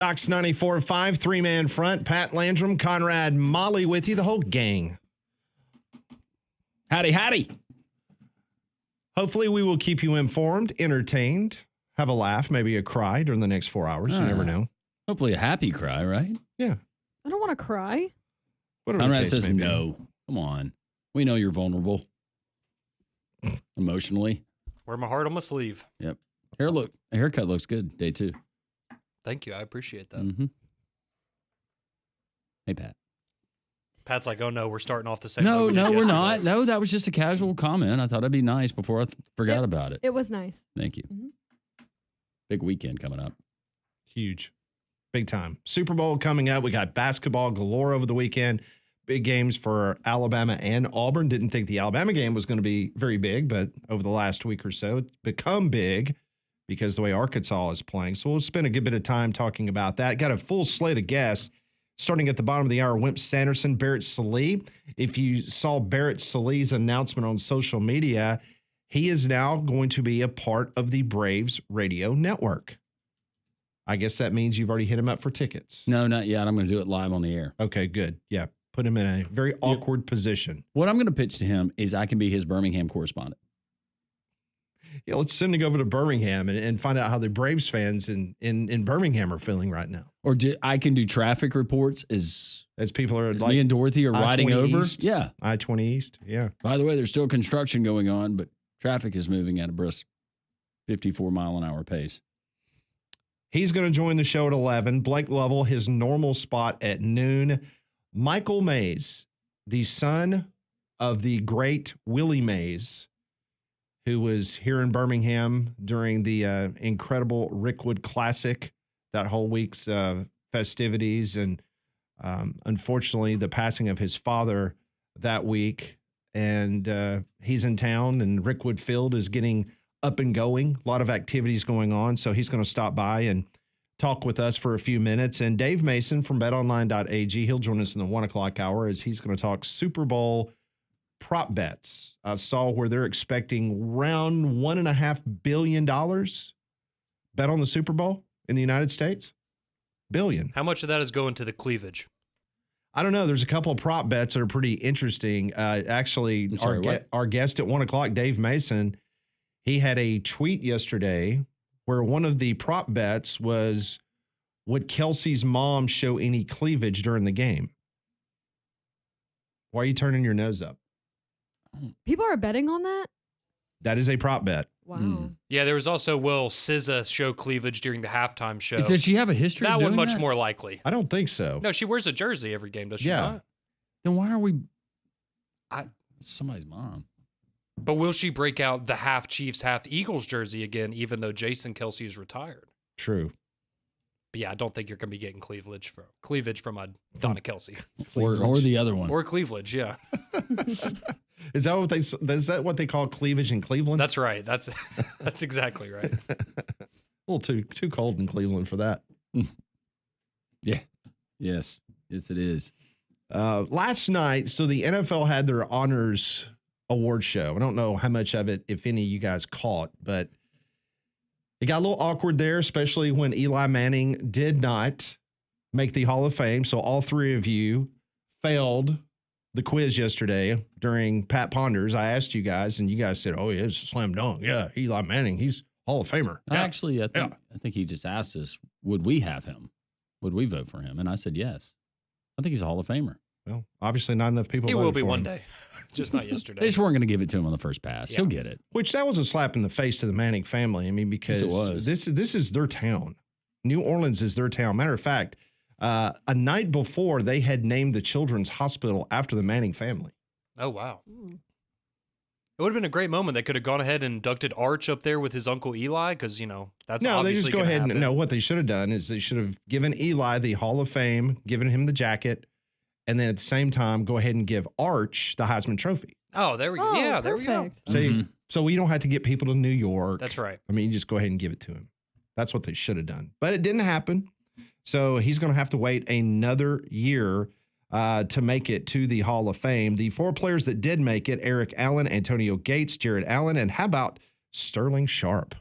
Fox 94.5, three-man front. Pat Landrum, Conrad Molly with you, the whole gang. Howdy, howdy. Hopefully we will keep you informed, entertained, have a laugh, maybe a cry during the next 4 hours. You never know. Hopefully a happy cry, right? Yeah. I don't want to cry. Conrad says no. Come on. We know you're vulnerable. Emotionally. Wear my heart on my sleeve. Yep. Haircut looks good. Day 2. Thank you. I appreciate that. Mm-hmm. Hey, Pat. Pat's like, oh, no, we're starting off the same. No, way we did we're yesterday. not. No, that was just a casual comment. I thought I'd be nice before I forgot about it. It was nice. Thank you. Mm-hmm. Big weekend coming up. Huge. Big time. Super Bowl coming up. We got basketball galore over the weekend. Big games for Alabama and Auburn. Didn't think the Alabama game was going to be very big, but over the last week or so, it's become big because the way Arkansas is playing. So we'll spend a good bit of time talking about that. Got a full slate of guests. Starting at the bottom of the hour, Wimp Sanderson, Barrett Sallee. If you saw Barrett Salee's announcement on social media, he is now going to be a part of the Braves radio network. I guess that means you've already hit him up for tickets. No, not yet. I'm going to do it live on the air. Okay, good. Yeah, put him in a very awkward position. What I'm going to pitch to him is I can be his Birmingham correspondent. Yeah, let's send him over to Birmingham and find out how the Braves fans in Birmingham are feeling right now. Or I can do traffic reports as people are like me and Dorothy are riding over. East, yeah. I-20 East. Yeah. By the way, there's still construction going on, but traffic is moving at a brisk 54 mile an hour pace. He's going to join the show at 11. Blake Lovell, his normal spot at noon. Michael Mays, the son of the great Willie Mays, who was here in Birmingham during the incredible Rickwood Classic, that whole week's festivities. And unfortunately, the passing of his father that week. And he's in town, and Rickwood Field is getting up and going. A lot of activities going on. So he's going to stop by and talk with us for a few minutes. And Dave Mason from betonline.ag, he'll join us in the 1 o'clock hour as he's going to talk Super Bowl prop bets. I saw where they're expecting around $1.5 billion bet on the Super Bowl in the United States. Billion. How much of that is going to the cleavage? I don't know. There's a couple of prop bets that are pretty interesting. Actually, our guest at 1 o'clock, Dave Mason, he had a tweet yesterday where one of the prop bets was, would Kelsey's mom show any cleavage during the game? Why are you turning your nose up? People are betting on that? That is a prop bet. Wow. Yeah, there was also, will SZA show cleavage during the halftime show? Does she have a history that of doing one much that? more likely. I don't think so. No, she wears a jersey every game, does she not? Then why are we... somebody's mom. But will she break out the half Chiefs, half Eagles jersey again, even though Jason Kelsey is retired? True. But yeah, I don't think you're going to be getting cleavage from a Donna Kelsey. or the other one. Or cleavage, yeah. Is that what they call cleavage in Cleveland? That's right. That's exactly right. A little too cold in Cleveland for that. Yeah. Yes, it is. Last night, so the NFL had their honors award show. I don't know how much of it, if any, you guys caught, but it got a little awkward there, especially when Eli Manning did not make the Hall of Fame. So all three of you failed the quiz yesterday during Pat Ponders. I asked you guys, and you guys said, oh, yeah, it's a slam dunk. Yeah, Eli Manning, he's Hall of Famer. Yeah. Actually, I think he just asked us, would we have him? Would we vote for him? And I said, yes. I think he's a Hall of Famer. Well, obviously not enough people He voted will be for one him. day, just not yesterday. They just weren't going to give it to him on the first pass. Yeah. He'll get it. Which that was a slap in the face to the Manning family. I mean, because Yes, it was. this is their town. New Orleans is their town. Matter of fact, a night before, they had named the children's hospital after the Manning family. Oh, wow. It would have been a great moment. They could have gone ahead and inducted Arch up there with his uncle Eli, because, that's No, they obviously just go gonna ahead happen. and no. What they should have done is they should have given Eli the Hall of Fame, given him the jacket, and then at the same time go ahead and give Arch the Heisman Trophy. Oh, there we go. Yeah, there we go. Perfect. So we don't have to get people to New York. That's right. I mean, you just go ahead and give it to him. That's what they should have done. But it didn't happen. So he's going to have to wait another year to make it to the Hall of Fame. The four players that did make it, Eric Allen, Antonio Gates, Jared Allen, and how about Sterling Sharp,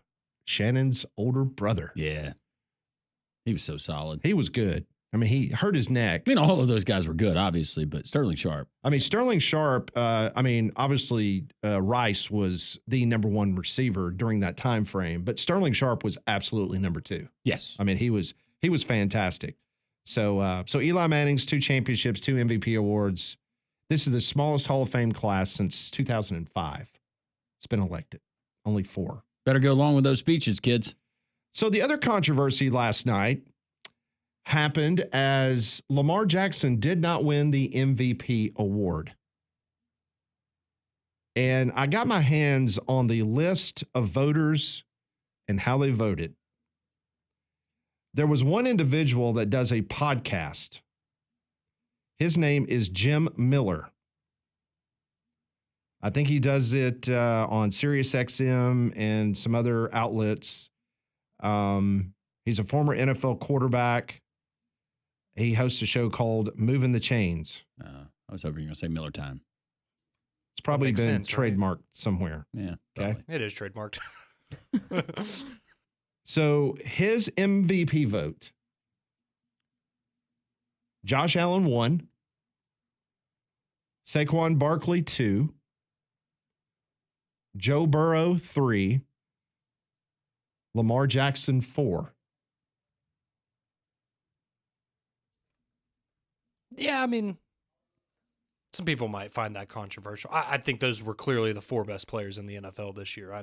Shannon's older brother? Yeah. He was so solid. He was good. I mean, he hurt his neck. I mean, all of those guys were good, obviously, but Sterling Sharp. I mean, Sterling Sharp, obviously Rice was the number one receiver during that time frame, but Sterling Sharp was absolutely number two. Yes. I mean, he was fantastic. So Eli Manning's 2 championships, 2 MVP awards. This is the smallest Hall of Fame class since 2005. It's been elected. Only 4. Better go along with those speeches, kids. So the other controversy last night happened as Lamar Jackson did not win the MVP award. And I got my hands on the list of voters and how they voted. There was one individual that does a podcast. His name is Jim Miller. I think he does it on SiriusXM and some other outlets. He's a former NFL quarterback. He hosts a show called Moving the Chains. I was hoping you were going to say Miller Time. It's probably makes been sense, right? trademarked somewhere. Yeah. Okay. Probably. It is trademarked. So his MVP vote, Josh Allen 1, Saquon Barkley 2, Joe Burrow 3, Lamar Jackson 4. Yeah, I mean, some people might find that controversial. I think those were clearly the 4 best players in the NFL this year.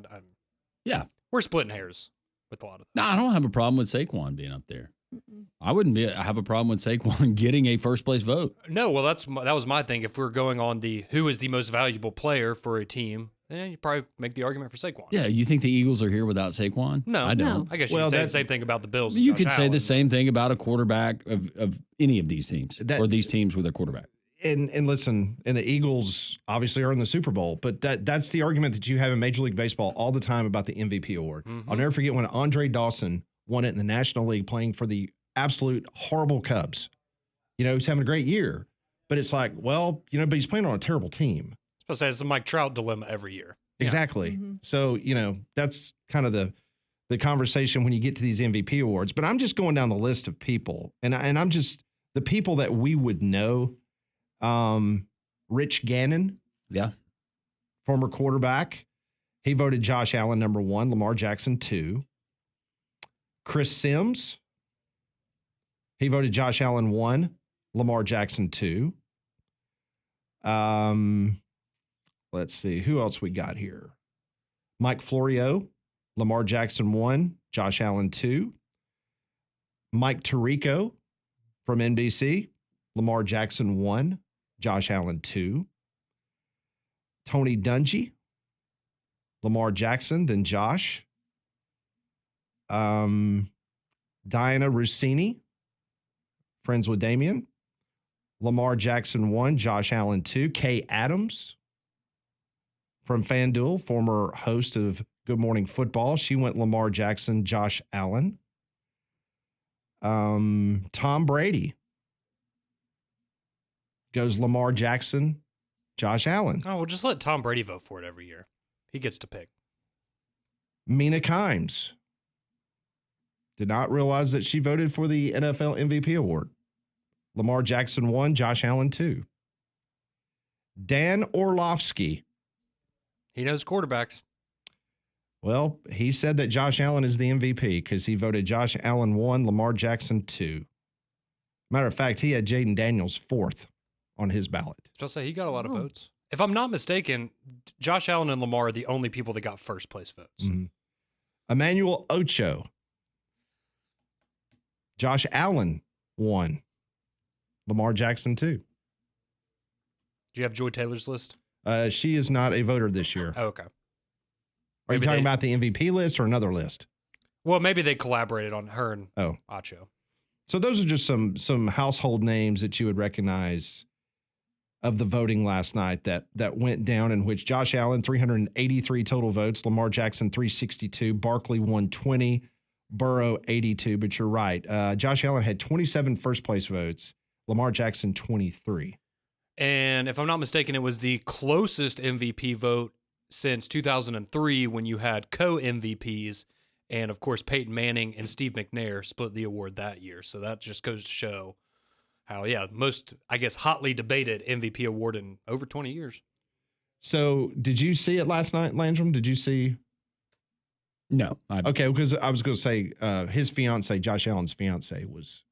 Yeah. We're splitting hairs with a lot of them. No, I don't have a problem with Saquon being up there. Mm-mm. I wouldn't have a problem with Saquon getting a first place vote. No, well, that was my thing. If we're going on the who is the most valuable player for a team, then you probably make the argument for Saquon. Yeah, you think the Eagles are here without Saquon? No. I don't. No. I guess you Well, could say the that- same thing about the Bills. and You Josh could say the Allen. same thing about a quarterback of any of these teams or these teams with their quarterback. And listen, and the Eagles obviously are in the Super Bowl, but that's the argument that you have in Major League Baseball all the time about the MVP award. Mhm. I'll never forget when Andre Dawson won it in the National League playing for the absolute horrible Cubs. You know, he's having a great year, but it's like, well, you know, but he's playing on a terrible team. I was supposed to say it's the Mike Trout dilemma every year. Yeah. Exactly. Mhm. So, you know, that's kind of the conversation when you get to these MVP awards. But I'm just going down the list of people, and I'm just the people that we would know. Rich Gannon, Yeah. former quarterback. He voted Josh Allen number 1, Lamar Jackson 2. Chris Sims, he voted Josh Allen 1, Lamar Jackson 2. Let's see, who else we got here? Mike Florio, Lamar Jackson 1, Josh Allen 2. Mike Tirico from NBC, Lamar Jackson 1, Josh Allen 2. Tony Dungy, Lamar Jackson, then Josh. Diana Rossini, friends with Damien. Lamar Jackson 1, Josh Allen 2. Kay Adams from FanDuel, former host of Good Morning Football. She went Lamar Jackson, Josh Allen. Tom Brady goes Lamar Jackson, Josh Allen. Oh, well, just let Tom Brady vote for it every year. He gets to pick. Mina Kimes. Did not realize that she voted for the NFL MVP award. Lamar Jackson 1, Josh Allen 2. Dan Orlovsky. He knows quarterbacks. Well, he said that Josh Allen is the MVP because he voted Josh Allen 1, Lamar Jackson 2. Matter of fact, he had Jaden Daniels 4th on his ballot. Just say he got a lot of Oh. votes. If I'm not mistaken, Josh Allen and Lamar are the only people that got first place votes. Mhm. Emmanuel Ocho. Josh Allen 1, Lamar Jackson 2. Do you have Joy Taylor's list? She is not a voter this year. Oh, okay. Are you Maybe talking they- about the MVP list or another list? Well, maybe they collaborated on her and Oh. Acho. So those are just some household names that you would recognize of the voting last night that went down, in which Josh Allen 383 total votes, Lamar Jackson 362, Barkley 120, Burrow 82. But you're right, Josh Allen had 27 first place votes, Lamar Jackson 23. And if I'm not mistaken, it was the closest MVP vote since 2003 when you had co-MVPs And of course, Peyton Manning and Steve McNair split the award that year. So that just goes to show how, most, I guess, hotly debated MVP award in over 20 years. So, did you see it last night, Landrum? Did you see? No. Okay, because I was going to say his fiance, Josh Allen's fiance, was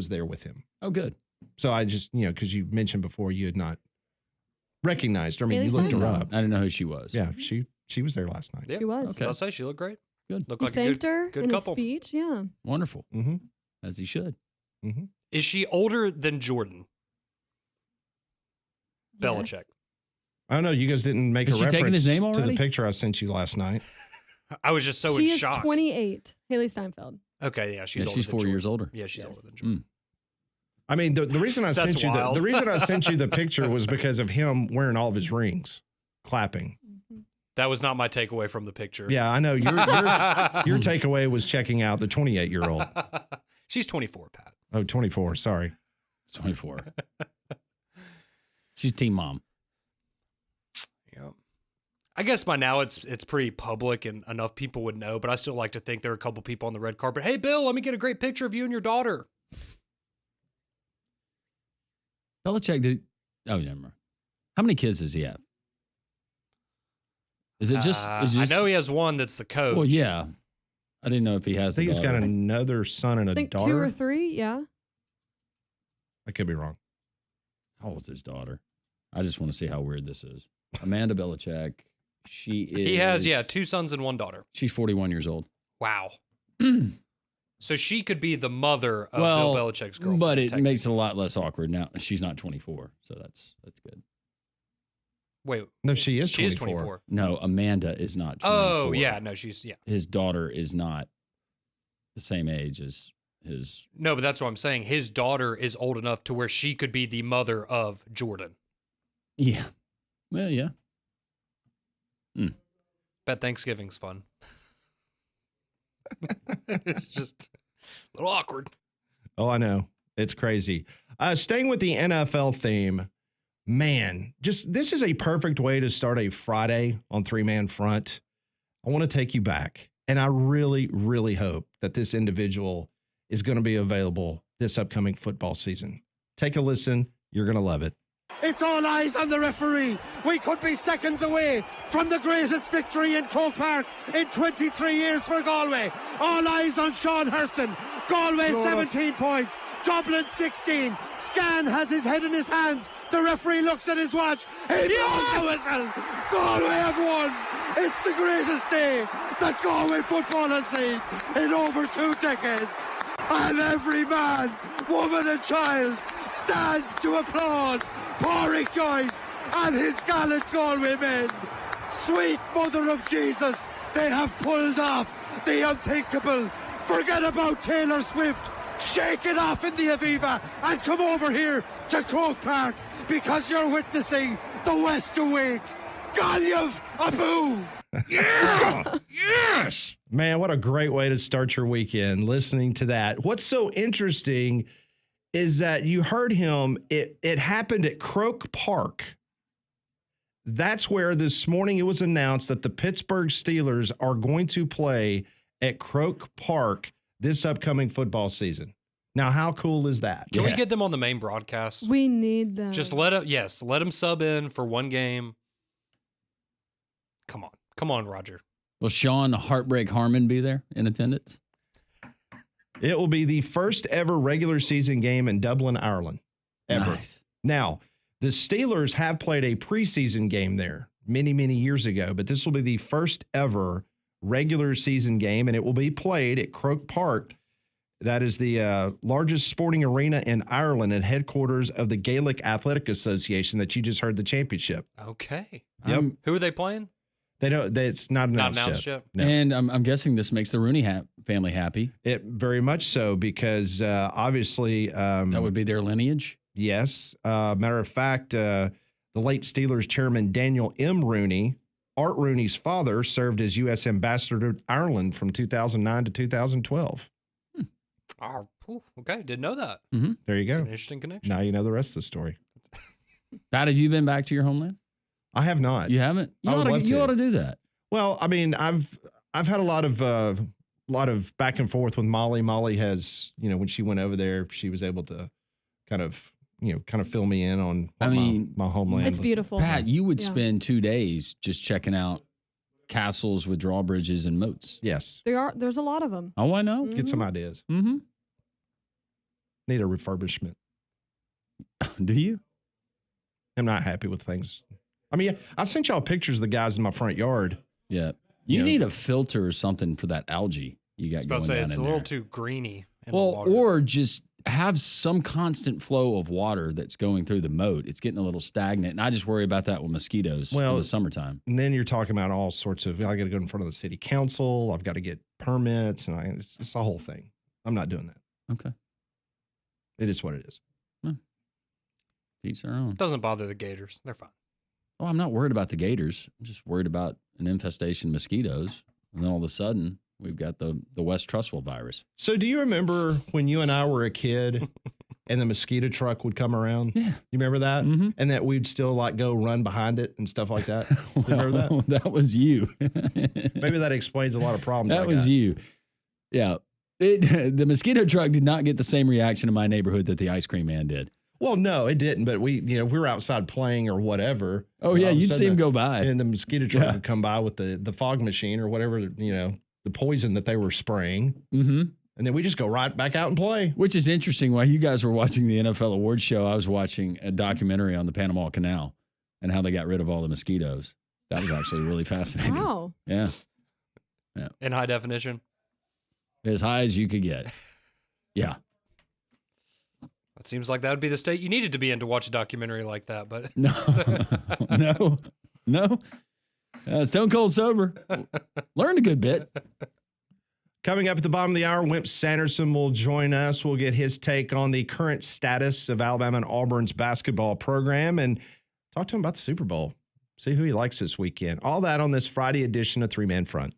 there with him. Oh, good. So I just, because you mentioned before you had not recognized her. I mean, Haley you looked her Steinfeld. up. I didn't know who she was. Yeah, she was there last night. Yeah, She was. Okay. I'll say she looked great. Good. Looked He like a thanked good, her good in couple. a speech. Yeah. Wonderful. Mm-hmm. As he should. Mm-hmm. Is she older than Jordan? Belichick. Yes. I don't know. You guys didn't make Is a she reference taking his name to already? the picture I sent you last night. I was just so She in is shock. 28. Haley Steinfeld. Okay, yeah, she's Yeah, older she's than 4 Jordan. years older. Yeah, she's Yes. older than Jordan. I mean, the reason I That's sent you wild. the reason I sent you the picture was because of him wearing all of his rings, clapping. That was not my takeaway from the picture. Yeah, I know. Your takeaway was checking out the 28-year-old. She's 24, Pat. Oh, 24. Sorry. 24. She's team mom. Yeah. I guess by now it's pretty public and enough people would know, but I still like to think there are a couple people on the red carpet. Hey, Bill, let me get a great picture of you and your daughter. Belichick did. Oh, never mind. How many kids does he have? Is it just? I know he has one that's the coach. Well, yeah. I didn't know if he has. I think he's got daughter. another son and I a think daughter. 2 or 3. Yeah. I could be wrong. How old's his daughter? I just want to see how weird this is. Amanda Belichick. She is. He has, 2 sons and 1 daughter. She's 41 years old. Wow. So she could be the mother of Well, Bill Belichick's girlfriend. but it technically. makes it a lot less awkward now. She's not 24, so that's good. Wait, No, she is 24. she is 24. No, Amanda is not 24. Oh, yeah. No, she's, His daughter is not the same age as his. No, but that's what I'm saying. His daughter is old enough to where she could be the mother of Jordan. Yeah. Well, yeah. Bet Thanksgiving's fun. It's just a little awkward. Oh, I know. It's crazy. Staying with the NFL theme, man, this is a perfect way to start a Friday on Three Man Front. I want to take you back, and I really, really hope that this individual is going to be available this upcoming football season. Take a listen. You're going to love it. It's all eyes on the referee. We could be seconds away from the greatest victory in Croke Park in 23 years for Galway. All eyes on Sean Herson. Galway 17 points, Dublin 16. Scan has his head in his hands. The referee looks at his watch. He blows the whistle. Galway have won. It's the greatest day that Galway football has seen in over 2 decades. And every man, woman and child stands to applaud Pádraig Joyce and his gallant Galway men. Sweet Mother of Jesus, they have pulled off the unthinkable. Forget about Taylor Swift. Shake it off in the Aviva and come over here to Croke Park because you're witnessing the West Awake. Gallev Abu! Yeah! Yes! Man, what a great way to start your weekend listening to that. What's so interesting is that you heard him, it happened at Croke Park. That's where this morning it was announced that the Pittsburgh Steelers are going to play at Croke Park this upcoming football season. Now, how cool is that? Can we Yeah. get them on the main broadcast? We need them. Just let them sub in for one game. Come on, Roger. Will Sean Heartbreak Harmon be there in attendance? It will be the first ever regular season game in Dublin, Ireland, ever. Nice. Now, the Steelers have played a preseason game there many, many years ago, but this will be the first ever regular season game, and it will be played at Croke Park. That is the largest sporting arena in Ireland and headquarters of the Gaelic Athletic Association that you just heard the championship. Okay. Yep. Who are they playing? They don't. It's not announced, Not announced yet. yet. No. And I'm guessing this makes the Rooney family happy. It very much so because obviously That would be their lineage. yes. Matter of fact, the late Steelers chairman Daniel M. Rooney, Art Rooney's father, served as U.S. ambassador to Ireland from 2009 to 2012. Oh, okay. Didn't know that. There you It's go. an interesting connection. Now you know the rest of the story. Pat, have you been back to your homeland? I have not. You haven't? I would love You to. ought to do that. Well, I mean, I've I've had a lot of back and forth with Molly. Molly has, when she went over there, she was able to kind of fill me in on what my homeland. It's beautiful. Pat, you would Yeah. spend 2 days just checking out castles with drawbridges and moats. Yes. There's a lot of them. Oh, I know. Get some ideas. Mm-hmm. Need a refurbishment. Do you? I'm not happy with things. I mean, I sent y'all pictures of the guys in my front yard. Yeah. You Yeah. need a filter or something for that algae you got I was going about to say down it's in a little there. too greeny. In the Well, water. or just have some constant flow of water that's going through the moat. It's getting a little stagnant, and I just worry about that with mosquitoes in Well, the summertime. And then you're talking about all sorts of, I got to go in front of the city council. I've got to get permits, and it's a whole thing. I'm not doing that. Okay. It is what it is. Each their own. Doesn't bother the gators. They're fine. Oh, I'm not worried about the gators. I'm just worried about an infestation of mosquitoes. And then all of a sudden, we've got the West Trussville virus. So do you remember when you and I were a kid and the mosquito truck would come around? Yeah. You remember that? Mm-hmm. And that we'd still like go run behind it and stuff like that? You remember that? That was you. Maybe that explains a lot of problems. That was you. Yeah. The mosquito truck did not get the same reaction in my neighborhood that the ice cream man did. Well, no, it didn't. But we were outside playing or whatever. Oh, yeah. All of a You'd see sudden him go by. and the mosquito truck Yeah. would come by with the fog machine or whatever, the poison that they were spraying. Mm-hmm. And then we just go right back out and play. Which is interesting. While you guys were watching the NFL awards show, I was watching a documentary on the Panama Canal and how they got rid of all the mosquitoes. That was actually really fascinating. Wow. Yeah. In high definition. As high as you could get. Yeah. It seems like that would be the state you needed to be in to watch a documentary like that. But No. Stone cold sober. Learned a good bit. Coming up at the bottom of the hour, Wimp Sanderson will join us. We'll get his take on the current status of Alabama and Auburn's basketball program and talk to him about the Super Bowl. See who he likes this weekend. All that on this Friday edition of Three Man Front.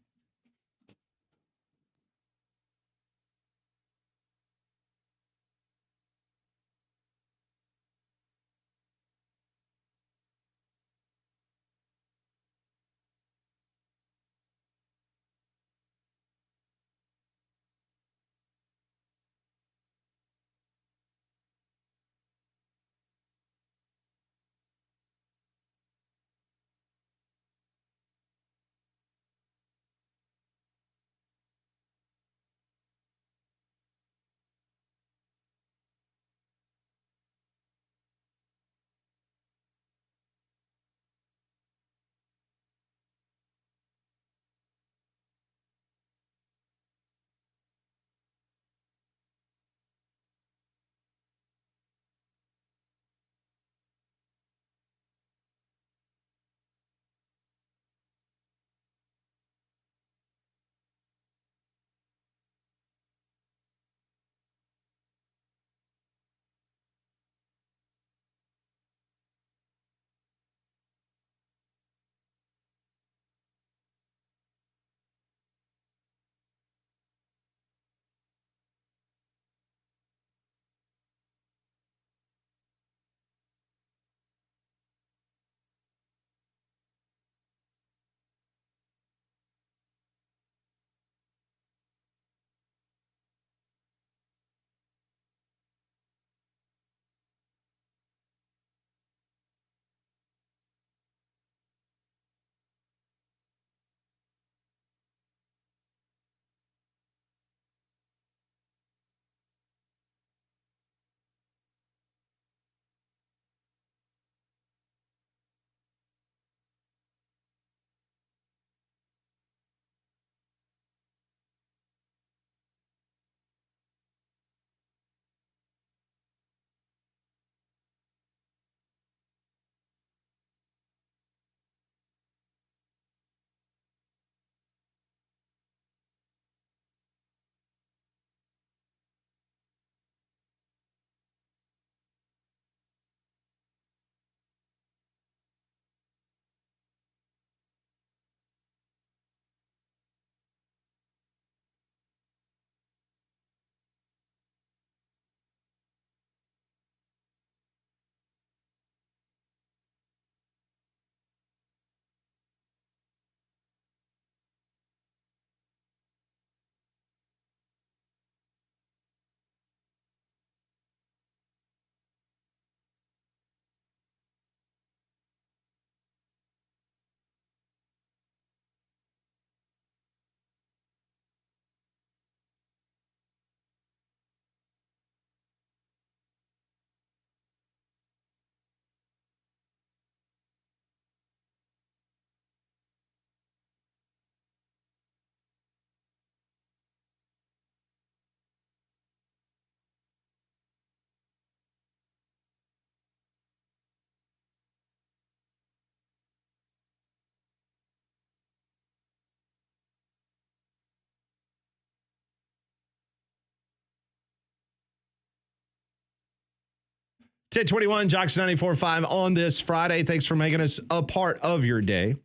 1021 Jocks 94.5 on this Friday. Thanks for making us a part of your day.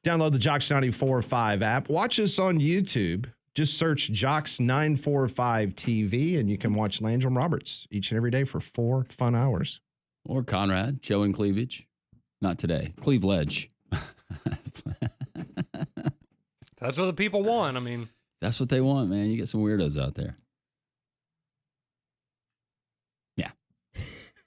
Download the Jocks 94.5 app. Watch us on YouTube. Just search Jocks 945 TV and you can watch Landrum Roberts each and every day for 4 fun hours. Or Conrad, showing cleavage. Not today. Cleavage. That's what the people want. I mean, That's what they want, man. You get some weirdos out there. Yeah.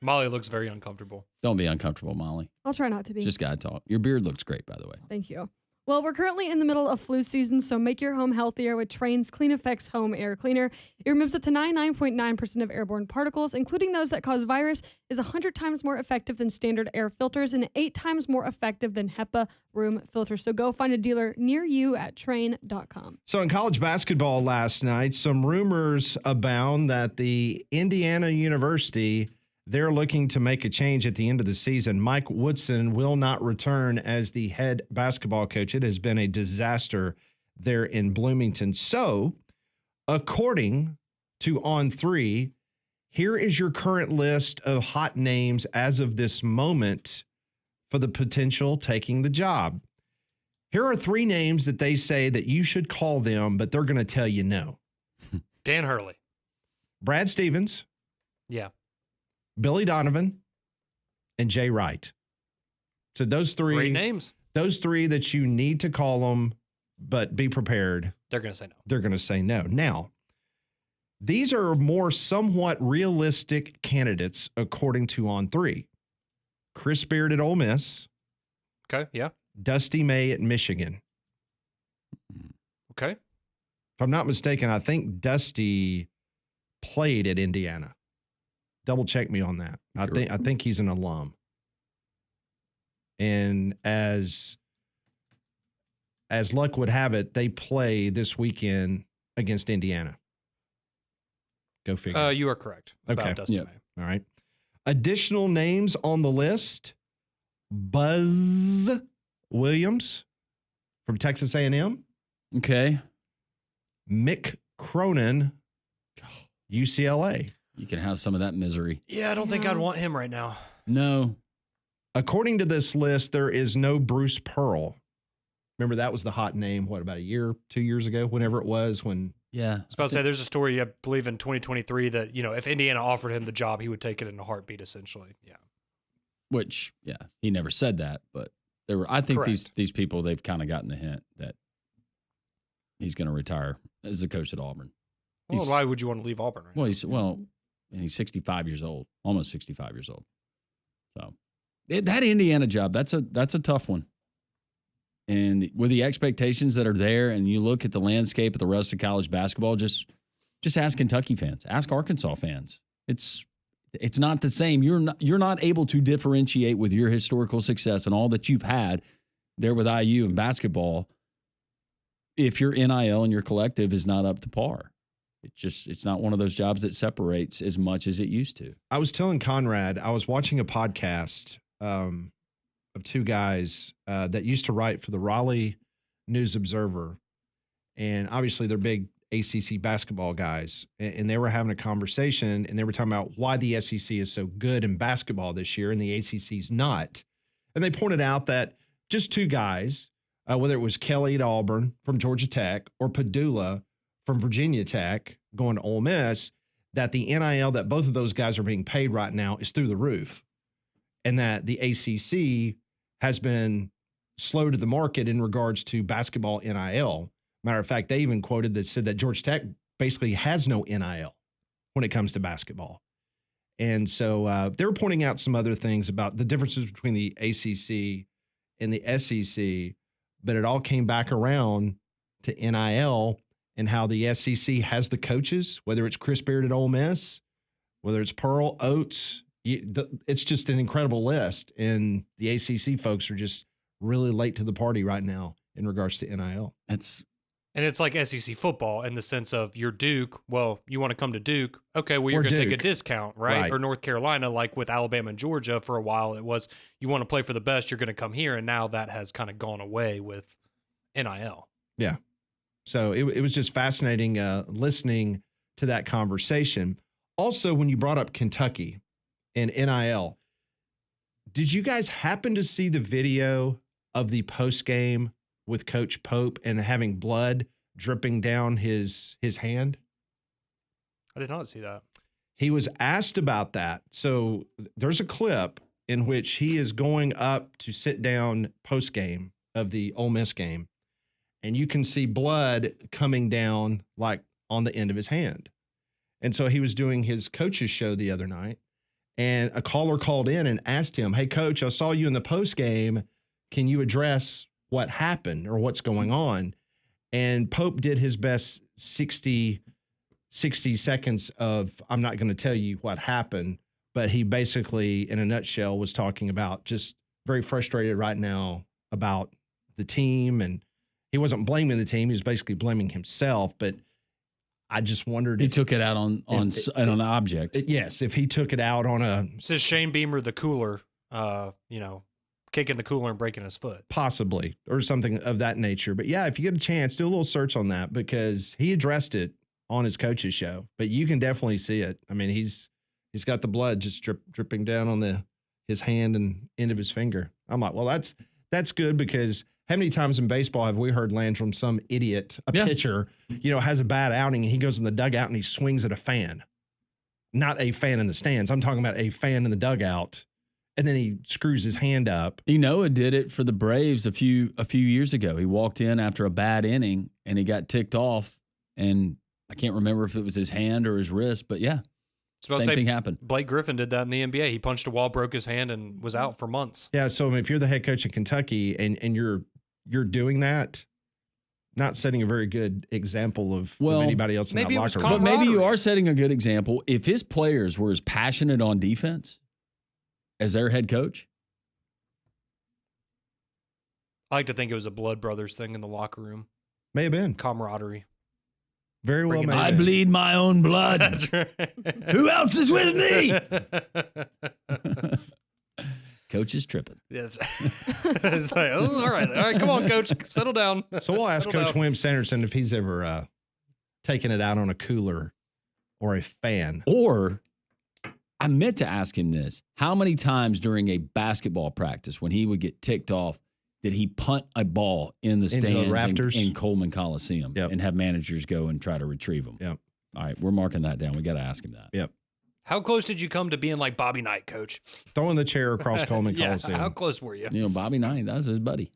Molly looks very uncomfortable. Don't be uncomfortable, Molly. I'll try not to be. Just gotta talk. Your beard looks great, by the way. Thank you. Well, we're currently in the middle of flu season, so make your home healthier with Trane's Clean Effects Home Air Cleaner. It removes up to 99.9% of airborne particles, including those that cause virus, is 100 times more effective than standard air filters and 8 times more effective than HEPA room filters. So go find a dealer near you at Trane.com. So in college basketball last night, some rumors abound that the Indiana University, they're looking to make a change at the end of the season. Mike Woodson will not return as the head basketball coach. It has been a disaster there in Bloomington. So, according to On3, here is your current list of hot names as of this moment for the potential taking the job. Here are 3 names that they say that you should call them, but they're going to tell you no. Dan Hurley. Brad Stevens, Yeah. Billy Donovan, and Jay Wright. So those 3 Great names. Those 3 that you need to call them, but be prepared. They're going to say no. They're going to say no. Now, these are more somewhat realistic candidates according to On3. Chris Beard at Ole Miss, Okay. Yeah. Dusty May at Michigan. Okay. If I'm not mistaken, I think Dusty played at Indiana. Double check me on that. I think he's an alum. And as luck would have it, they play this weekend against Indiana. Go figure. You are correct about Okay. Dusty Yep. May. All right. Additional names on the list: Buzz Williams from Texas A&M, Okay. Mick Cronin, UCLA. You can have some of that misery. Yeah, I don't think I'd want him right now. No. According to this list, there is no Bruce Pearl. Remember, that was the hot name, what, about 2 years ago, whenever it was, when... Yeah. I was about to say, there's a story, I believe, in 2023 that, if Indiana offered him the job, he would take it in a heartbeat, essentially. Yeah. Which, yeah, he never said that, but there were. I think Correct. these people, they've kind of gotten the hint that he's going to retire as the coach at Auburn. Well, why would you want to leave Auburn right Well, and he's 65 years old, almost 65 years old. So that Indiana job, that's a tough one. And with the expectations that are there, and you look at the landscape of the rest of college basketball, just ask Kentucky fans, ask Arkansas fans. It's not the same. You're not able to differentiate with your historical success and all that you've had there with IU and basketball if your NIL and your collective is not up to par. It's not one of those jobs that separates as much as it used to. I was telling Conrad, I was watching a podcast of 2 guys that used to write for the Raleigh News Observer. And obviously they're big ACC basketball guys. And they were having a conversation and they were talking about why the SEC is so good in basketball this year and the ACC's not. And they pointed out that just 2 guys, whether it was Kelly at Auburn from Georgia Tech or Padula from Virginia Tech going to Ole Miss, that the NIL that both of those guys are being paid right now is through the roof. And that the ACC has been slow to the market in regards to basketball NIL. Matter of fact, they even quoted that said that Georgia Tech basically has no NIL when it comes to basketball. And so they were pointing out some other things about the differences between the ACC and the SEC, but it all came back around to NIL and how the SEC has the coaches, whether it's Chris Beard at Ole Miss, whether it's Pearl, Oates. It's just an incredible list. And the ACC folks are just really late to the party right now in regards to NIL. And it's like SEC football in the sense of you're Duke. Well, you want to come to Duke. Okay, well, you're Or going to take a Duke. discount, right? Right. Or North Carolina, like with Alabama and Georgia for a while, it was you want to play for the best, you're going to come here. And now that has kind of gone away with NIL. Yeah. So it was just fascinating listening to that conversation. Also, when you brought up Kentucky, in NIL. Did you guys happen to see the video of the post game with Coach Pope and having blood dripping down his hand? I did not see that. He was asked about that. So there's a clip in which he is going up to sit down post game of the Ole Miss game, and you can see blood coming down like on the end of his hand. And so he was doing his coach's show the other night, and a caller called in and asked him, "Hey, Coach, I saw you in the post game. Can you address what happened or what's going on?" And Pope did his best 60 seconds of, "I'm not going to tell you what happened," but he basically, in a nutshell, was talking about just very frustrated right now about the team. And he wasn't blaming the team. He was basically blaming himself. But I just wondered He took it out on an object. Yes, if he took it out on a Says Shane Beamer, the cooler, kicking the cooler and breaking his foot. possibly or something of that nature. But yeah, if you get a chance, do a little search on that because he addressed it on his coach's show. But you can definitely see it. I mean, he's got the blood just dripping down on his hand and end of his finger. I'm like, well, that's good because how many times in baseball have we heard Landrum, some idiot, pitcher, has a bad outing and he goes in the dugout and he swings at a fan, not a fan in the stands. I'm talking about a fan in the dugout, and then he screws his hand up. Noah did it for the Braves a few years ago. He walked in after a bad inning and he got ticked off, and I can't remember if it was his hand or his wrist, but yeah, same thing happened. Blake Griffin did that in the NBA. He punched a wall, broke his hand, and was out for months. Yeah, so if you're the head coach in Kentucky and you're doing that, not setting a very good example of anybody else in that locker room. But maybe you are setting a good example. If his players were as passionate on defense as their head coach. I like to think it was a Blood Brothers thing in the locker room. May have been. Camaraderie. Very well may have I been. bleed my own blood. That's right. Who else is with me? Coach is tripping. Yes. It's like, all right, come on, Coach, settle down. So we'll ask Settle Coach down. Wim Sanderson if he's ever taken it out on a cooler or a fan. Or I meant to ask him this. How many times during a basketball practice when he would get ticked off did he punt a ball in the Into the stands rafters? in Coleman Coliseum and have managers go and try to retrieve them? Yep. All right, we're marking that down. We got to ask him that. Yep. How close did you come to being like Bobby Knight, Coach? Throwing the chair across Coleman Yeah, Coliseum. how close were you? Bobby Knight, that was his buddy.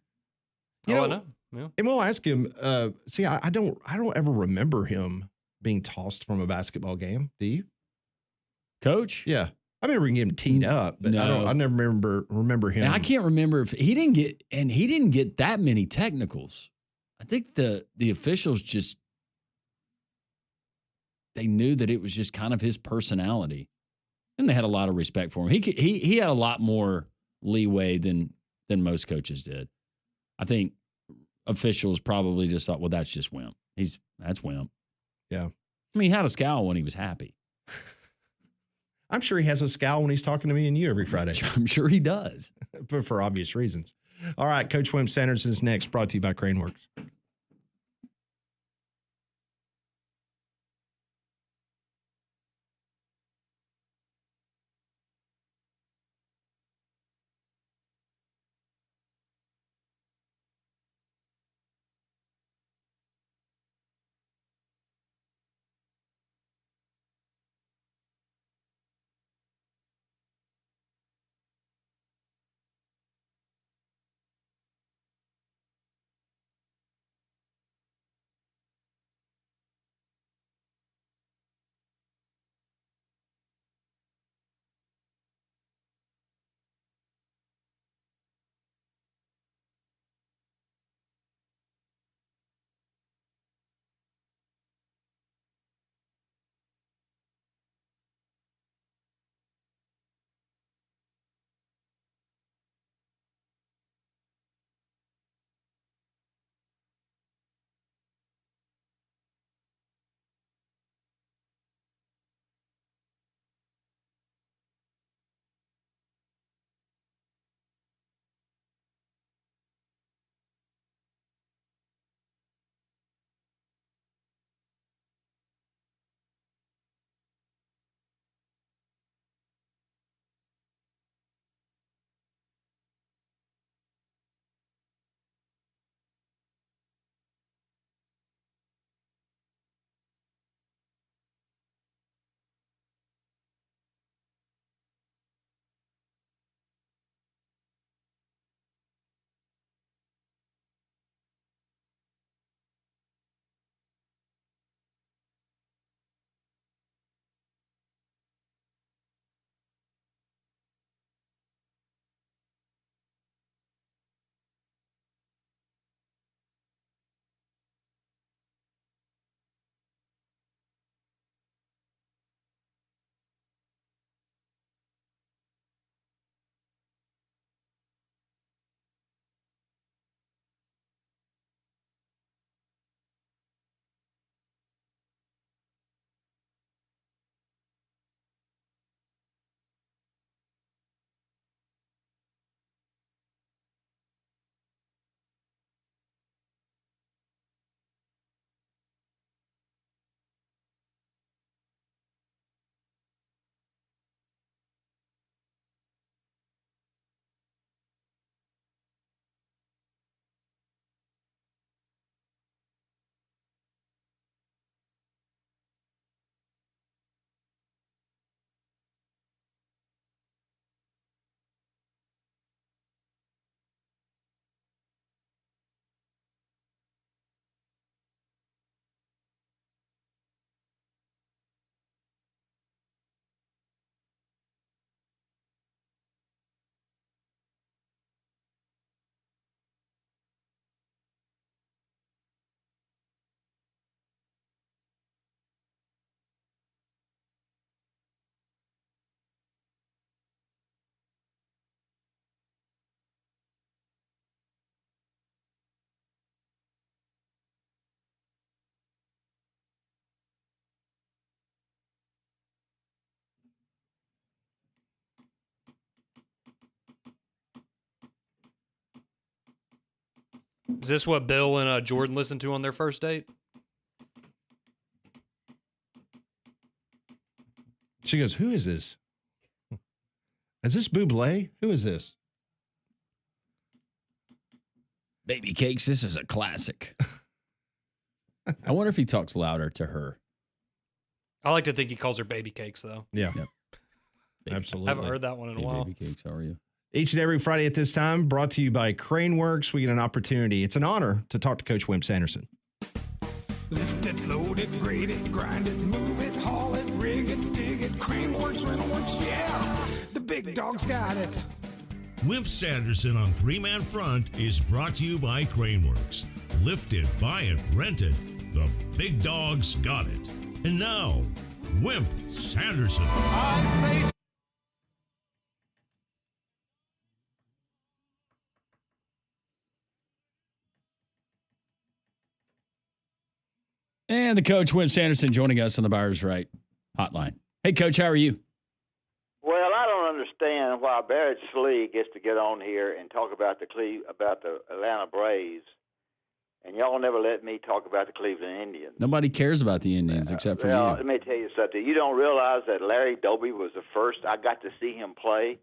You I know, know. Yeah. And we'll ask him. I don't ever remember him being tossed from a basketball game. Do you? Coach? Yeah. I remember getting teed up, but No. I never remember him. And I can't remember if he didn't get that many technicals. I think the officials just they knew that it was just kind of his personality, and they had a lot of respect for him. He had a lot more leeway than most coaches did. I think officials probably just thought, well, that's just Wimp. That's Wimp. Yeah. I mean, he had a scowl when he was happy. I'm sure he has a scowl when he's talking to me and you every Friday, I'm sure he does. but for obvious reasons. All right, Coach Wim Sanderson's next, brought to you by Craneworks. Is this what Bill and Jordan listened to on their first date? She goes, who is this? Is this Bublé? Who is this? Baby Cakes, this is a classic. I wonder if he talks louder to her. I like to think he calls her baby cakes, though. Yeah. Yep. Absolutely. I haven't heard that one in a Hey, while. Baby Cakes, how are you? Each and every Friday at this time, brought to you by Craneworks. We get an opportunity. It's an honor to talk to Coach Wimp Sanderson. Lift it, load it, grade it, grind it, move it, haul it, rig it, dig it, Craneworks, Rentalworks, yeah, the big dog's got it. Wimp Sanderson on Three Man Front is brought to you by Craneworks. Lift it, buy it, rent it. The big dog's got it. And now, Wimp Sanderson. And the coach, Wimp Sanderson, joining us on the Buyers Right hotline. Hey, Coach, how are you? Well, I don't understand why Barrett Slee gets to get on here and talk about the Atlanta Braves, and y'all never let me talk about the Cleveland Indians. Nobody cares about the Indians except for well, you. let me tell you something. You don't realize that Larry Doby was the first. I got to see him play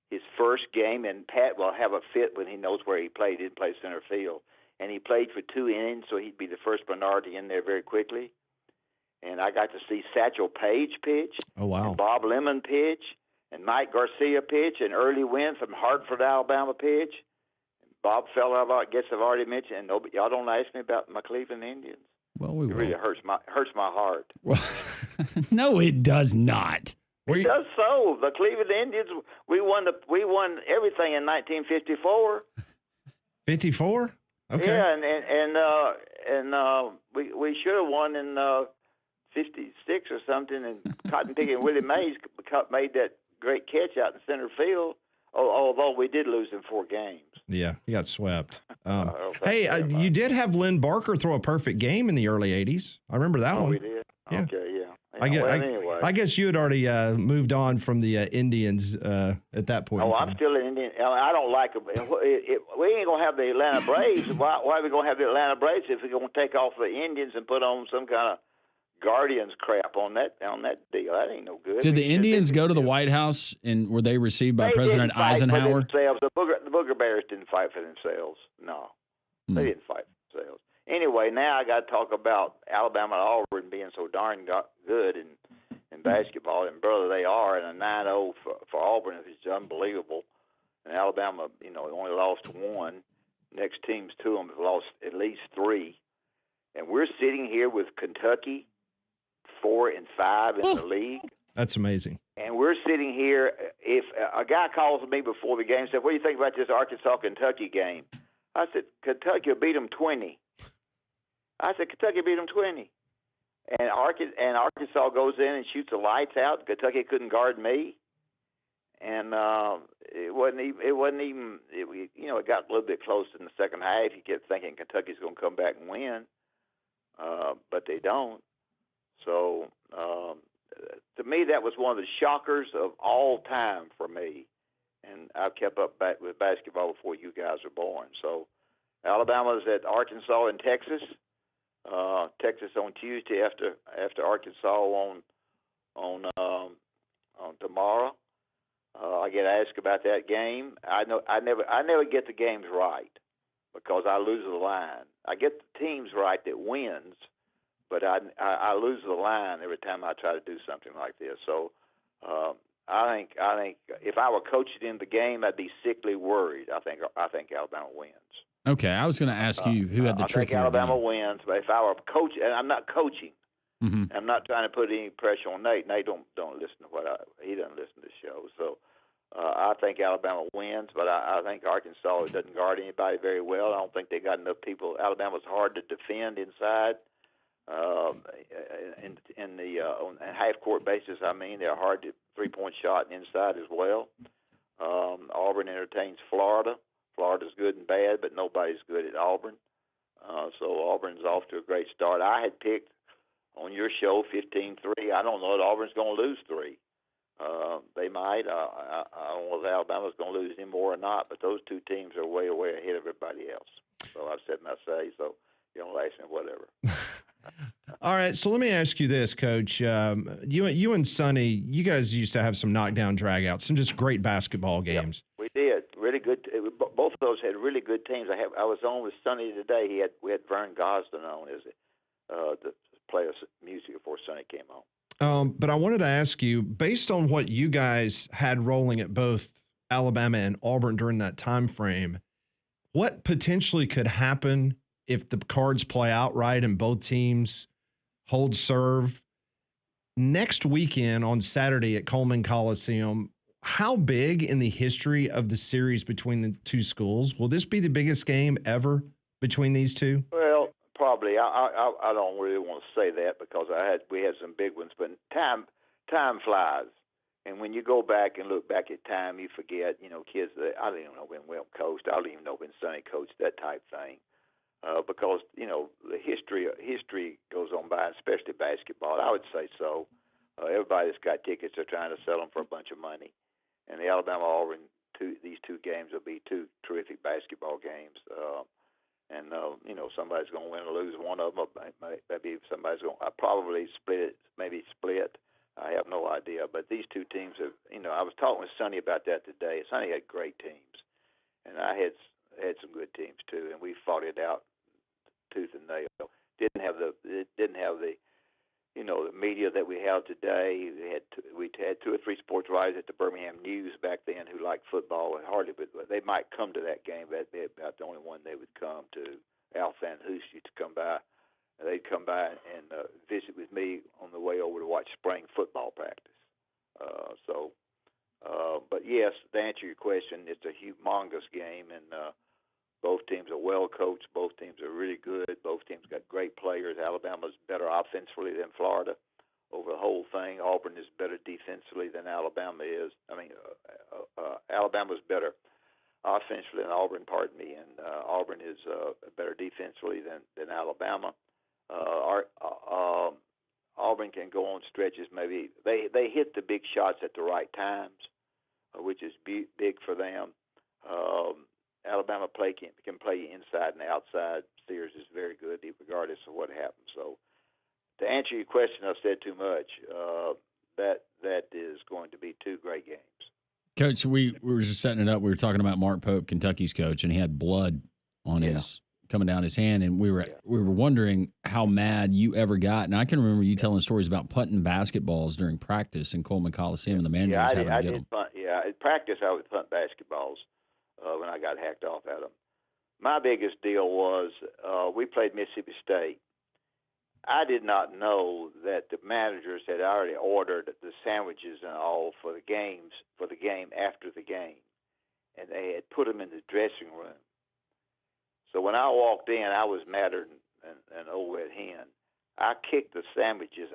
his first game, and Pat will have a fit when he knows where he played. He didn't play center field. And he played for 2 innings, so he'd be the first minority in there very quickly. And I got to see Satchel Paige pitch. Oh, wow. And Bob Lemon pitch. And Mike Garcia pitch. And Early Wynn from Hartford, Alabama pitch. And Bob Feller, I guess I've already mentioned. And nobody, y'all don't ask me about my Cleveland Indians. Well, we It really hurts my heart. Well, no, it does not. It does so. The Cleveland Indians, we won everything in 1954. 54? Okay. Yeah, and we should have won in 56 or something. And Cotton Picking Willie Mays made that great catch out in center field. Although we did lose in 4 games. Yeah, you got swept. Okay, Hey, you did have Lynn Barker throw a perfect game in the early 80s. I remember that one. We did. Yeah. Okay, yeah. Anyway. I guess you had already moved on from the Indians at that point. I'm still an Indian. I don't like them. We ain't gonna have the Atlanta Braves. Why are we gonna have the Atlanta Braves if we're gonna take off the Indians and put on some kind of Guardians crap on that deal? That ain't no good. Did the Indians go to the White House and were they received by President Eisenhower? The Booger Bears didn't fight for themselves. No, they didn't fight for themselves. Anyway, now I got to talk about Alabama and Auburn being so darn good in basketball. And, brother, they are. And a 9-0 for Auburn is unbelievable. And Alabama, only lost 1. Next teams to them have lost at least 3. And we're sitting here with Kentucky 4-5 in the league. That's amazing. And we're sitting here. If a guy calls me before the game and said, what do you think about this Arkansas-Kentucky game? I said, Kentucky will beat them 20. I said, Kentucky beat them 20. And Arkansas goes in and shoots the lights out. Kentucky couldn't guard me. And it got a little bit close in the second half. You kept thinking Kentucky's going to come back and win, but they don't. So to me, that was one of the shockers of all time for me. And I've kept up with basketball before you guys were born. So Alabama's at Arkansas and Texas. Texas on Tuesday after Arkansas on tomorrow. I get asked about that game. I never get the games right because I lose the line. I get the teams right that wins, but I lose the line every time I try to do something like this. So I think if I were coaching in the game, I'd be sickly worried. I think Alabama wins. Okay, I was going to ask you who had the trick. I think Alabama wins, but if I were coaching, and I'm not coaching, Mm-hmm. I'm not trying to put any pressure on Nate. Nate don't listen to he doesn't listen to the show. So I think Alabama wins, but I think Arkansas doesn't guard anybody very well. I don't think they got enough people. Alabama's hard to defend inside. In the on a half-court basis, I mean, they're hard to three-point shot inside as well. Auburn entertains Florida. Florida's good and bad, but nobody's good at Auburn. So Auburn's off to a great start. I had picked on your show 15-3. I don't know if Auburn's going to lose 3. They might. I don't know if Alabama's going to lose any more or not, but those two teams are way ahead of everybody else. So I've said my say. So you don't ask me whatever. All right, so let me ask you this, Coach. You and Sonny, you guys used to have some knockdown dragouts, some just great basketball games. We did really good. Both of those had really good teams. I was on with Sonny today. We had Vern Gosden on as the player music before Sonny came on. But I wanted to ask you, based on what you guys had rolling at both Alabama and Auburn during that time frame, what potentially could happen if the cards play out right and both teams hold serve next weekend on Saturday at Coleman Coliseum? How big in the history of the series between the two schools? Will this be the biggest game ever between these two? Well, probably. I don't really want to say that because we had some big ones, but time flies. And when you go back and look back at time, you forget, kids, I don't even know when Will coached. I don't even know when Sonny coached, that type thing. Because, the history goes on by, especially basketball. I would say so. Everybody that's got tickets are trying to sell them for a bunch of money. And the Alabama-Auburn, these two games will be two terrific basketball games. Somebody's going to win or lose one of them. Maybe somebody's going to probably split. I have no idea. But these two teams have, I was talking with Sonny about that today. Sonny had great teams, and I had some good teams too, and we fought it out tooth and nail. Didn't have the the media that we have today. We had 2 or 3 sports writers at the Birmingham News back then who liked football, and hardly, but they might come to that game. That'd be about the only one they would come to. Al Van Hoos used to come by. They'd come by and visit with me on the way over to watch spring football practice. But yes, to answer your question, it's a humongous game, and both teams are well coached. Both teams are really good. Both teams got great players. Alabama's better offensively than Florida over the whole thing. Auburn is better defensively than Alabama is. Alabama's better offensively than Auburn, and Auburn is better defensively than Alabama. Auburn can go on stretches. Maybe they hit the big shots at the right times, which is big for them. Alabama can play inside and outside. Sears is very good regardless of what happens. So to answer your question, I've said too much. That is going to be 2 great games. Coach, we were just setting it up. We were talking about Mark Pope, Kentucky's coach, and he had blood on his coming down his hand, and we were wondering how mad you ever got. And I can remember you telling stories about punting basketballs during practice in Coleman Coliseum, and the managers having to get them. At practice I would punt basketballs when I got hacked off at them. My biggest deal was we played Mississippi State. I did not know that the managers had already ordered the sandwiches and all for the game after the game, and they had put them in the dressing room. So when I walked in, I was madder than an old red hen. I kicked the sandwiches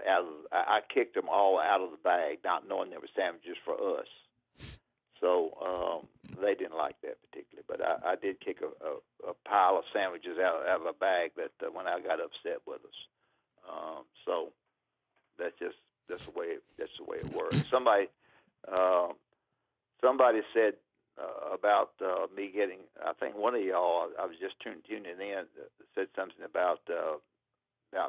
I kicked them all out of the bag, not knowing they were sandwiches for us. So they didn't like that particularly, but I did kick a pile of sandwiches out of a bag that when I got upset with us. So that's the way it works. Somebody said about me getting. I think one of y'all. I was just tuning in. Said something about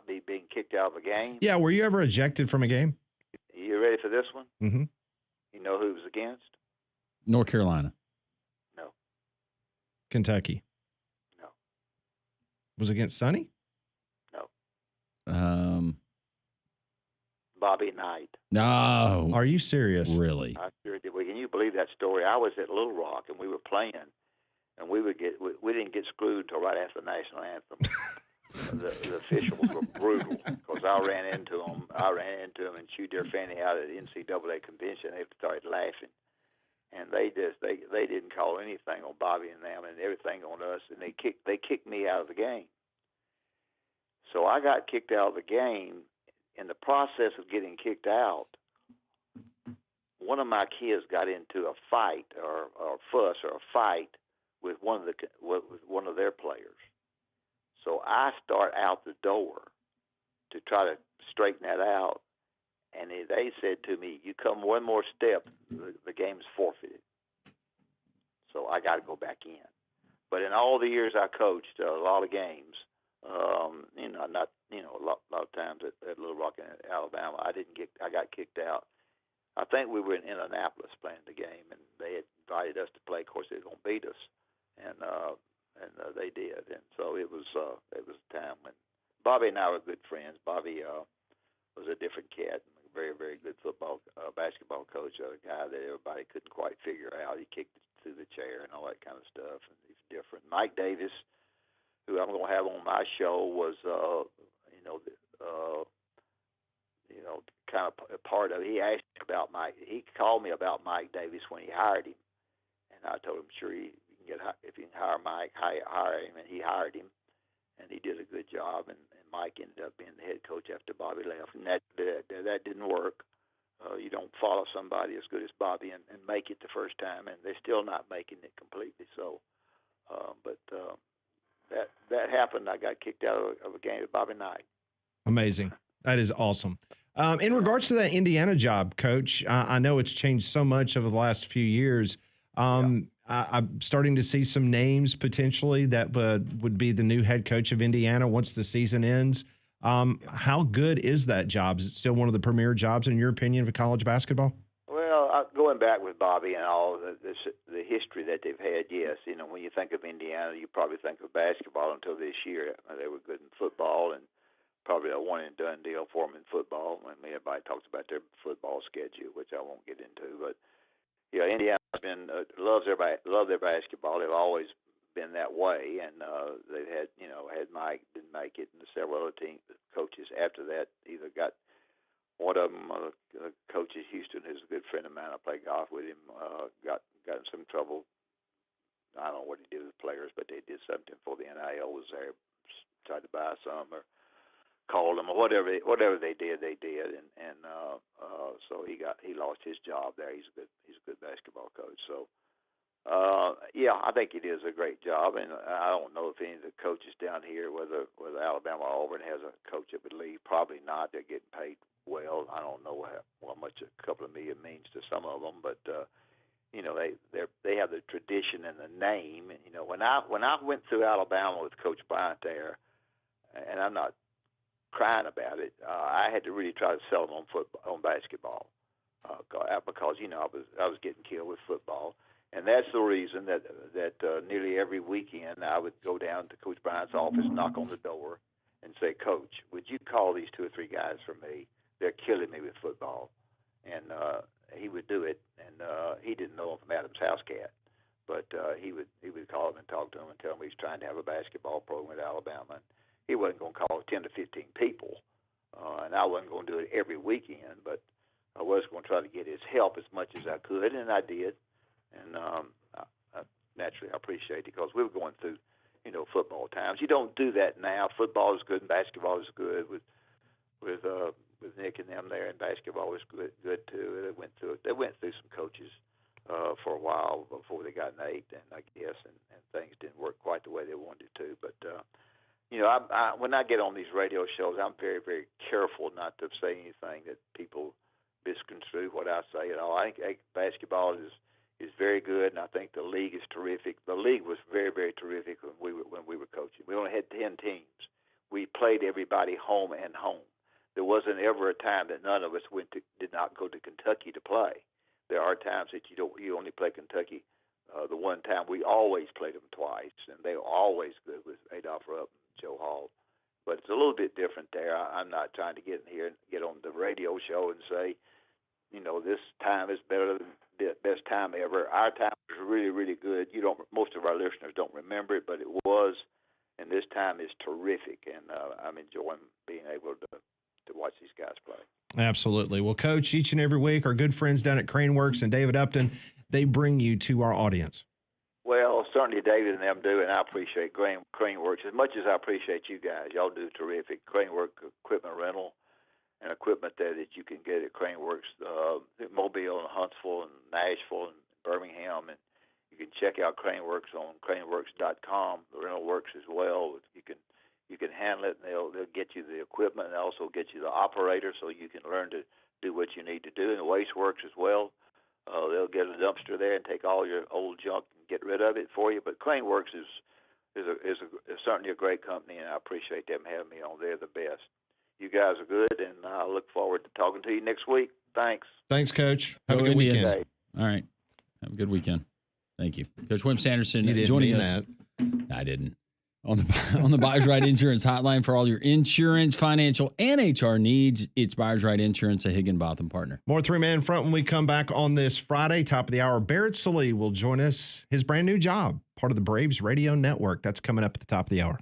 me being kicked out of a game. Yeah, were you ever ejected from a game? You ready for this one? Mm-hmm. You know who it was against? North Carolina. No. Kentucky. No. Was it against Sonny? No. Bobby Knight. No. Are you serious? Really? I sure did. Well, can you believe that story? I was at Little Rock and we were playing, and we didn't get screwed until right after the national anthem. The officials were brutal because I ran into them and chewed their fanny out at the NCAA convention. They started laughing, and they didn't call anything on Bobby and them and everything on us, and they kicked me out of the game. So I got kicked out of the game. In the process of getting kicked out, one of my kids got into a fight or a fuss or a fight with one of their players. So I start out the door to try to straighten that out, and they said to me, "You come one more step, the game's forfeited." So I got to go back in. But in all the years I coached, a lot of games, not a lot of times at Little Rock in Alabama, I got kicked out. I think we were in Indianapolis playing the game, and they had invited us to play. Of course, they were going to beat us, and they did. And so it was a time when Bobby and I were good friends. Bobby was a different cat, a very, very good basketball coach, a guy that everybody couldn't quite figure out. He kicked it through the chair and all that kind of stuff, and he's different. Mike Davis, who I'm going to have on my show, was kind of a part of it. He asked me about Mike. He called me about Mike Davis when he hired him, and I told him, sure, if you can hire Mike, hire him, and he hired him, and he did a good job, and Mike ended up being the head coach after Bobby left, and that didn't work. You don't follow somebody as good as Bobby and make it the first time, and they're still not making it completely. So, but that happened. I got kicked out of a game with Bobby Knight. Amazing. That is awesome. In regards to that Indiana job, Coach, I know it's changed so much over the last few years. I'm starting to see some names potentially that would be the new head coach of Indiana once the season ends. How good is that job? Is it still one of the premier jobs, in your opinion, for college basketball? Well, going back with Bobby and all the history that they've had, yes. When you think of Indiana, you probably think of basketball until this year. They were good in football and probably a one-and-done deal for them in football. When everybody talks about their football schedule, which I won't get into, but Indiana's been love their basketball. They've always been that way, and they've had Mike didn't make it, and several other coaches after that either got. One of them, coach at Houston, who's a good friend of mine. I play golf with him. Got in some trouble. I don't know what he did with players, but they did something for the NIL was there, tried to buy some or called them or whatever they did, and so he lost his job there. He's a good basketball coach. So I think it is a great job, and I don't know if any of the coaches down here, whether Alabama or Auburn has a coach that would leave. Probably not. They're getting paid well. I don't know how much a couple of million means to some of them, but they have the tradition and the name. And, when I went through Alabama with Coach Bryant there, and I'm not crying about it, I had to really try to sell them on basketball because I was getting killed with football. And that's the reason that nearly every weekend I would go down to Coach Bryant's office, knock on the door, and say, Coach, would you call these 2 or 3 guys for me? They're killing me with football. And he would do it, and he didn't know him from Adam's house cat, but he would call him and talk to him and tell him he's trying to have a basketball program at Alabama. And he wasn't going to call 10 to 15 people, and I wasn't going to do it every weekend, but I was going to try to get his help as much as I could, and I did. And naturally, I appreciate it because we were going through, football times. You don't do that now. Football is good and basketball is good with Nick and them there, and basketball was good too. They went through some coaches for a while before they got Nate, and I guess, and things didn't work quite the way they wanted to. But when I get on these radio shows, I'm very, very careful not to say anything that people misconstrue what I say at all. I think basketball is very good, and I think the league is terrific. The league was very, very terrific when we were coaching. We only had 10 teams. We played everybody home and home. There wasn't ever a time that none of us did not go to Kentucky to play. There are times that you only play Kentucky. The one time we always played them twice, and they were always good with Adolph Rupp and Joe Hall. But it's a little bit different there. I'm not trying to get in here and get on the radio show and say, this time is better than the best time ever. Our time was really, really good. Most of our listeners don't remember it, but it was, and this time is terrific. And I'm enjoying being able to watch these guys play. Absolutely. Well, Coach, each and every week, our good friends down at Craneworks and David Upton, they bring you to our audience. Well, certainly David and them do, and I appreciate Craneworks as much as I appreciate you guys. Y'all do terrific. Craneworks equipment rental and equipment that you can get at Craneworks, Mobile and Huntsville and Nashville and Birmingham, and you can check out Craneworks on craneworks.com. The rental works as well. You can handle it, and they'll get you the equipment and also get you the operator so you can learn to do what you need to do. And the waste works as well. They'll get a dumpster there and take all your old junk and get rid of it for you. But Craneworks is certainly a great company, and I appreciate them having me on. They're the best. You guys are good, and I look forward to talking to you next week. Thanks. Thanks, Coach. Have Go a good Indians. weekend. All right. Have a good weekend. Thank you. Coach Wimp Sanderson You didn't joining mean us. that. I didn't. On the Buyers Right Insurance Hotline for all your insurance, financial, and HR needs. It's Buyers Right Insurance, a Higginbotham partner. More three-man front when we come back on this Friday, top of the hour. Barrett Salee will join us. His brand new job, part of the Braves Radio Network. That's coming up at the top of the hour.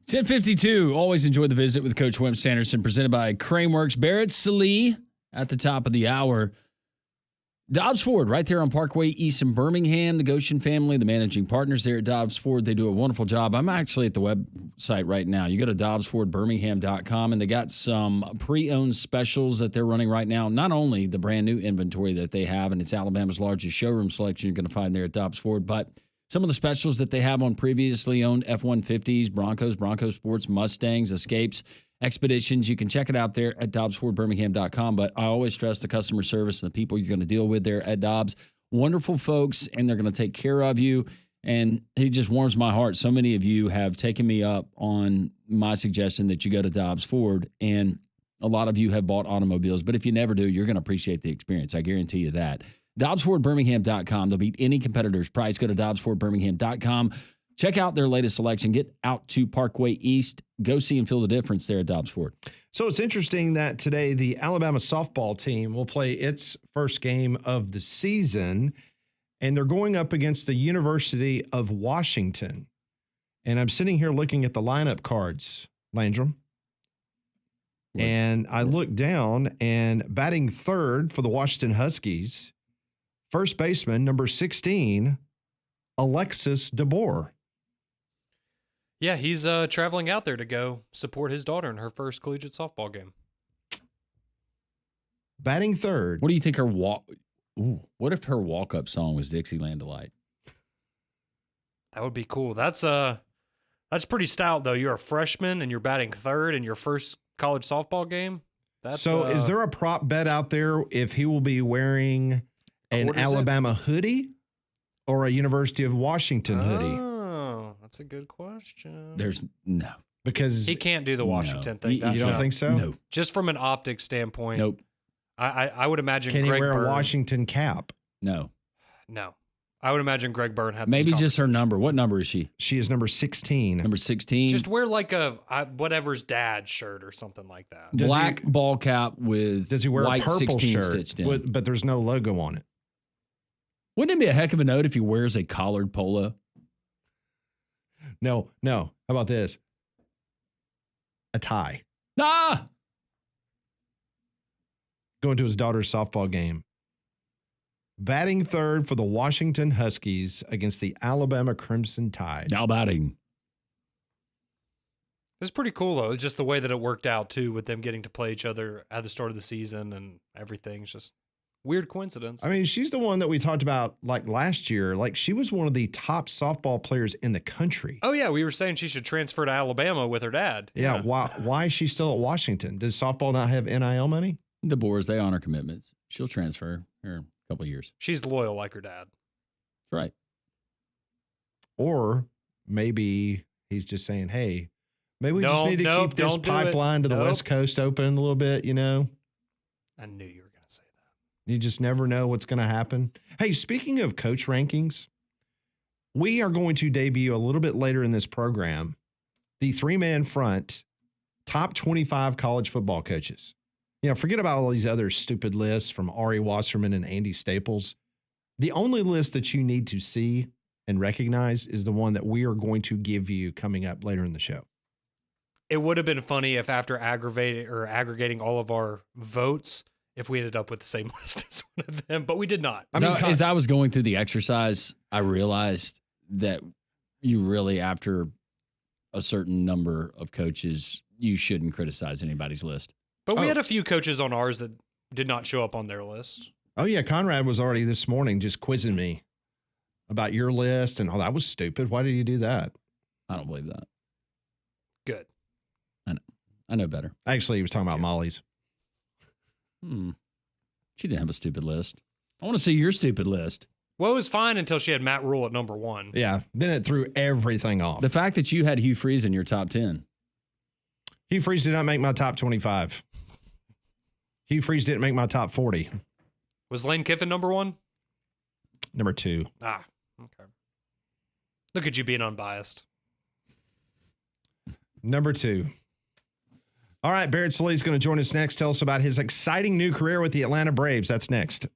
It's 10:52. Always enjoy the visit with Coach Wimp Sanderson, presented by Craneworks. Barrett Salee at the top of the hour. Dobbs Ford, right there on Parkway East in Birmingham. The Goshen family, the managing partners there at Dobbs Ford, they do a wonderful job. I'm actually at the website right now. You go to dobbsfordbirmingham.com, and they got some pre-owned specials that they're running right now. Not only the brand new inventory that they have, and it's Alabama's largest showroom selection you're going to find there at Dobbs Ford, but some of the specials that they have on previously owned F-150s, Broncos, Bronco Sports, Mustangs, Escapes, Expeditions. You can check it out there at dobbsfordbirmingham.com. But I always stress the customer service and the people you're going to deal with there at Dobbs. Wonderful folks, and they're going to take care of you. And it just warms my heart. So many of you have taken me up on my suggestion that you go to Dobbs Ford, and a lot of you have bought automobiles. But if you never do, you're going to appreciate the experience. I guarantee you that. dobbsfordbirmingham.com. They'll beat any competitor's price. Go to dobbsfordbirmingham.com. Check out their latest selection. Get out to Parkway East. Go see and feel the difference there at Dobbs Ford. So it's interesting that today the Alabama softball team will play its first game of the season, and they're going up against the University of Washington. And I'm sitting here looking at the lineup cards, Landrum. And I look down, and batting third for the Washington Huskies, first baseman, number 16, Alexis DeBoer. Yeah, he's traveling out there to go support his daughter in her first collegiate softball game. Batting third. What do you think her what if her walk-up song was Dixieland Delight? That would be cool. That's pretty stout though. You're a freshman and you're batting third in your first college softball game. So is there a prop bet out there if he will be wearing an Alabama hoodie or a University of Washington hoodie? Oh, that's a good question. There's no. Because he can't do the Washington thing. You don't think so? No. Just from an optics standpoint. Nope. I would imagine Can Greg he wear Byrne, a Washington cap? No. No. I would imagine Greg Byrne had Maybe this just her number. What number is she? She is number 16. Number 16. Just wear like a whatever's dad shirt or something like that. Black ball cap with Does he wear white a purple 16 shirt stitched in. but there's no logo on it? Wouldn't it be a heck of a note if he wears a collared polo? No. How about this? A tie. Ah! Going to his daughter's softball game. Batting third for the Washington Huskies against the Alabama Crimson Tide. Now batting. It's pretty cool though. It's just the way that it worked out too, with them getting to play each other at the start of the season and everything's just weird coincidence. I mean, she's the one that we talked about like last year. Like she was one of the top softball players in the country. Oh yeah, we were saying she should transfer to Alabama with her dad. Yeah. Why is she still at Washington? Does softball not have NIL money? The Boers, they honor commitments. She'll transfer here a couple of years. She's loyal like her dad. That's right. Or maybe he's just saying, hey, maybe we just need to keep this pipeline to the West Coast open a little bit, you know? I knew you were going to say that. You just never know what's going to happen. Hey, speaking of coach rankings, we are going to debut a little bit later in this program the three-man front top 25 college football coaches. You know, forget about all these other stupid lists from Ari Wasserman and Andy Staples. The only list that you need to see and recognize is the one that we are going to give you coming up later in the show. It would have been funny if after aggregating all of our votes, if we ended up with the same list as one of them, but we did not. As I was going through the exercise, I realized that you really, after a certain number of coaches, you shouldn't criticize anybody's list. But we had a few coaches on ours that did not show up on their list. Oh, yeah. Conrad was already this morning just quizzing me about your list. And, that was stupid. Why did you do that? I don't believe that. Good. I know better. Actually, he was talking about Molly's. She didn't have a stupid list. I want to see your stupid list. Well, it was fine until she had Matt Rule at number 1. Yeah. Then it threw everything off. The fact that you had Hugh Freeze in your top 10. Hugh Freeze did not make my top 25. Hugh Freeze didn't make my top 40. Was Lane Kiffin number 1? Number 2. Ah, okay. Look at you being unbiased. Number 2. All right, Barrett Sallee's going to join us next. Tell us about his exciting new career with the Atlanta Braves. That's next.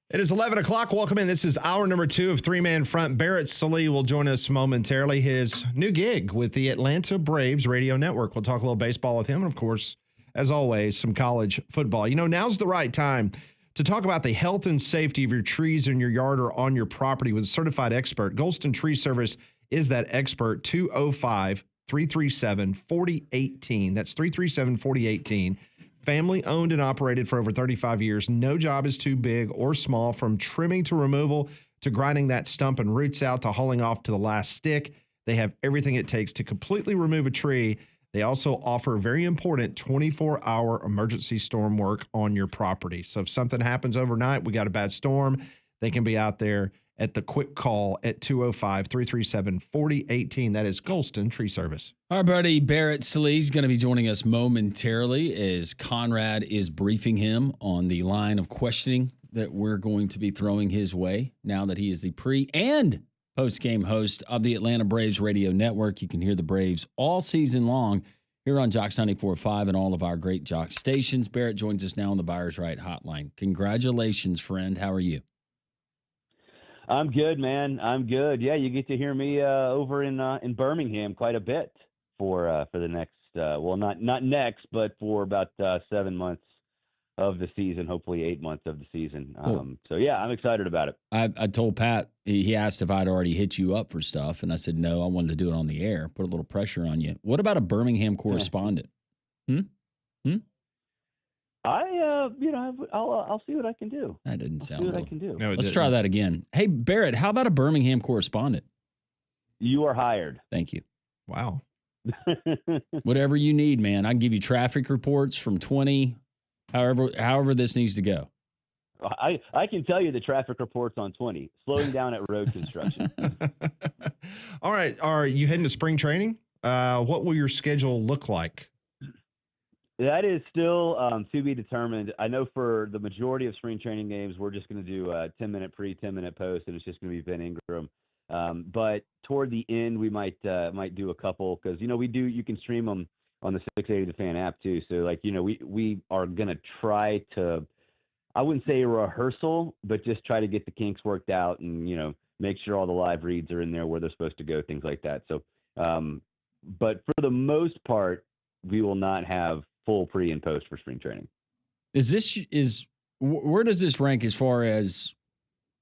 It is 11 o'clock. Welcome in. This is hour number 2 of Three Man Front. Barrett Sallee will join us momentarily. His new gig with the Atlanta Braves Radio Network. We'll talk a little baseball with him. And, of course, as always, some college football. Now's the right time to talk about the health and safety of your trees in your yard or on your property with a certified expert. Golston Tree Service is that expert. 205-337-4018. That's 337-4018. Family owned and operated for over 35 years. No job is too big or small, from trimming to removal to grinding that stump and roots out to hauling off to the last stick. They have everything it takes to completely remove a tree. They also offer very important 24-hour emergency storm work on your property. So if something happens overnight, we got a bad storm, they can be out there at the quick call at 205-337-4018. That is Golston Tree Service. Our buddy Barrett Sallee is going to be joining us momentarily as Conrad is briefing him on the line of questioning that we're going to be throwing his way now that he is the pre- and post-game host of the Atlanta Braves Radio Network. You can hear the Braves all season long here on Jocks 94.5 and all of our great Jocks stations. Barrett joins us now on the Buyers Right Hotline. Congratulations, friend. How are you? I'm good, man. I'm good. Yeah, you get to hear me over in Birmingham quite a bit for the next not next, but for about 7 months of the season, hopefully 8 months of the season. Cool. So yeah, I'm excited about it. I told Pat, he asked if I'd already hit you up for stuff, and I said no, I wanted to do it on the air, put a little pressure on you. What about a Birmingham correspondent? I'll see what I can do. That didn't sound. See what I can do. No, Let's try that again. Hey, Barrett, how about a Birmingham correspondent? You are hired. Thank you. Wow. Whatever you need, man. I can give you traffic reports from 20, however this needs to go. I can tell you the traffic reports on 20, slowing down at road construction. All right. Are you heading to spring training? What will your schedule look like? That is still to be determined. I know for the majority of spring training games, we're just going to do a 10-minute pre, 10-minute post, and it's just going to be Ben Ingram. But toward the end, we might do a couple because you can stream them on the 680 The Fan app too. So we are going to try to, I wouldn't say a rehearsal, but just try to get the kinks worked out and make sure all the live reads are in there where they're supposed to go, things like that. So, but for the most part, we will not have full pre and post for spring training. Where does this rank as far as,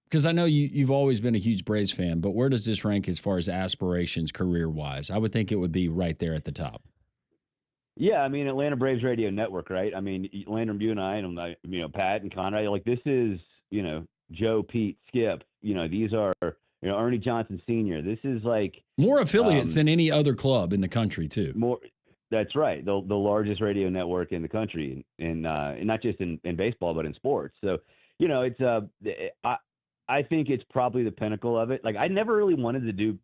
because I know you've always been a huge Braves fan, but where does this rank as far as aspirations career wise? I would think it would be right there at the top. Yeah, I mean, Atlanta Braves Radio Network, right? I mean, Landon, you and I, and Pat and Conrad, like this is, Joe, Pete, Skip, these are, Ernie Johnson Sr. This is like more affiliates than any other club in the country too. More. That's right. The largest radio network in the country, and not just in baseball, but in sports. So, it's I think it's probably the pinnacle of it. Like I never really wanted to do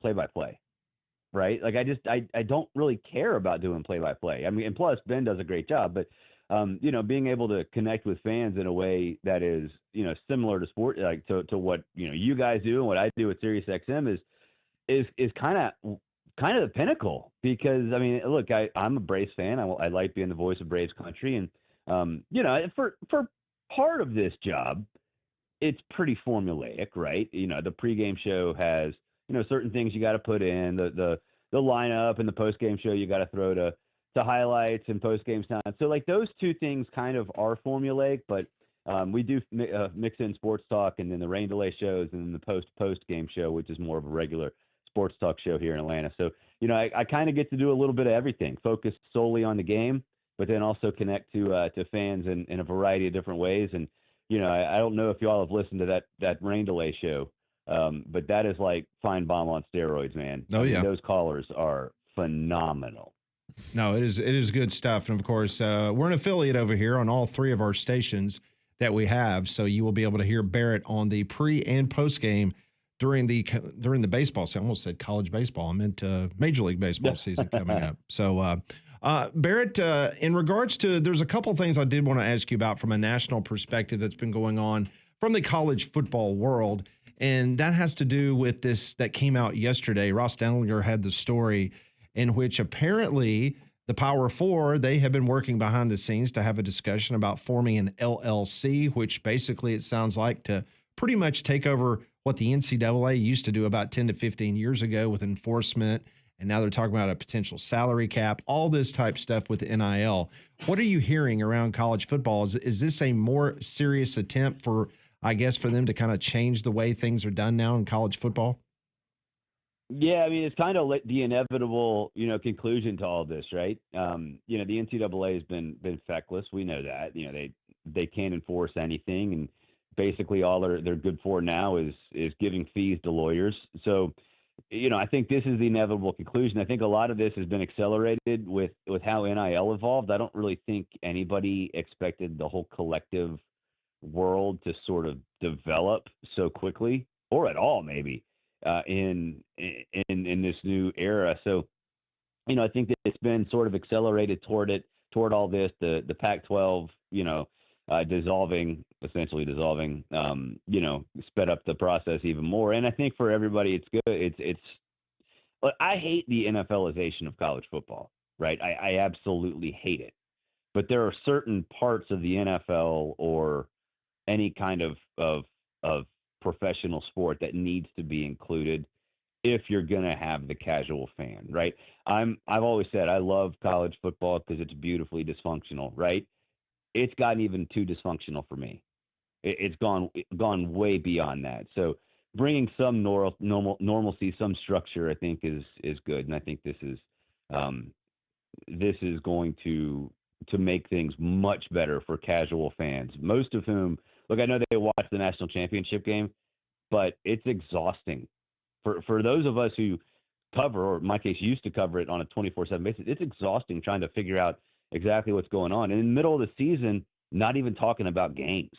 play-by-play, right? Like I don't really care about doing play-by-play. I mean, and plus Ben does a great job, but being able to connect with fans in a way that is similar to sport, like to what you guys do and what I do at SiriusXM is kind of the pinnacle, because I mean, look, I'm a Braves fan. I like being the voice of Braves country, and for part of this job, it's pretty formulaic, right? The pregame show has certain things you got to put in the lineup, and the postgame show you got to throw to highlights and postgame sound. So like those two things kind of are formulaic, but we do mix in sports talk and then the rain delay shows and then the post game show, which is more of a regular sports talk show here in Atlanta. So, I kind of get to do a little bit of everything, focus solely on the game, but then also connect to fans in a variety of different ways. And, I don't know if y'all have listened to that rain delay show, but that is like Fine Bomb on steroids, man. Oh, yeah. Those callers are phenomenal. No, it is good stuff. And of course, we're an affiliate over here on all three of our stations that we have. So you will be able to hear Barrett on the pre and post game during the baseball season. I almost said college baseball. I meant Major League Baseball season coming up. So, Barrett, in regards to, there's a couple things I did want to ask you about from a national perspective that's been going on from the college football world. And that has to do with this that came out yesterday. Ross Dellinger had the story in which apparently The Power Four, they have been working behind the scenes to have a discussion about forming an LLC, which basically it sounds like to pretty much take over what the NCAA used to do about 10 to 15 years ago with enforcement. And now they're talking about a potential salary cap, all this type stuff with NIL. What are you hearing around college football? Is this a more serious attempt for, I guess, for them to kind of change the way things are done now in college football? Yeah, I mean, it's kind of the inevitable, conclusion to all this, right? The NCAA has been feckless. We know that. They can't enforce anything, and basically all they're good for now is giving fees to lawyers. So, I think this is the inevitable conclusion. I think a lot of this has been accelerated with how NIL evolved. I don't really think anybody expected the whole collective world to sort of develop so quickly, or at all, maybe. In this new era. So, I think that it's been sort of accelerated toward all this, the Pac-12, essentially dissolving, sped up the process even more. And I think for everybody, it's good. But I hate the NFLization of college football, right? I absolutely hate it. But there are certain parts of the NFL or any kind of professional sport that needs to be included if you're going to have the casual fan, right? I've always said I love college football because it's beautifully dysfunctional, right? It's gotten even too dysfunctional for me. It's gone way beyond that. So bringing some normalcy, some structure, I think is good, and I think this is going to make things much better for casual fans, most of whom, look, I know they watch the national championship game, but it's exhausting for those of us who cover, or in my case, used to cover it on a 24/7 basis. It's exhausting trying to figure out exactly what's going on. And in the middle of the season, not even talking about games.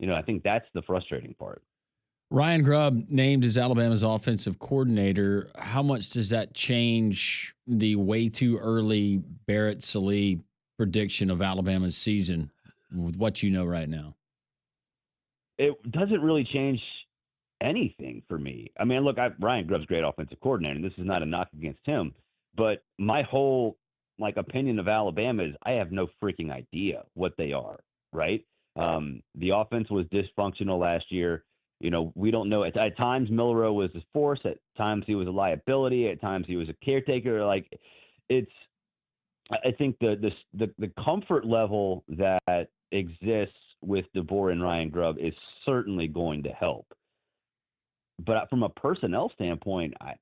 I think that's the frustrating part. Ryan Grubb named as Alabama's offensive coordinator. How much does that change the way too early Barrett Sallee prediction of Alabama's season with what you know right now? It doesn't really change anything for me. I mean, look, Ryan Grubb's a great offensive coordinator, and this is not a knock against him, but my whole opinion of Alabama is I have no freaking idea what they are, right? The offense was dysfunctional last year. We don't know. At times, Milroe was a force. At times, he was a liability. At times, he was a caretaker. I think the comfort level that exists with DeBoer and Ryan Grubb is certainly going to help. But from a personnel standpoint, I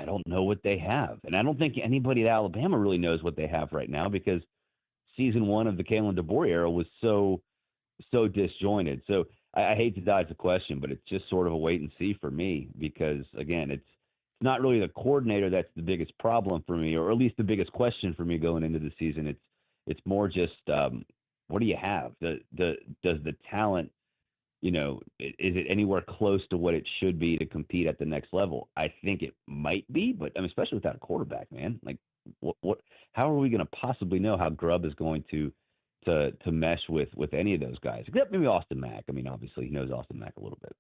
don't know what they have. And I don't think anybody at Alabama really knows what they have right now because season one of the Kalen DeBoer era was so disjointed. So I hate to dodge the question, but it's just sort of a wait and see for me because, again, it's not really the coordinator that's the biggest problem for me, or at least the biggest question for me going into the season. It's more just what do you have? Does the talent, is it anywhere close to what it should be to compete at the next level? I think it might be, but especially without a quarterback, man. What? How are we going to possibly know how Grubb is going to mesh with any of those guys? Except maybe Austin Mack. I mean, obviously he knows Austin Mack a little bit.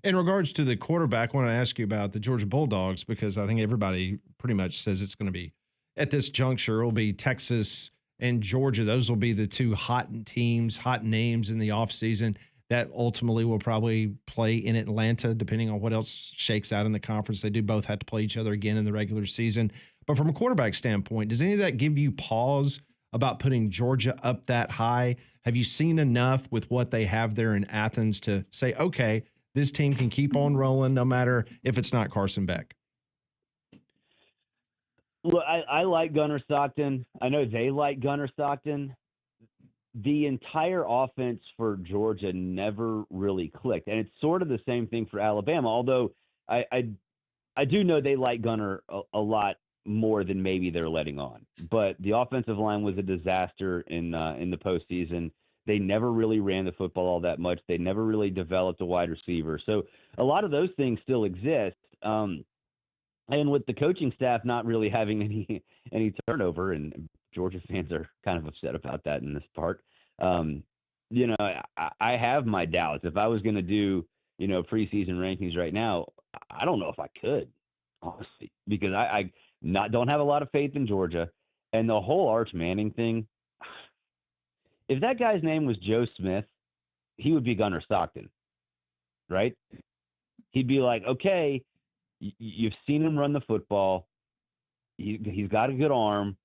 In regards to the quarterback, I want to ask you about the Georgia Bulldogs because I think everybody pretty much says it's going to be at this juncture. It'll be Texas and Georgia. Those will be the two hot names in the offseason that ultimately will probably play in Atlanta, depending on what else shakes out in the conference. They do both have to play each other again in the regular season. But from a quarterback standpoint, does any of that give you pause about putting Georgia up that high? Have you seen enough with what they have there in Athens to say, okay, this team can keep on rolling no matter if it's not Carson Beck? Look, I like Gunnar Stockton. I know they like Gunnar Stockton. The entire offense for Georgia never really clicked. And it's sort of the same thing for Alabama, although I do know they like Gunnar a lot more than maybe they're letting on. But the offensive line was a disaster in the postseason. They never really ran the football all that much. They never really developed a wide receiver. So a lot of those things still exist. And with the coaching staff not really having any turnover, and Georgia fans are kind of upset about that in this part, I have my doubts. If I was going to do, preseason rankings right now, I don't know if I could, honestly, because I don't have a lot of faith in Georgia. And the whole Arch Manning thing, if that guy's name was Joe Smith, he would be Gunnar Stockton, right? He'd be like, okay, you've seen him run the football. He's got a good arm,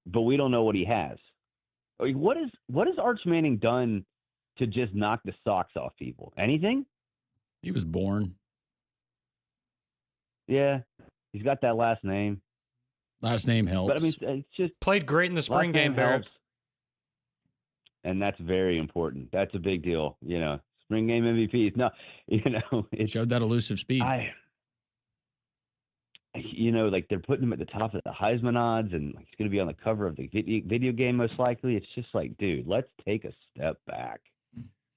but we don't know what he has. Like, what has Arch Manning done to just knock the socks off people? Anything? He was born. Yeah, he's got that last name. Last name helps. But I mean, it's just Played great in the spring game, Barrett. And that's very important. That's a big deal. Spring game MVPs. No, it showed that elusive speed. Like they're putting him at the top of the Heisman odds, and he's going to be on the cover of the video game most likely. It's just like, dude, let's take a step back.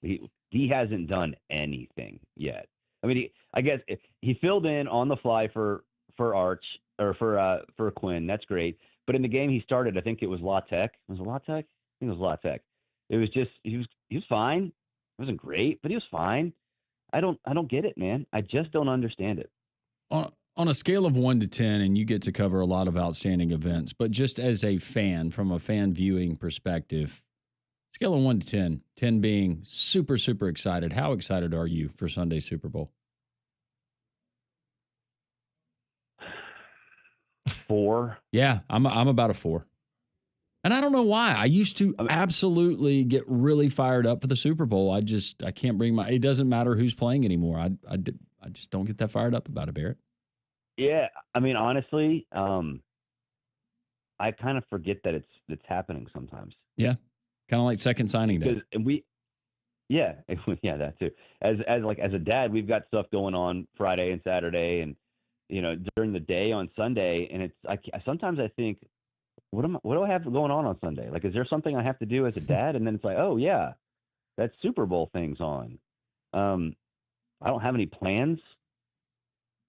He hasn't done anything yet. I mean, I guess he filled in on the fly for Arch or for Quinn. That's great. But in the game he started, I think it was La Tech. Was it La Tech? I think it was La Tech. It was just he was fine. It wasn't great, but he was fine. I don't get it, man. I just don't understand it. On a scale of 1 to 10, and you get to cover a lot of outstanding events, but just as a fan, from a fan viewing perspective, scale of 1 to 10, 10 being super, super excited. How excited are you for Sunday's Super Bowl? 4. Yeah, I'm about a 4. And I don't know why. I used to absolutely get really fired up for the Super Bowl. I can't bring it doesn't matter who's playing anymore. I just don't get that fired up about it, Barrett. Yeah, I mean, honestly, I kind of forget that it's happening sometimes. Yeah, kind of like second signing day. Yeah, that too. As a dad, we've got stuff going on Friday and Saturday, and during the day on Sunday, and sometimes I think, what do I have going on Sunday? Like, is there something I have to do as a dad? And then it's like, oh yeah, that Super Bowl thing's on. I don't have any plans.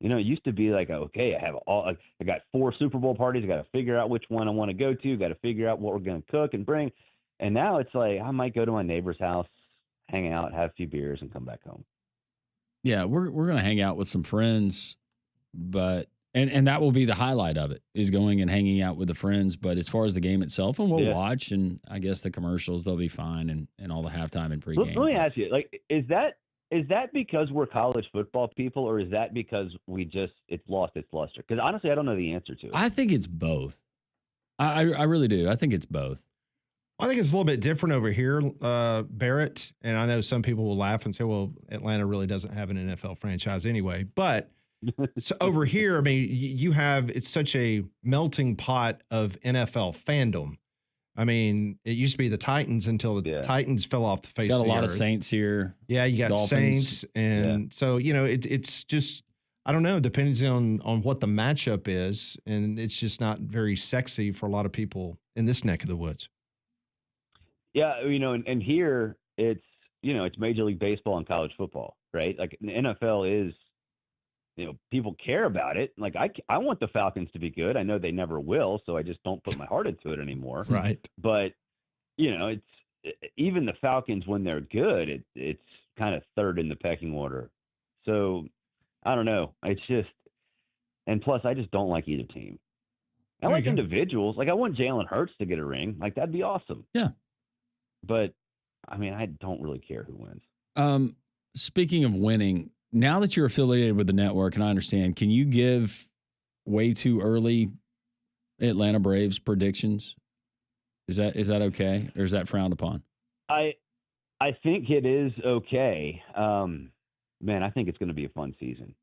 It used to be like, okay, I got 4 Super Bowl parties. I got to figure out which one I want to go to. Got to figure out what we're going to cook and bring. And now it's like, I might go to my neighbor's house, hang out, have a few beers, and come back home. Yeah, we're going to hang out with some friends, but and that will be the highlight of it, is going and hanging out with the friends. But as far as the game itself, and we'll watch, and I guess the commercials, they'll be fine, and all the halftime and pregame. Let me ask you, like, is that because we're college football people, or is that because it's lost its luster? Because honestly, I don't know the answer to it. I think it's both. I really do. I think it's both. I think it's a little bit different over here, Barrett. And I know some people will laugh and say, well, Atlanta really doesn't have an NFL franchise anyway. But so over here, I mean, it's such a melting pot of NFL fandom. I mean, it used to be the Titans until the Titans fell off the face of the earth. Got a lot of Saints here. Yeah, you got Dolphins. Saints. And so, it's just, I don't know, depends on what the matchup is. And it's just not very sexy for a lot of people in this neck of the woods. Yeah, and here it's Major League Baseball and college football, right? Like, the NFL is, people care about it. Like, I want the Falcons to be good. I know they never will, so I just don't put my heart into it anymore. Right. But, it's even the Falcons, when they're good, it's kind of third in the pecking order. So I don't know. It's just, and plus I just don't like either team. I like individuals. Like, I want Jalen Hurts to get a ring. Like, that'd be awesome. Yeah. But I mean, I don't really care who wins. Speaking of winning, now that you're affiliated with the network, and I understand, can you give way too early Atlanta Braves predictions? Is that okay, or is that frowned upon? I think it is okay. Man, I think it's going to be a fun season.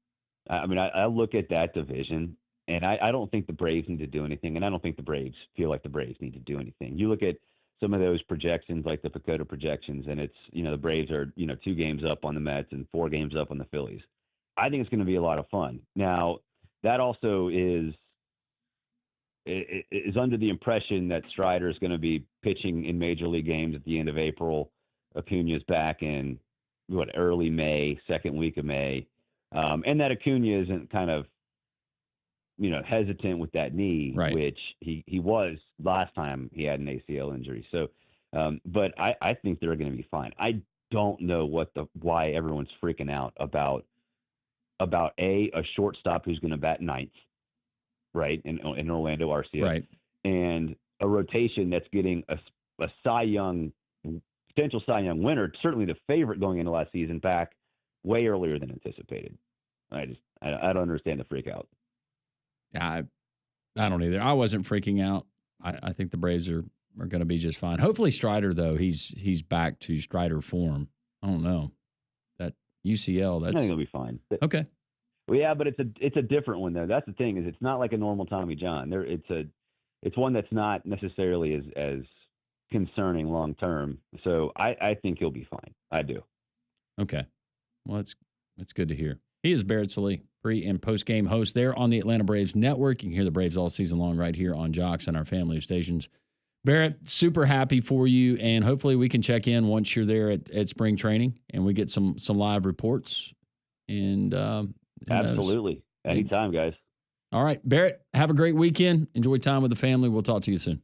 I mean, I look at that division, and I don't think the Braves need to do anything, and I don't think the Braves feel like the Braves need to do anything. You look at some of those projections, like the Pacoda projections, and it's, the Braves are, 2 games up on the Mets and 4 games up on the Phillies. I think it's going to be a lot of fun. Now, that also is under the impression that Strider is going to be pitching in major league games at the end of April. Acuna's back in early May, second week of May. And that Acuna isn't kind of, hesitant with that knee, right, which he was last time he had an ACL injury. So, but I think they're going to be fine. I don't know why everyone's freaking out about a shortstop who's going to bat ninth, right, in Orlando Arcia, right, and a rotation that's getting a potential Cy Young winner, certainly the favorite going into last season, back way earlier than anticipated. I don't understand the freak out. Yeah, I don't either. I wasn't freaking out. I think the Braves are going to be just fine. Hopefully Strider, though, he's back to Strider form. I don't know. That UCL, I think he'll be fine. Okay. Well, yeah, but it's a different one though. That's the thing, is it's not like a normal Tommy John. It's one that's not necessarily as concerning long term. So I think he'll be fine. I do. Okay. Well, that's good to hear. He is Barrett Sallee, pre- and post-game host there on the Atlanta Braves Network. You can hear the Braves all season long right here on Jocks and our family of stations. Barrett, super happy for you, and hopefully we can check in once you're there at spring training and we get some live reports. And absolutely, anytime, guys. All right, Barrett, have a great weekend. Enjoy time with the family. We'll talk to you soon.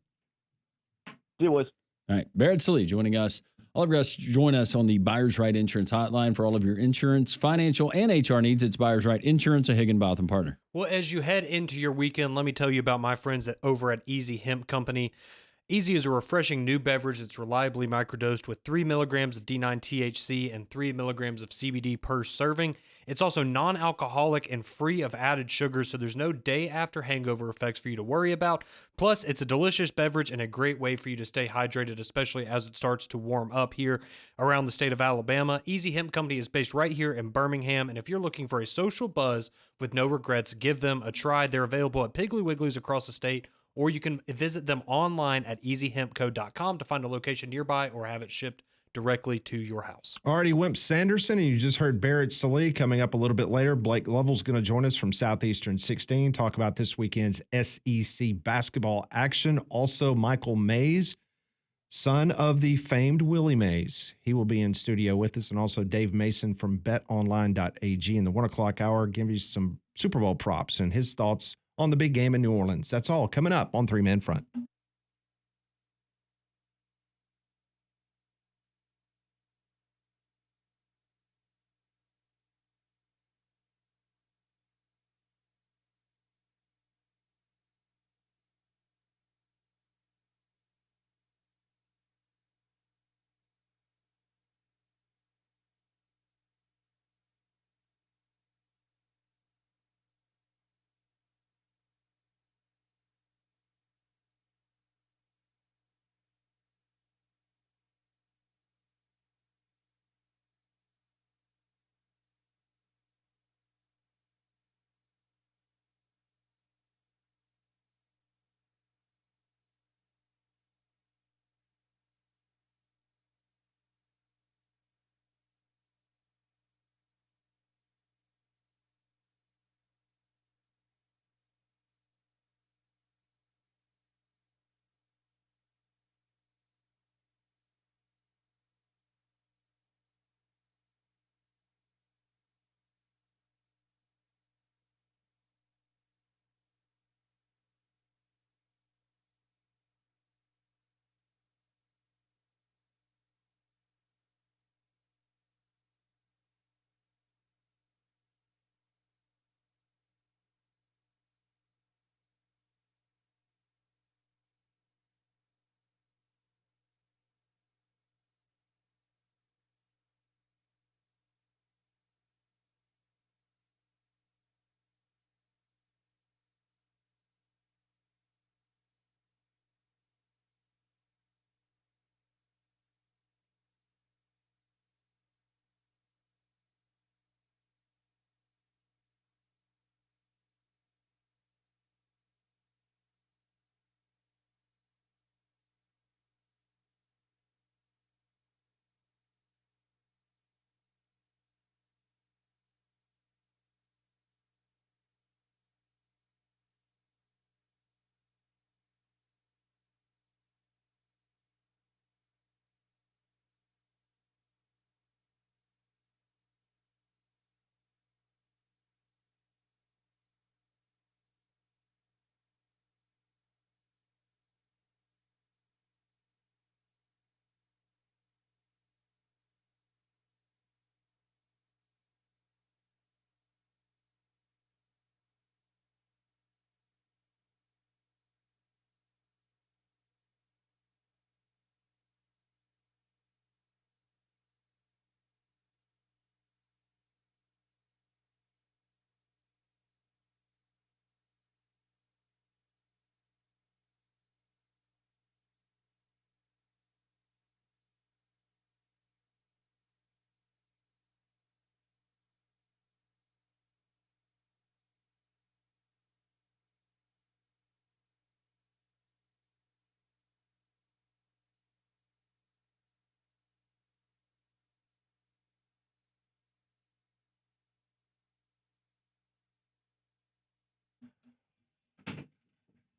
See you, boys. All right, Barrett Sallee joining us. All of you guys join us on the Buyers Right Insurance Hotline for all of your insurance, financial, and HR needs. It's Buyers Right Insurance, a Higginbotham partner. Well, as you head into your weekend, let me tell you about my friends over at Easy Hemp Company. Easy is a refreshing new beverage that's reliably microdosed with 3 milligrams of D9 THC and 3 milligrams of CBD per serving. It's also non-alcoholic and free of added sugars, so there's no day after hangover effects for you to worry about. Plus, it's a delicious beverage and a great way for you to stay hydrated, especially as it starts to warm up here around the state of Alabama. Easy Hemp Company is based right here in Birmingham, and if you're looking for a social buzz with no regrets, give them a try. They're available at Piggly Wigglies across the state, or you can visit them online at easyhempco.com to find a location nearby or have it shipped directly to your house. Already Wimp Sanderson, and you just heard Barrett Sallee. Coming up a little bit later, Blake Lovell's going to join us from Southeastern 16, talk about this weekend's SEC basketball action. Also, Michael Mays, son of the famed Willie Mays. He will be in studio with us, and also Dave Mason from betonline.ag in the 1 o'clock hour, give you some Super Bowl props and his thoughts on the big game in New Orleans. That's all coming up on Three Man Front.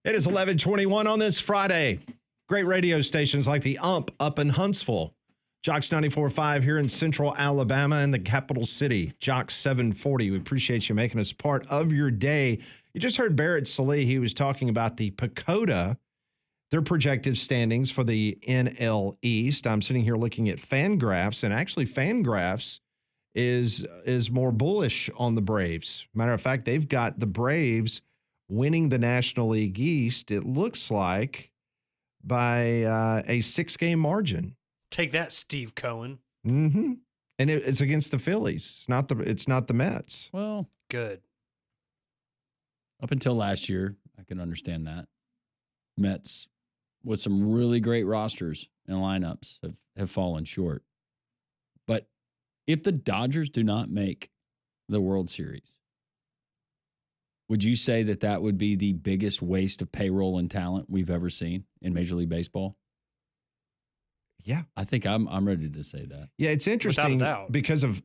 It is 11:21 on this Friday. Great radio stations like the up in Huntsville. Jocks 94.5 here in central Alabama and the capital city. Jocks 740. We appreciate you making us part of your day. You just heard Barrett Sallee. He was talking about the Pacoda, their projected standings for the NL East. I'm sitting here looking at Fangraphs, and actually Fangraphs is more bullish on the Braves. Matter of fact, they've got the Braves winning the National League East, it looks like, by a 6-game margin. Take that, Steve Cohen. Mm-hmm. And it's against the Phillies. It's not the Mets. Well, good. Up until last year, I can understand that. Mets, with some really great rosters and lineups, have fallen short. But if the Dodgers do not make the World Series, would you say that would be the biggest waste of payroll and talent we've ever seen in Major League Baseball? Yeah. I think I'm ready to say that. Yeah, it's interesting Without a doubt. because of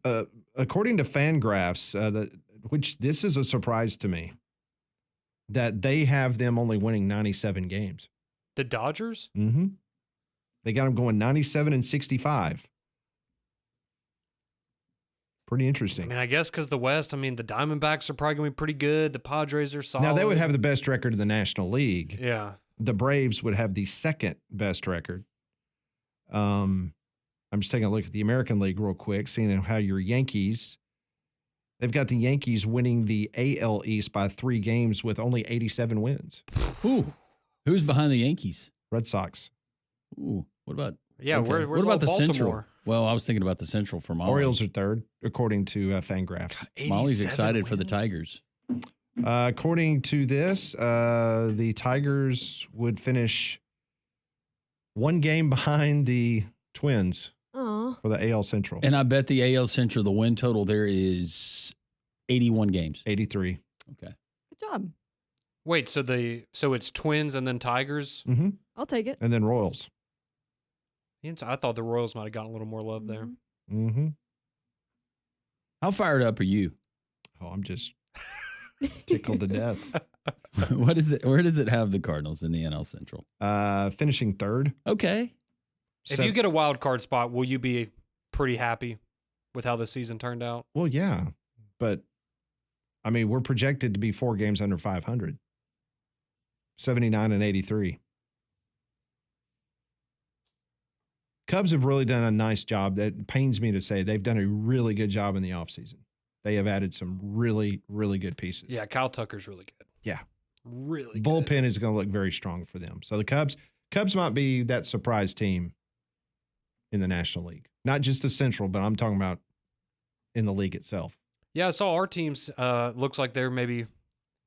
according to Fangraphs, which this is a surprise to me, that they have them only winning 97 games. The Dodgers? Mm-hmm. They got them going 97 and 65. Pretty interesting. I mean, I guess because the West, the Diamondbacks are probably going to be pretty good. The Padres are solid. Now, they would have the best record in the National League. Yeah. The Braves would have the second best record. I'm just taking a look at the American League real quick, seeing how your Yankees, they've got the Yankees winning the AL East by 3 games with only 87 wins. Ooh. Who's behind the Yankees? Red Sox. Ooh. What about? Yeah, okay. where's what about the Baltimore? Central? Well, I was thinking about the Central for Molly. Orioles are third, according to Fangraphs. Molly's excited wins? for the Tigers. According to this, the Tigers would finish 1 game behind the Twins Oh, for the AL Central. And I bet the AL Central, the win total there is 81 games. 83. Okay. good job. Wait, so it's Twins and then Tigers? Mm-hmm. I'll take it. And then Royals. I thought the Royals might have gotten a little more love there. Mhm. Mm-hmm. How fired up are you? Oh, I'm just tickled to death. What is it? Where does it have the Cardinals in the NL Central? Finishing third. Okay. If you get a wild card spot, will you be pretty happy with how the season turned out? Well, yeah. But, we're projected to be 4 games under 500. 79 and 83. Cubs have really done a nice job. That pains me to say. They've done a really good job in the offseason. They have added some really, really good pieces. Yeah, Kyle Tucker's really good. Yeah. Really good. Bullpen is going to look very strong for them. So the Cubs might be that surprise team in the National League. Not just the Central, but I'm talking about in the league itself. Yeah, I saw our teams. Looks like they're maybe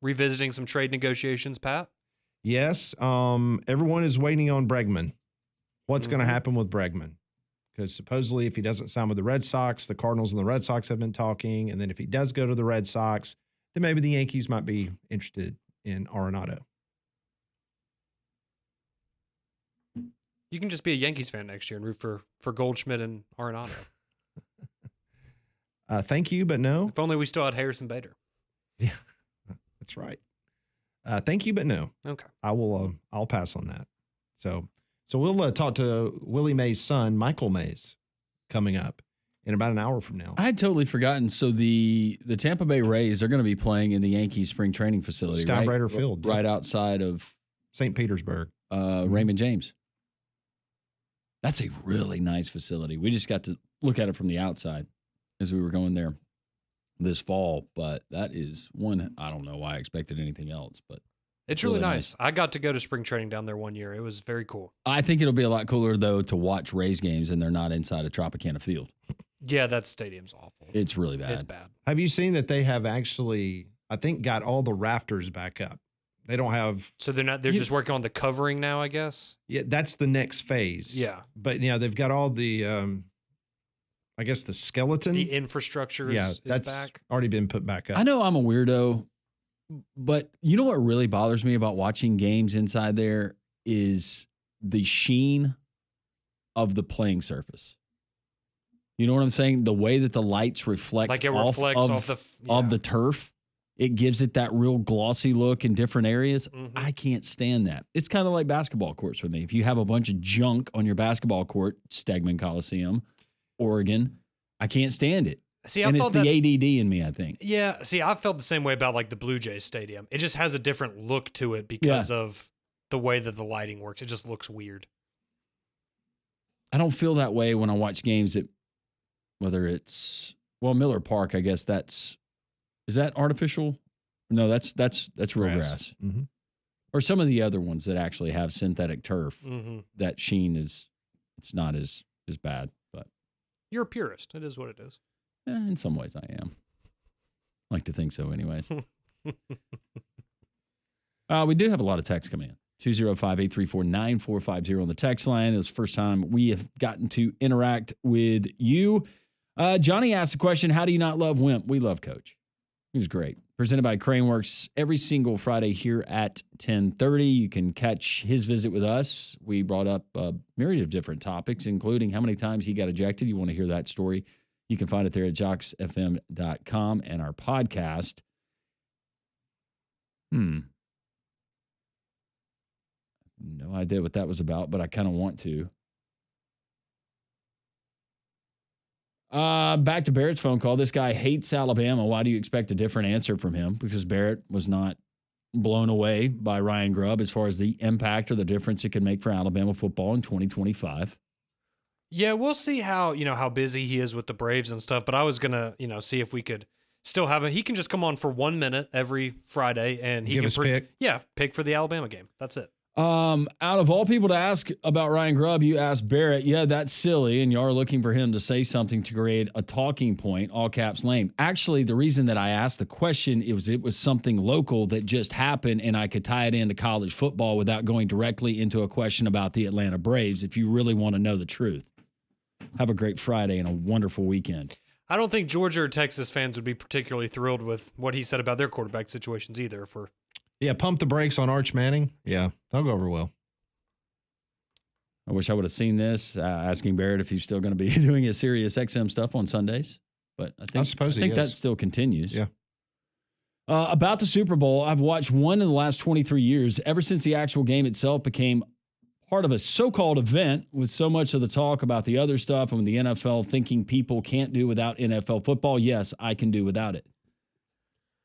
revisiting some trade negotiations, Pat. Yes. Everyone is waiting on Bregman. What's going to happen with Bregman? Because supposedly if he doesn't sign with the Red Sox, the Cardinals and the Red Sox have been talking. And then if he does go to the Red Sox, then maybe the Yankees might be interested in Arenado. You can just be a Yankees fan next year and root for Goldschmidt and Arenado. Thank you, but no. If only we still had Harrison Bader. Yeah, that's right. Thank you, but no. Okay. I will. I'll pass on that. So we'll talk to Willie Mays' son, Michael Mays, coming up in about an hour from now. I had totally forgotten. So the Tampa Bay Rays, they're going to be playing in the Yankees spring training facility, Steinbrenner right? Field, right outside of St. Petersburg. Raymond James. That's a really nice facility. We just got to look at it from the outside as we were going there this fall, but that is one. I don't know why I expected anything else, but It's really nice. I got to go to spring training down there one year. It was very cool. I think it'll be a lot cooler though to watch Rays games and they're not inside a Tropicana Field. Yeah, that stadium's awful. It's really bad. It's bad. Have you seen that they have actually, I think, got all the rafters back up? They don't have. So they're just working on the covering now, I guess. Yeah, that's the next phase. Yeah. But they've got all the, I guess the skeleton. The infrastructure is that's back. already been put back up. I know I'm a weirdo, but you know what really bothers me about watching games inside there is the sheen of the playing surface. You know what I'm saying? The way that the lights reflect Like it off reflects of, off the of the turf it gives it that real glossy look in different areas. Mhm. I can't stand that. It's kind of like basketball courts for me. If you have a bunch of junk on your basketball court, Stegman Coliseum, Oregon, I can't stand it. See, I And it's thought the that. ADD in me, I think. Yeah, see, I felt the same way about like the Blue Jays stadium. It just has a different look to it because of the way that the lighting works. It just looks weird. I don't feel that way when I watch games at whether it's Miller Park, I guess is that artificial? No, that's real grass. Mm-hmm. Or some of the other ones that actually have synthetic turf. Mm-hmm. That sheen it's not as bad, but You're a purist. It is what it is. in some ways I am. Like to think so anyways. We do have a lot of texts coming in. 205-834-9450 on the text line. It was the first time we have gotten to interact with you. Johnny asked the question, how do you not love Wimp? We love Coach. He was great. Presented by Craneworks every single Friday here at 10:30. You can catch his visit with us. We brought up a myriad of different topics, including how many times he got ejected. You want to hear that story? You can find it there at jocksfm.com and our podcast. No idea what that was about, but I kind of want to. Back to Barrett's phone call. This guy hates Alabama. Why do you expect a different answer from him? Because Barrett was not blown away by Ryan Grubb as far as the impact or the difference it could make for Alabama football in 2025. Yeah, we'll see how busy he is with the Braves and stuff. But I was gonna see if we could still have him. He can just come on for 1 minute every Friday and he Give can us pick. Yeah, pick for the Alabama game. That's it. Out of all people to ask about Ryan Grubb, you asked Barrett. Yeah, that's silly, and you are looking for him to say something to create a talking point. All caps lame. Actually, the reason that I asked the question it was something local that just happened, and I could tie it into college football without going directly into a question about the Atlanta Braves. If you really want to know the truth, have a great Friday and a wonderful weekend. I don't think Georgia or Texas fans would be particularly thrilled with what he said about their quarterback situations either. Yeah, pump the brakes on Arch Manning. Yeah, that'll go over well. I wish I would have seen this, asking Barrett if he's still going to be doing his Sirius XM stuff on Sundays. But I think that still continues. Yeah. About the Super Bowl, I've watched one in the last 23 years, ever since the actual game itself became part of a so-called event with so much of the talk about the other stuff and the NFL thinking people can't do without NFL football. Yes, I can do without it.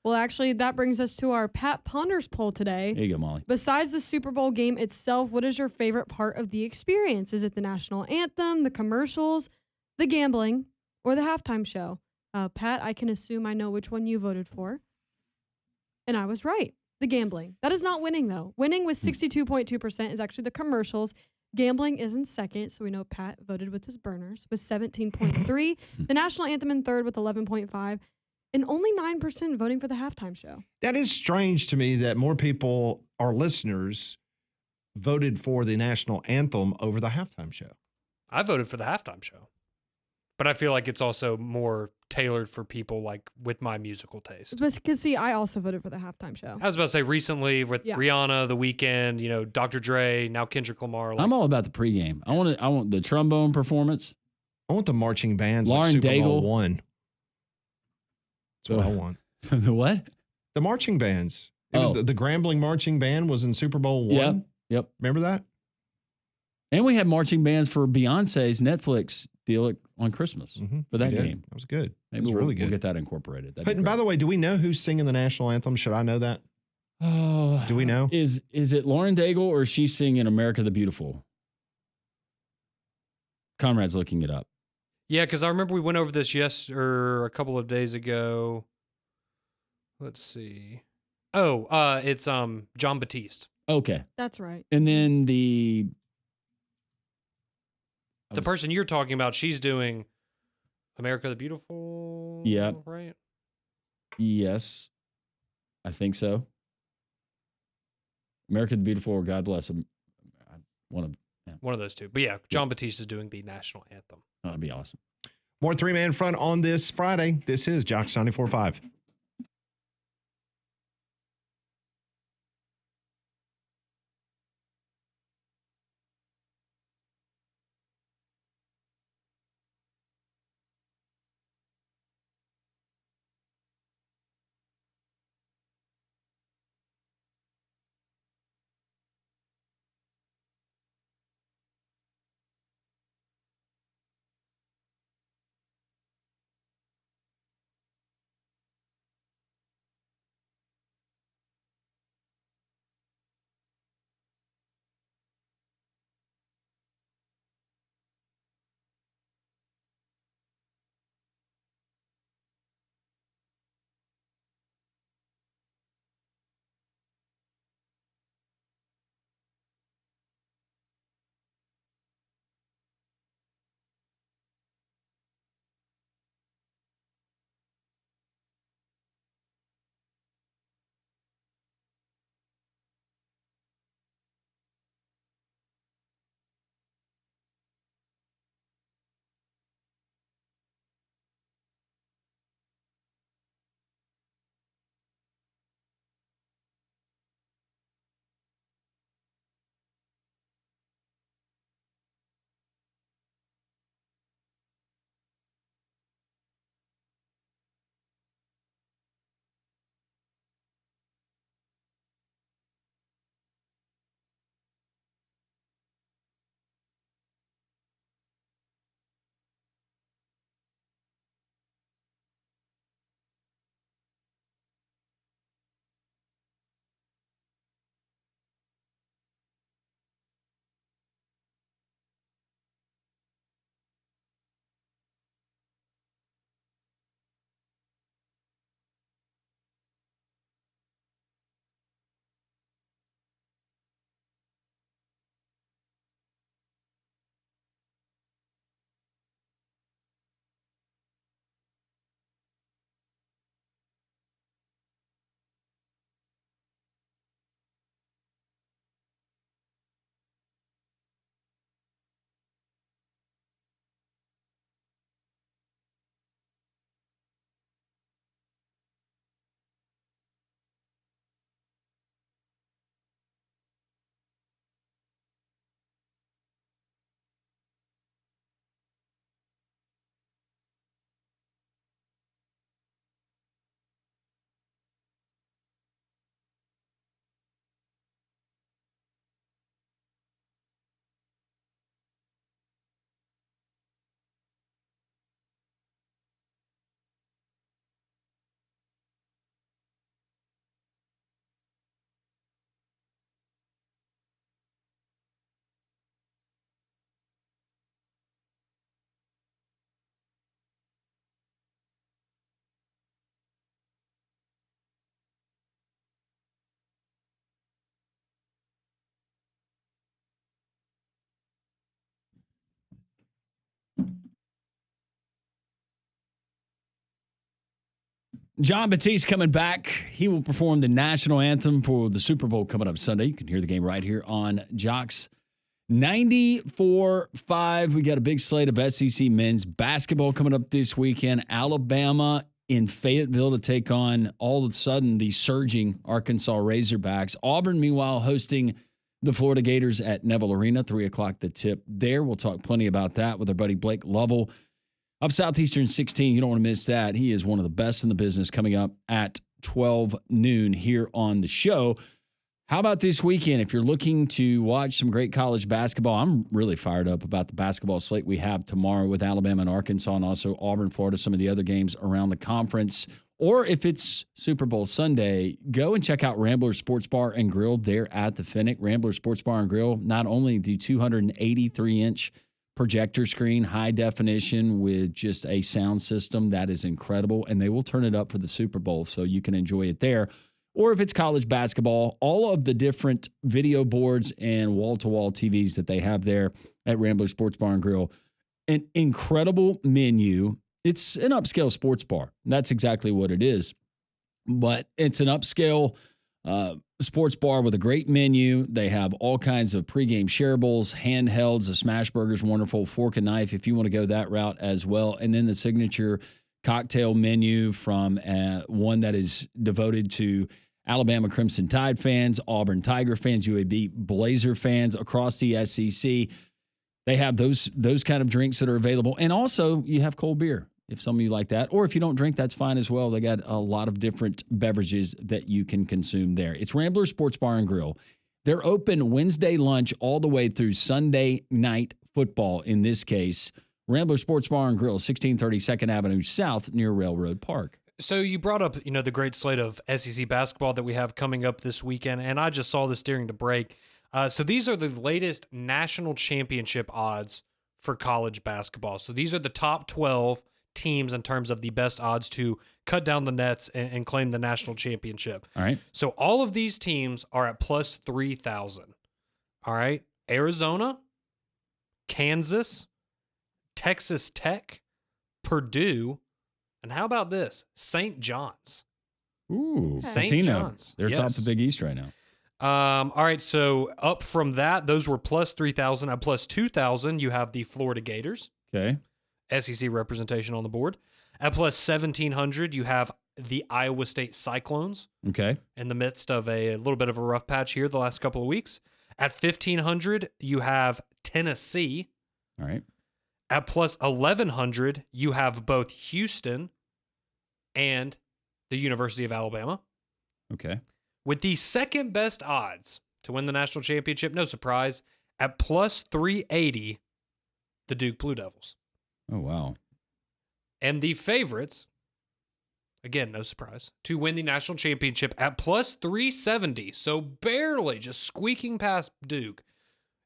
Well, actually, that brings us to our Pat Ponders poll today. There you go, Molly. Besides the Super Bowl game itself, what is your favorite part of the experience? Is it the national anthem, the commercials, the gambling, or the halftime show? Pat, I can assume I know which one you voted for. And I was right. The gambling. That is not winning, though. Winning with 62.2% is actually the commercials. Gambling is in second, so we know Pat voted with his burners with 17.3. The national anthem in third with 11.5. And only 9% voting for the halftime show. That is strange to me that more people, our listeners, voted for the national anthem over the halftime show. I voted for the halftime show. But I feel like it's also more tailored for people like with my musical taste. Because, see, I also voted for the halftime show. I was about to say recently with Rihanna, The Weeknd, Dr. Dre, now Kendrick Lamar. I'm all about the pregame. I want the trombone performance. I want the marching bands Lauren like Super Daigle. Bowl I. That's what I want. The what? The marching bands. It was the Grambling marching band was in Super Bowl I. Yep. Remember that? And we had marching bands for Beyonce's Netflix deal on Christmas for that game. That was good. Maybe It was really we'll good. get that incorporated. But by the way, do we know who's singing the national anthem? Should I know that? Oh, do we know? Is it Lauren Daigle or is she singing America the Beautiful? Conrad's looking it up. Yeah, because I remember we went over this a couple of days ago. Let's see. Oh, it's John Batiste. Okay. That's right. And then the person you're talking about, she's doing America the Beautiful. Yeah. Right? Yes. I think so. America the Beautiful or God Bless Them. One of those two. But yeah, John Batiste is doing the national anthem. That'd be awesome. More three-man front on this Friday. This is Jocks 94.5. John Batiste coming back. He will perform the national anthem for the Super Bowl coming up Sunday. You can hear the game right here on Jocks 94.5. We got a big slate of SEC men's basketball coming up this weekend. Alabama in Fayetteville to take on, all of a sudden, the surging Arkansas Razorbacks. Auburn, meanwhile, hosting the Florida Gators at Neville Arena, 3 o'clock the tip there. We'll talk plenty about that with our buddy Blake Lovell of Southeastern 16. You don't want to miss that. He is one of the best in the business, coming up at 12 noon here on the show. How about this weekend? If you're looking to watch some great college basketball, I'm really fired up about the basketball slate we have tomorrow with Alabama and Arkansas, and also Auburn, Florida, some of the other games around the conference. Or if it's Super Bowl Sunday, go and check out Rambler Sports Bar and Grill there at the Finnick. Rambler Sports Bar and Grill, not only the 283-inch projector screen, high definition with just a sound system that is incredible, and they will turn it up for the Super Bowl so you can enjoy it there. Or if it's college basketball, all of the different video boards and wall-to-wall TVs that they have there at Rambler Sports Bar and Grill. An incredible menu. It's an upscale sports bar. That's exactly what it is. But it's an upscale sports bar with a great menu. They have all kinds of pregame shareables, handhelds, the smash burgers, wonderful, fork and knife if you want to go that route as well. And then the signature cocktail menu from one that is devoted to Alabama Crimson Tide fans, Auburn Tiger fans, UAB Blazer fans across the SEC. They have those kind of drinks that are available. And also you have cold beer if some of you like that. Or if you don't drink, that's fine as well. They got a lot of different beverages that you can consume there. It's Rambler Sports Bar and Grill. They're open Wednesday lunch all the way through Sunday night football in this case. Rambler Sports Bar and Grill, 1630 2nd Avenue South near Railroad Park. So you brought up, the great slate of SEC basketball that we have coming up this weekend, and I just saw this during the break. So these are the latest national championship odds for college basketball. So these are the top 12 teams in terms of the best odds to cut down the nets and claim the national championship. All right. So all of these teams are at plus 3,000. All right. Arizona, Kansas, Texas Tech, Purdue, and how about this? St. John's. Ooh, St. Patino. John's. They're Yes. top of the Big East right now. All right, so up from that, those were plus 3,000. At plus 2,000, you have the Florida Gators. Okay. SEC representation on the board. At plus 1,700, you have the Iowa State Cyclones Okay. in the midst of a little bit of a rough patch here the last couple of weeks. At 1,500, you have Tennessee. All right. At plus 1,100, you have both Houston and the University of Alabama. Okay. With the second best odds to win the national championship, no surprise, at plus 380, the Duke Blue Devils. Oh, wow. And the favorites, again, no surprise, to win the national championship at plus 370, so barely just squeaking past Duke,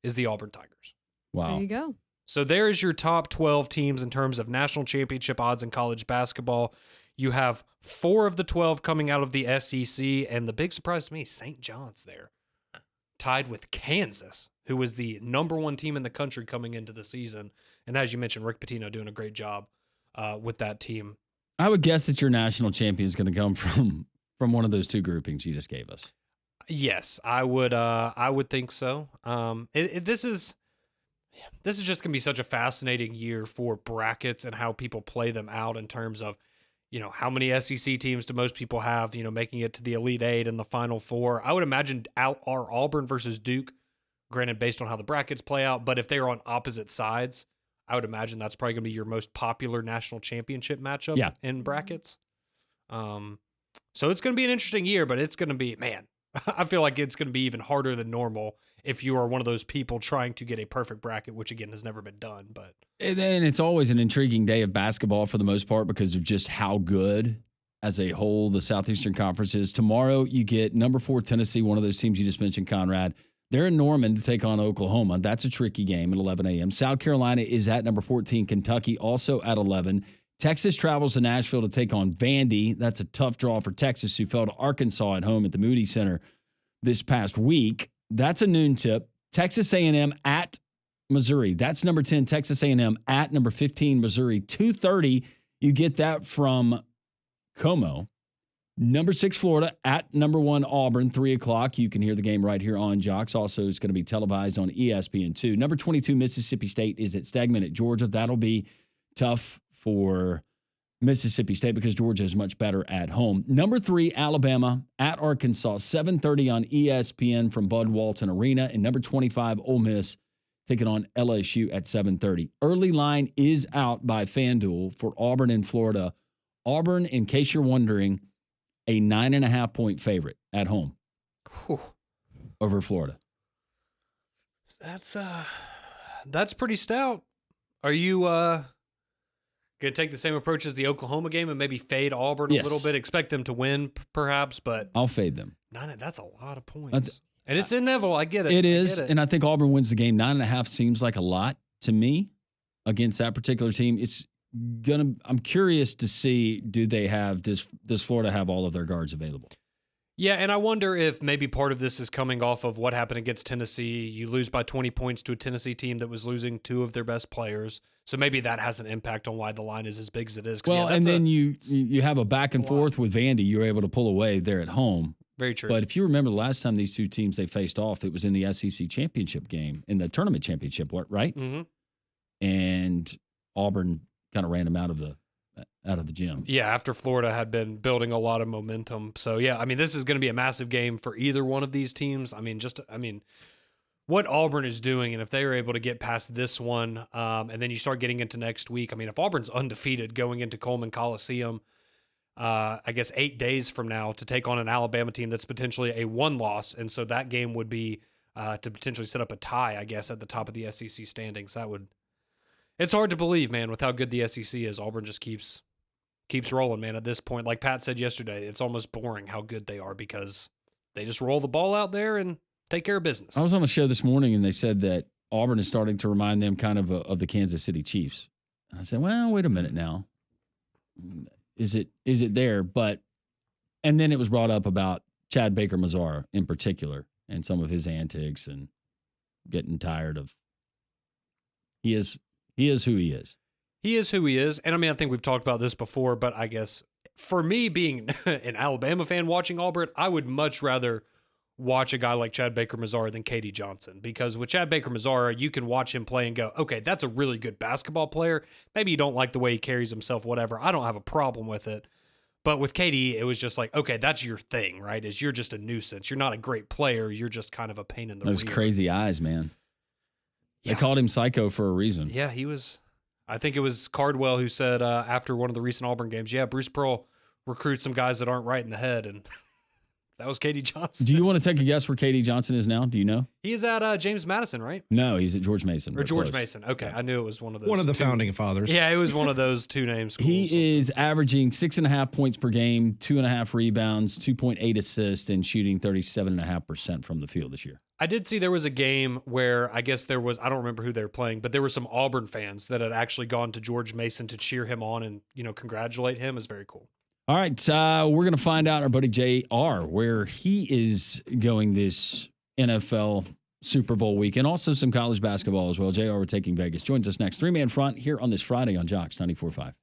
is the Auburn Tigers. Wow. There you go. So there is your top 12 teams in terms of national championship odds in college basketball. You have 4 of the 12 coming out of the SEC, and the big surprise to me, St. John's there, tied with Kansas, who was the number 1 team in the country coming into the season. And as you mentioned, Rick Pitino doing a great job with that team. I would guess that your national champion is going to come from one of those two groupings you just gave us. Yes, I would think so. This is just going to be such a fascinating year for brackets and how people play them out in terms of, how many SEC teams do most people have, making it to the Elite Eight and the Final Four. I would imagine are Auburn versus Duke, granted based on how the brackets play out, but if they are on opposite sides, I would imagine that's probably going to be your most popular national championship matchup in brackets. So it's going to be an interesting year, but it's going to be, man, I feel like it's going to be even harder than normal if you are one of those people trying to get a perfect bracket, which again has never been done. But And then it's always an intriguing day of basketball for the most part because of just how good as a whole the Southeastern Conference is. Tomorrow you get number 4 Tennessee, one of those teams you just mentioned, Conrad. They're in Norman to take on Oklahoma. That's a tricky game at 11 a.m. South Carolina is at number 14, Kentucky, also at 11. Texas travels to Nashville to take on Vandy. That's a tough draw for Texas, who fell to Arkansas at home at the Moody Center this past week. That's a noon tip. Texas A&M at Missouri. That's number 10, Texas A&M at number 15, Missouri. 2:30, you get that from Como. Number 6, Florida at number 1, Auburn, 3 o'clock. You can hear the game right here on Jocks. Also, it's going to be televised on ESPN2. Number 22, Mississippi State is at Stegman at Georgia. That'll be tough for Mississippi State because Georgia is much better at home. Number 3, Alabama at Arkansas, 7:30 on ESPN from Bud Walton Arena. And number 25, Ole Miss taking on LSU at 7:30. Early line is out by FanDuel for Auburn and Florida. Auburn, in case you're wondering, a 9.5-point favorite at home over Florida. That's pretty stout. Are you going to take the same approach as the Oklahoma game and maybe fade Auburn a little bit? Expect them to win, perhaps, but I'll fade them. That's a lot of points. And it's in Neville. I get it. It is, and I think Auburn wins the game. 9.5 seems like a lot to me against that particular team. I'm curious to see, does Florida have all of their guards available? Yeah, and I wonder if maybe part of this is coming off of what happened against Tennessee. You lose by 20 points to a Tennessee team that was losing 2 of their best players. So maybe that has an impact on why the line is as big as it is. Well, and then you have a back and forth with Vandy. You're able to pull away there at home. Very true. But if you remember the last time these two teams they faced off, it was in the SEC championship game, in the tournament championship, right? Mm-hmm. And Auburn kind of ran them out of the gym. Yeah, after Florida had been building a lot of momentum. So yeah, I mean, this is going to be a massive game for either one of these teams. I mean, what Auburn is doing, and if they are able to get past this one, and then you start getting into next week. I mean, if Auburn's undefeated going into Coleman Coliseum, I guess 8 days from now to take on an Alabama team that's potentially a 1-loss, and so that game would be to potentially set up a tie, I guess, at the top of the SEC standings. It's hard to believe, man, with how good the SEC is. Auburn just keeps rolling, man. At this point, like Pat said yesterday, it's almost boring how good they are because they just roll the ball out there and take care of business. I was on the show this morning, and they said that Auburn is starting to remind them kind of the Kansas City Chiefs. And I said, well, wait a minute now. Is it there? And then it was brought up about Chad Baker-Mazara in particular and some of his antics and getting tired of. He is who he is. He is who he is. And I mean, I think we've talked about this before, but I guess for me being an Alabama fan watching Auburn, I would much rather watch a guy like Chad Baker-Mazara than Katie Johnson, because with Chad Baker-Mazara, you can watch him play and go, okay, that's a really good basketball player. Maybe you don't like the way he carries himself, whatever. I don't have a problem with it. But with Katie, it was just like, okay, that's your thing, right? Is you're just a nuisance. You're not a great player. You're just kind of a pain in the rear. Those crazy eyes, man. Yeah. They called him psycho for a reason. Yeah, he was. I think it was Cardwell who said after one of the recent Auburn games, yeah, Bruce Pearl recruits some guys that aren't right in the head, and that was Katie Johnson. Do you want to take a guess where Katie Johnson is now? Do you know? He is at James Madison, right? No, he's at George Mason. Or George Mason. Okay, I knew it was one of those. One of the founding fathers. Yeah, it was one of those two name schools. He is averaging 6.5 points per game, 2.5 rebounds, 2.8 assists, and shooting 37.5% from the field this year. I did see there was a game where I guess there was, I don't remember who they were playing, but there were some Auburn fans that had actually gone to George Mason to cheer him on and, congratulate him. It's very cool. All right, we're going to find out our buddy JR where he is going this NFL Super Bowl week and also some college basketball as well. JR, we're taking Vegas. Joins us next. 3-Man Front here on this Friday on Jocks 94.5.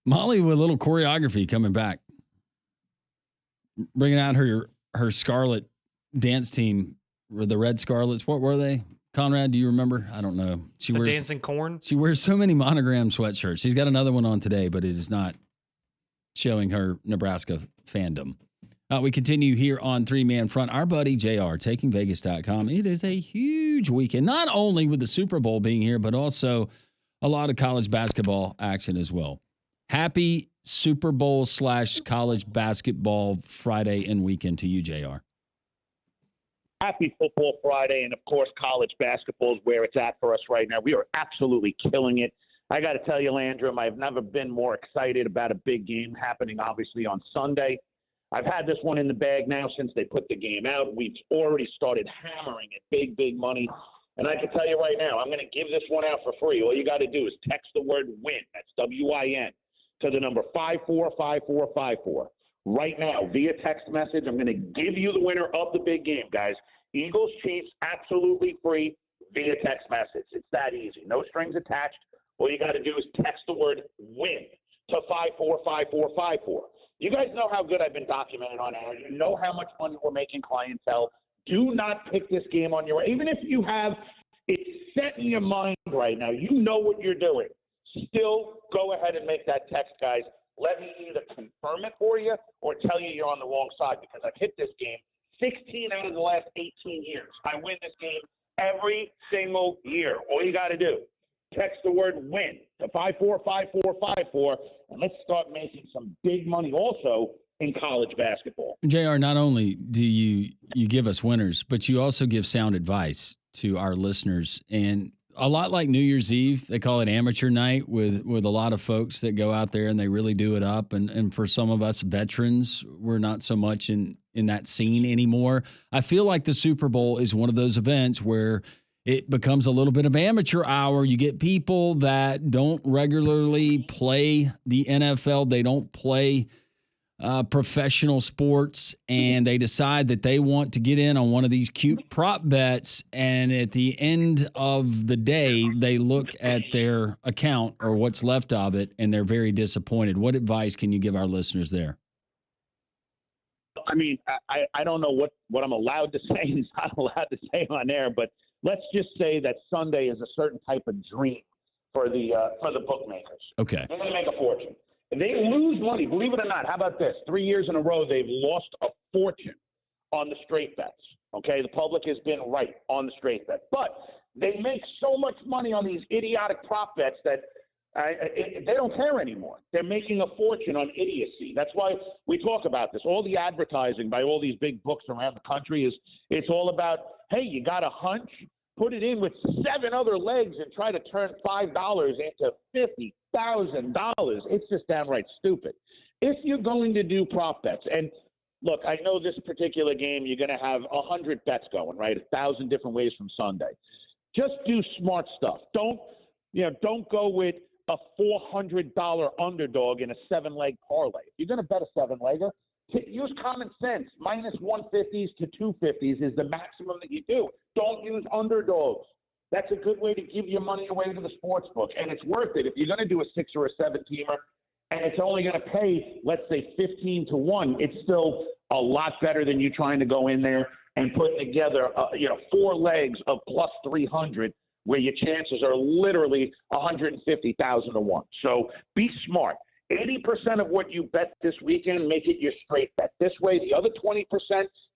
Molly with a little choreography coming back, bringing out her Scarlet dance team, or the Red Scarlets. What were they? Conrad, do you remember? I don't know. The dancing corn. She wears so many monogram sweatshirts. She's got another one on today, but it is not showing her Nebraska fandom. We continue here on Three Man Front. Our buddy JR, TakingVegas.com. It is a huge weekend, not only with the Super Bowl being here, but also a lot of college basketball action as well. Happy Super Bowl / college basketball Friday and weekend to you, JR. Happy Football Friday, and of course, college basketball is where it's at for us right now. We are absolutely killing it. I got to tell you, Landrum, I've never been more excited about a big game happening, obviously, on Sunday. I've had this one in the bag now since they put the game out. We've already started hammering it, big money. And I can tell you right now, I'm going to give this one out for free. All you got to do is text the word WIN, that's W-I-N, to the number 545454. Right now, via text message, I'm going to give you the winner of the big game, guys. Eagles, Chiefs, absolutely free via text message. It's that easy. No strings attached. All you got to do is text the word WIN to 545454. You guys know how good I've been documented on air. You know how much money we're making clientele. Do not pick this game on your – even if you have it set in your mind right now, you know what you're doing. Still go ahead and make that text, guys. Let me either confirm it for you or tell you you're on the wrong side, because I've hit this game 16 out of the last 18 years. I win this game every single year. All you got to do, text the word WIN to 545454, and let's start making some big money also in college basketball. JR, not only do you give us winners, but you also give sound advice to our listeners. And a lot like New Year's Eve, they call it amateur night with a lot of folks that go out there and they really do it up. And for some of us veterans, we're not so much in that scene anymore. I feel like the Super Bowl is one of those events where it becomes a little bit of amateur hour. You get people that don't regularly play the NFL. They don't play professional sports, and they decide that they want to get in on one of these cute prop bets. And at the end of the day, they look at their account or what's left of it, and they're very disappointed. What advice can you give our listeners there? I mean, I don't know what I'm allowed to say and not allowed to say on air, but let's just say that Sunday is a certain type of dream for the bookmakers. Okay. They're going to make a fortune. They lose money, believe it or not. How about this? 3 years in a row, they've lost a fortune on the straight bets. Okay, the public has been right on the straight bet. But they make so much money on these idiotic prop bets that they don't care anymore. They're making a fortune on idiocy. That's why we talk about this. All the advertising by all these big books around the country it's all about, hey, you got a hunch? Put it in with 7 other legs and try to turn $5 into $50,000. It's just downright stupid. If you're going to do prop bets, and look, I know this particular game, you're going to have 100 bets going, right? 1,000 different ways from Sunday. Just do smart stuff. Don't go with a $400 underdog in a 7-leg parlay. If you're going to bet a 7-legger, use common sense. Minus 150s to 250s is the maximum that you do. Don't use underdogs. That's a good way to give your money away to the sports book, and it's worth it. If you're going to do a 6 or a 7-teamer, and it's only going to pay, let's say, 15-1, it's still a lot better than you trying to go in there and putting together, 4 legs of plus 300, where your chances are literally 150,000 to 1. So be smart. 80% of what you bet this weekend, make it your straight bet. This way, the other 20%,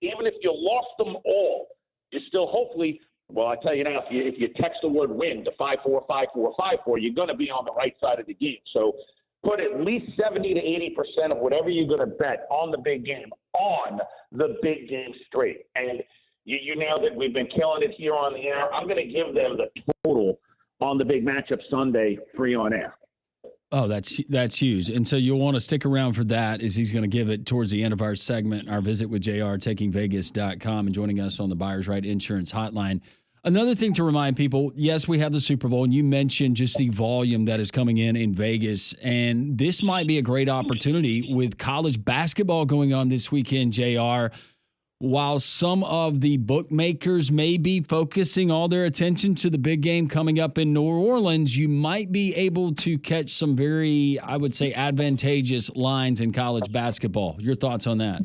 even if you lost them all, you still hopefully, well, I tell you now, if you text the word WIN to 545454, you're going to be on the right side of the game. So put at least 70 to 80% of whatever you're going to bet on the big game, on the big game straight. And you nailed it. We've been killing it here on the air. I'm going to give them the total on the big matchup Sunday free on air. Oh, that's huge. And so you'll want to stick around for that, as he's going to give it towards the end of our segment, our visit with JR, TakingVegas.com, and joining us on the Buyers Right Insurance Hotline. Another thing to remind people, yes, we have the Super Bowl, and you mentioned just the volume that is coming in Vegas, and this might be a great opportunity with college basketball going on this weekend, JR. while some of the bookmakers may be focusing all their attention to the big game coming up in New Orleans, you might be able to catch some very, I would say, advantageous lines in college basketball. Your thoughts on that?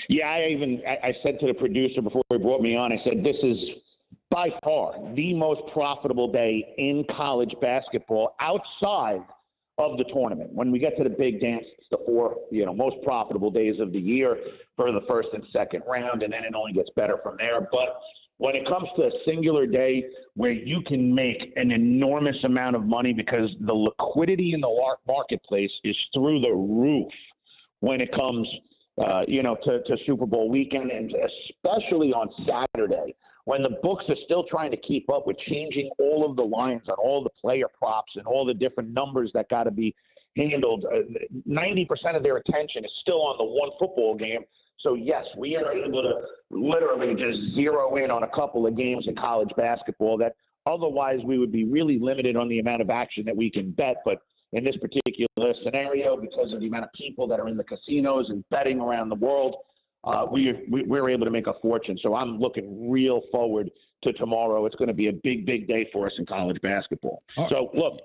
Yeah, I said to the producer before he brought me on, I said, this is by far the most profitable day in college basketball outside of the tournament. When we get to the big dance, it's the four, most profitable days of the year for the first and second round, and then it only gets better from there. But when it comes to a singular day where you can make an enormous amount of money because the liquidity in the marketplace is through the roof when it comes to Super Bowl weekend, and especially on Saturday, when the books are still trying to keep up with changing all of the lines on all the player props and all the different numbers that got to be handled. 90% of their attention is still on the one football game. So, yes, we are able to literally just zero in on a couple of games in college basketball that otherwise we would be really limited on the amount of action that we can bet. But in this particular scenario, because of the amount of people that are in the casinos and betting around the world, we're able to make a fortune. So I'm looking real forward to tomorrow. It's going to be a big, big day for us in college basketball. So look,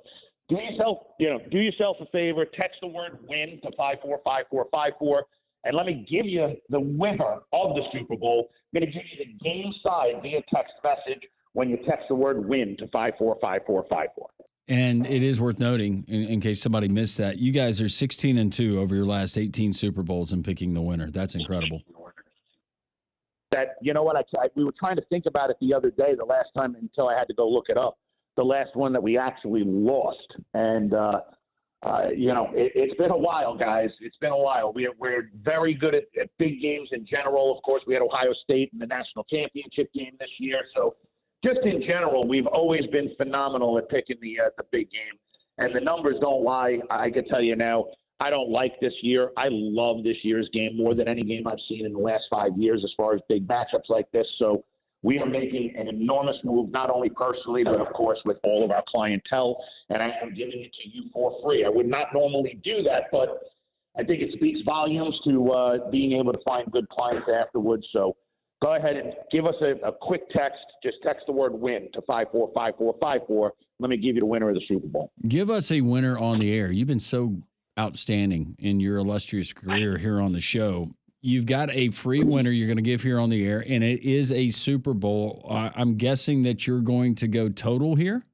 do yourself a favor. Text the word WIN to 545454, and let me give you the winner of the Super Bowl. I'm going to give you the game side via text message when you text the word WIN to 545454. And it is worth noting, in case somebody missed that, you guys are 16-2 over your last 18 Super Bowls and picking the winner. That's incredible. That, you know what, we were trying to think about it the other day, the last time, until I had to go look it up, the last one that we actually lost. And, it's been a while, guys. It's been a while. We're very good at big games in general. Of course, we had Ohio State in the national championship game this year, so just in general, we've always been phenomenal at picking the big game. And the numbers don't lie. I can tell you now, I don't like this year. I love this year's game more than any game I've seen in the last 5 years as far as big matchups like this. So we are making an enormous move, not only personally, but, of course, with all of our clientele. And I am giving it to you for free. I would not normally do that, but I think it speaks volumes to being able to find good clients afterwards. So go ahead and give us a quick text. Just text the word WIN to 545454. Let me give you the winner of the Super Bowl. Give us a winner on the air. You've been so outstanding in your illustrious career here on the show. You've got a free winner you're going to give here on the air, and it is a Super Bowl. I'm guessing that you're going to go total here?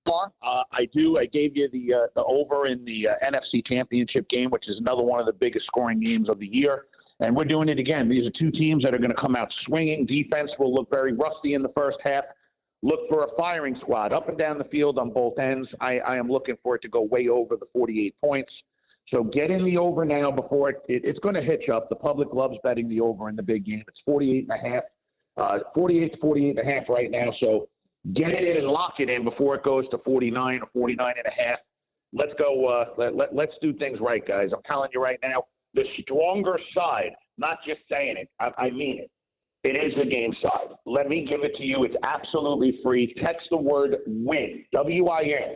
I do. I gave you the over in the NFC Championship game, which is another one of the biggest scoring games of the year. And we're doing it again. These are two teams that are going to come out swinging. Defense will look very rusty in the first half. Look for a firing squad up and down the field on both ends. I am looking for it to go way over the 48 points. So get in the over now before it's going to hitch up. The public loves betting the over in the big game. It's 48.5, 48 to 48.5 right now. So get it in and lock it in before it goes to 49 or 49.5. Let's go. Let's do things right, guys. I'm telling you right now. The stronger side, not just saying it, I mean it. It is the game side. Let me give it to you. It's absolutely free. Text the word WIN, W-I-N,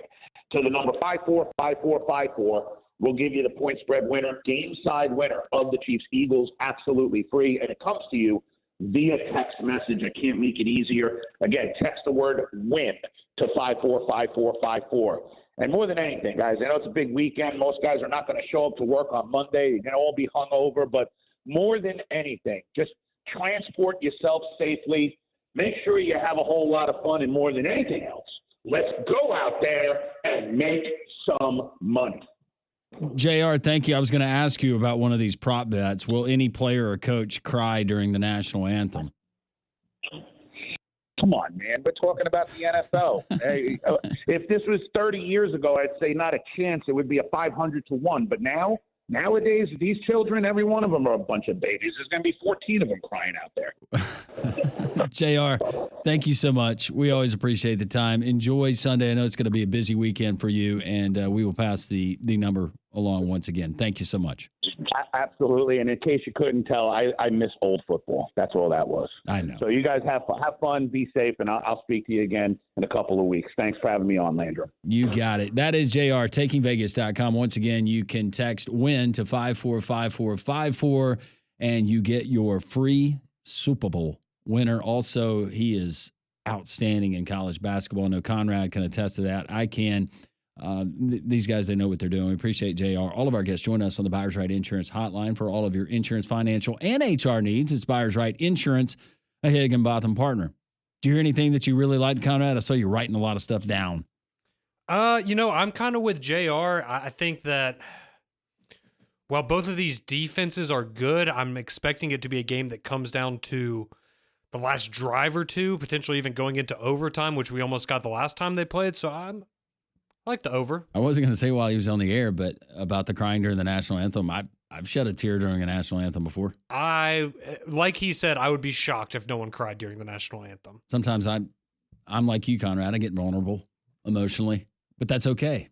to the number 545454. We'll give you the point spread winner, game side winner of the Chiefs-Eagles, absolutely free. And it comes to you via text message. I can't make it easier. Again, text the word WIN to 545454. And more than anything, guys, I know it's a big weekend. Most guys are not going to show up to work on Monday. You're going to all be hungover. But more than anything, just transport yourself safely. Make sure you have a whole lot of fun. And more than anything else, let's go out there and make some money. JR, thank you. I was going to ask you about one of these prop bets. Will any player or coach cry during the national anthem? Come on, man. We're talking about the NFL. Hey, if this was 30 years ago, I'd say not a chance. It would be a 500 to 1. But nowadays, these children, every one of them are a bunch of babies. There's going to be 14 of them crying out there. JR, thank you so much. We always appreciate the time. Enjoy Sunday. I know it's going to be a busy weekend for you, and we will pass the number along once again. Thank you so much. Absolutely. And in case you couldn't tell, I miss old football. That's all that was. I know. So you guys have fun, be safe, and I'll speak to you again in a couple of weeks. Thanks for having me on, Landrum. You got it. That is JR, takingvegas.com. Once again, you can text WIN to 545454. and you get your free Super Bowl winner. Also, he is outstanding in college basketball. I know Conrad can attest to that. I can. These guys, they know what they're doing. We appreciate JR. All of our guests join us on the Buyers Right Insurance Hotline for all of your insurance, financial, and HR needs. It's Buyers Right Insurance, a Higginbotham partner. Do you hear anything that you really liked, Conrad? I saw you writing a lot of stuff down. I'm kind of with JR. I think that while both of these defenses are good, I'm expecting it to be a game that comes down to the last drive or two, potentially even going into overtime, which we almost got the last time they played. So I like the over. I wasn't going to say while he was on the air, but about the crying during the national anthem, I've shed a tear during a national anthem before. Like he said, I would be shocked if no one cried during the national anthem. Sometimes I'm like you, Conrad. I get vulnerable emotionally, but that's okay.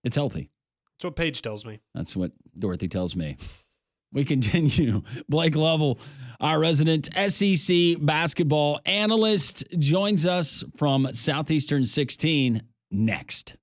It's healthy. That's what Paige tells me. That's what Dorothy tells me. We continue. Blake Lovell, our resident SEC basketball analyst, joins us from Southeastern 16 next.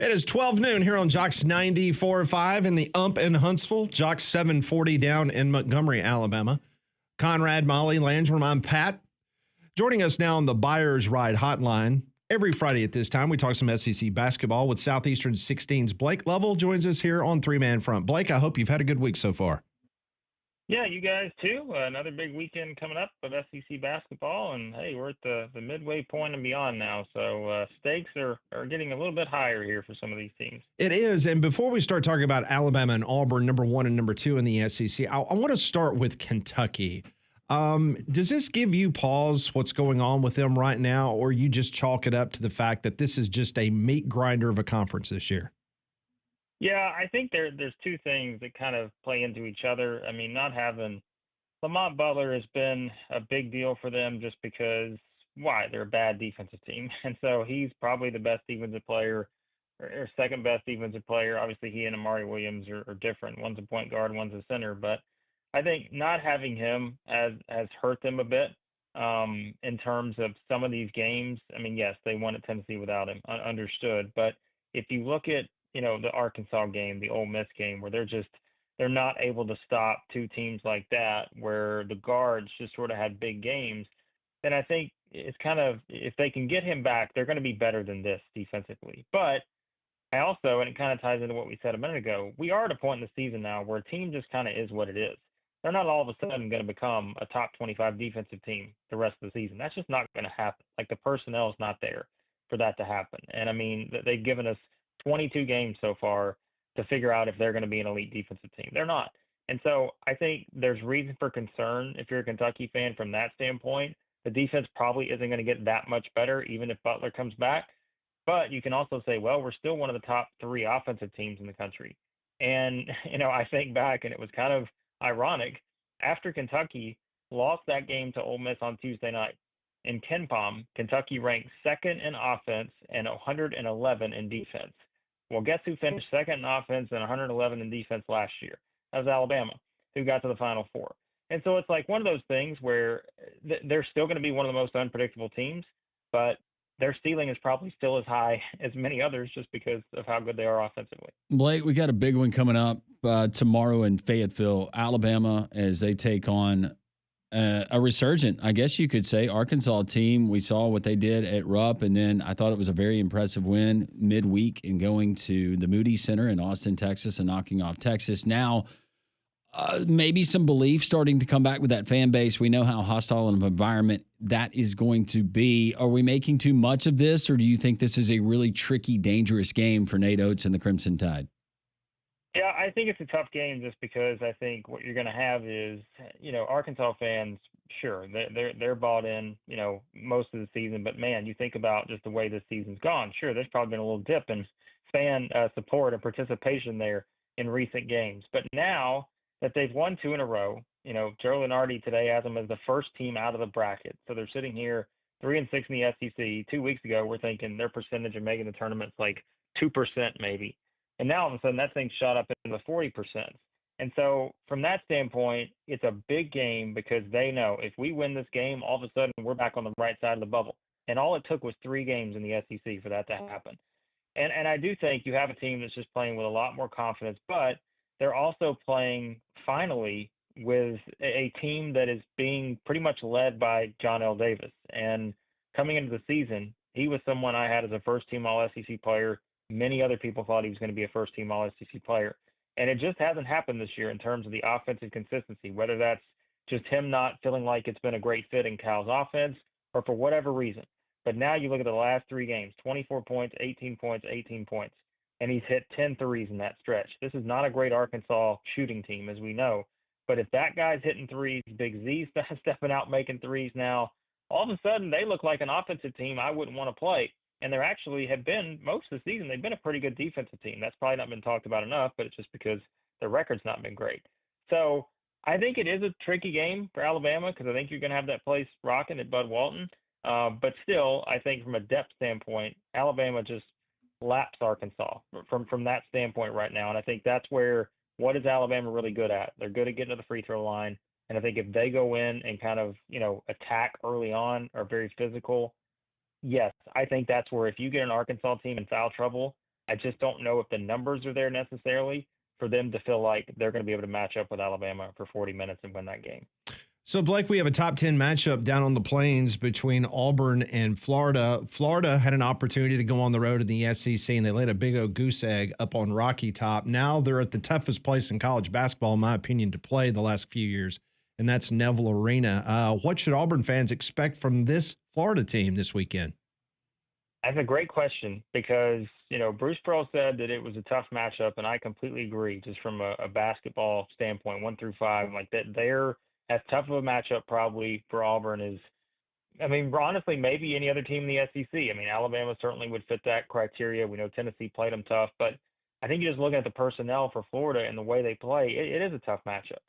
It is 12 noon here on Jocks 94.5 in the Ump in Huntsville, Jocks 740 down in Montgomery, Alabama. Conrad, Molly, Landrum, I'm Pat. Joining us now on the Buyers Ride Hotline. Every Friday at this time, we talk some SEC basketball with Southeastern 16's Blake Lovell joins us here on Three Man Front. Blake, I hope you've had a good week so far. Yeah, you guys too. Another big weekend coming up of SEC basketball, and hey, we're at the midway point and beyond now. So stakes are getting a little bit higher here for some of these teams. It is, and before we start talking about Alabama and Auburn, number 1 and number 2 in the SEC, I want to start with Kentucky. Does this give you pause what's going on with them right now, or you just chalk it up to the fact that this is just a meat grinder of a conference this year? Yeah, I think there's two things that kind of play into each other. I mean, not having Lamont Butler has been a big deal for them just because why? They're a bad defensive team. And so he's probably the best defensive player or second best defensive player. Obviously, he and Amari Williams are different. One's a point guard, one's a center. But I think not having him has hurt them a bit in terms of some of these games. I mean, yes, they won at Tennessee without him, understood. But if you look at, the Arkansas game, the Ole Miss game, where they're not able to stop two teams like that, where the guards just sort of had big games, then I think it's kind of, if they can get him back, they're going to be better than this defensively. But I also, and it kind of ties into what we said a minute ago, we are at a point in the season now where a team just kind of is what it is. They're not all of a sudden going to become a top 25 defensive team the rest of the season. That's just not going to happen. Like the personnel is not there for that to happen. And I mean, they've given us 22 games so far to figure out if they're going to be an elite defensive team. They're not. And so I think there's reason for concern if you're a Kentucky fan from that standpoint. The defense probably isn't going to get that much better, even if Butler comes back. But you can also say, well, we're still one of the top three offensive teams in the country. And, I think back and it was kind of ironic. After Kentucky lost that game to Ole Miss on Tuesday night, in KenPom, Kentucky ranked second in offense and 111 in defense. Well, guess who finished second in offense and 111 in defense last year? That was Alabama, who got to the Final Four. And so it's like one of those things where they're still going to be one of the most unpredictable teams, but their ceiling is probably still as high as many others just because of how good they are offensively. Blake, we got a big one coming up tomorrow in Fayetteville, Alabama, as they take on a resurgent, I guess you could say, Arkansas team. We saw what they did at Rupp, and then I thought it was a very impressive win midweek in going to the Moody Center in Austin, Texas, and knocking off Texas. Now, maybe some belief starting to come back with that fan base. We know how hostile of an environment that is going to be. Are we making too much of this, or do you think this is a really tricky, dangerous game for Nate Oates and the Crimson Tide? Yeah, I think it's a tough game just because I think what you're going to have is, Arkansas fans, sure, they're bought in, most of the season. But, man, you think about just the way this season's gone. Sure, there's probably been a little dip in fan support and participation there in recent games. But now that they've won two in a row, Joe Lunardi today has them as the first team out of the bracket. So they're sitting here 3-6 in the SEC. 2 weeks ago, we're thinking their percentage of making the tournament's like 2% maybe. And now all of a sudden that thing shot up into the 40%. And so from that standpoint, it's a big game because they know if we win this game, all of a sudden we're back on the right side of the bubble. And all it took was 3 games in the SEC for that to happen. And I do think you have a team that's just playing with a lot more confidence, but they're also playing finally with a team that is being pretty much led by John L. Davis. And coming into the season, he was someone I had as a first-team All-SEC player. Many other people thought he was going to be a first-team All-SEC player. And it just hasn't happened this year in terms of the offensive consistency, whether that's just him not feeling like it's been a great fit in Cal's offense or for whatever reason. But now you look at the last 3 games, 24 points, 18 points, 18 points, and he's hit 10 threes in that stretch. This is not a great Arkansas shooting team, as we know. But if that guy's hitting threes, Big Z's stepping out making threes now, all of a sudden they look like an offensive team I wouldn't want to play. And they're actually have been, most of the season, they've been a pretty good defensive team. That's probably not been talked about enough, but it's just because their record's not been great. So I think it is a tricky game for Alabama because I think you're going to have that place rocking at Bud Walton. But still, I think from a depth standpoint, Alabama just laps Arkansas from that standpoint right now. And I think that's where, what is Alabama really good at? They're good at getting to the free throw line. And I think if they go in and kind of, attack early on, are very physical, yes, I think that's where if you get an Arkansas team in foul trouble, I just don't know if the numbers are there necessarily for them to feel like they're going to be able to match up with Alabama for 40 minutes and win that game. So, Blake, we have a top 10 matchup down on the plains between Auburn and Florida. Florida had an opportunity to go on the road in the SEC, and they laid a big old goose egg up on Rocky Top. Now they're at the toughest place in college basketball, in my opinion, to play the last few years, and that's Neville Arena. What should Auburn fans expect from this Florida team this weekend? That's a great question because, Bruce Pearl said that it was a tough matchup, and I completely agree just from a basketball standpoint, 1 through 5, like that they're as tough of a matchup probably for Auburn is, honestly, maybe any other team in the SEC. Alabama certainly would fit that criteria. We know Tennessee played them tough, but I think you're just looking at the personnel for Florida and the way they play. It is a tough matchup.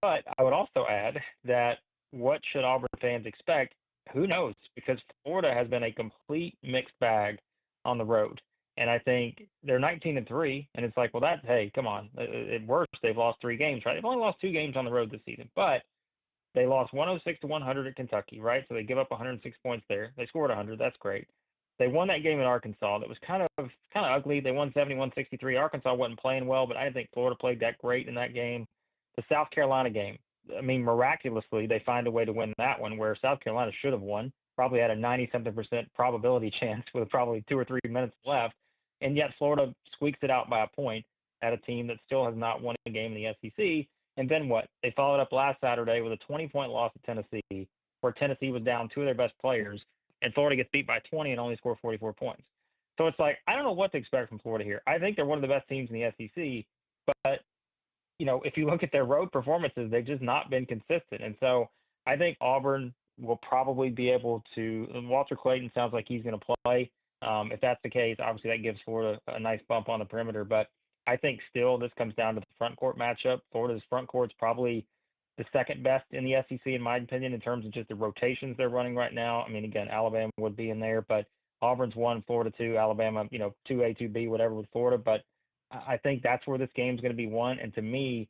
But I would also add that what should Auburn fans expect? Who knows? Because Florida has been a complete mixed bag on the road. And I think they're 19-3, and it's like, well, that's, hey, come on. At worst, they've lost 3 games, right? They've only lost 2 games on the road this season, but they lost 106-100 at Kentucky, right? So they give up 106 points there. They scored 100. That's great. They won that game in Arkansas. That was kind of ugly. They won 71-63. Arkansas wasn't playing well, but I didn't think Florida played that great in that game. The South Carolina game, I mean, miraculously, they find a way to win that one where South Carolina should have won, probably had a 90-something% probability chance with probably 2 or 3 minutes left. And yet Florida squeaks it out by a point at a team that still has not won a game in the SEC. And then what? They followed up last Saturday with a 20-point loss to Tennessee, where Tennessee was down 2 of their best players, and Florida gets beat by 20 and only scored 44 points. So it's like, I don't know what to expect from Florida here. I think they're one of the best teams in the SEC, but if you look at their road performances, they've just not been consistent. And so I think Auburn will probably be able to. Walter Clayton sounds like he's going to play. If that's the case, obviously that gives Florida a nice bump on the perimeter. But I think still this comes down to the front court matchup. Florida's front court's probably the second best in the SEC, in my opinion, in terms of just the rotations they're running right now. I mean, again, Alabama would be in there, but Auburn's 1, Florida 2, Alabama, 2A, 2B, whatever with Florida. But I think that's where this game's going to be won. And to me,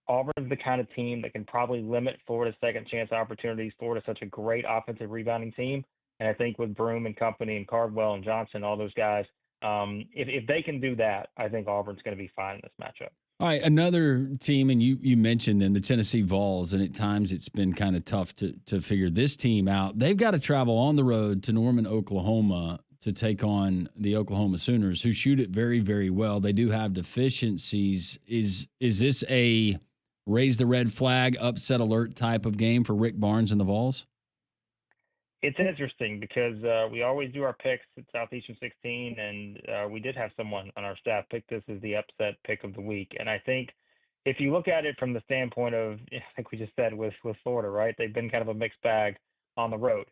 Auburn's the kind of team that can probably limit Florida's second chance opportunities. Florida's such a great offensive rebounding team. And I think with Broome and company and Cardwell and Johnson, all those guys, if they can do that, I think Auburn's going to be fine in this matchup. All right, another team, and you mentioned them, the Tennessee Vols, and at times it's been kind of tough to figure this team out. They've got to travel on the road to Norman, Oklahoma to take on the Oklahoma Sooners, who shoot it very, very well. They do have deficiencies. Is this a raise the red flag, upset alert type of game for Rick Barnes and the Vols? It's interesting because we always do our picks at Southeastern 16, and we did have someone on our staff pick this as the upset pick of the week. And I think if you look at it from the standpoint of, like we just said with Florida, right, they've been kind of a mixed bag on the road.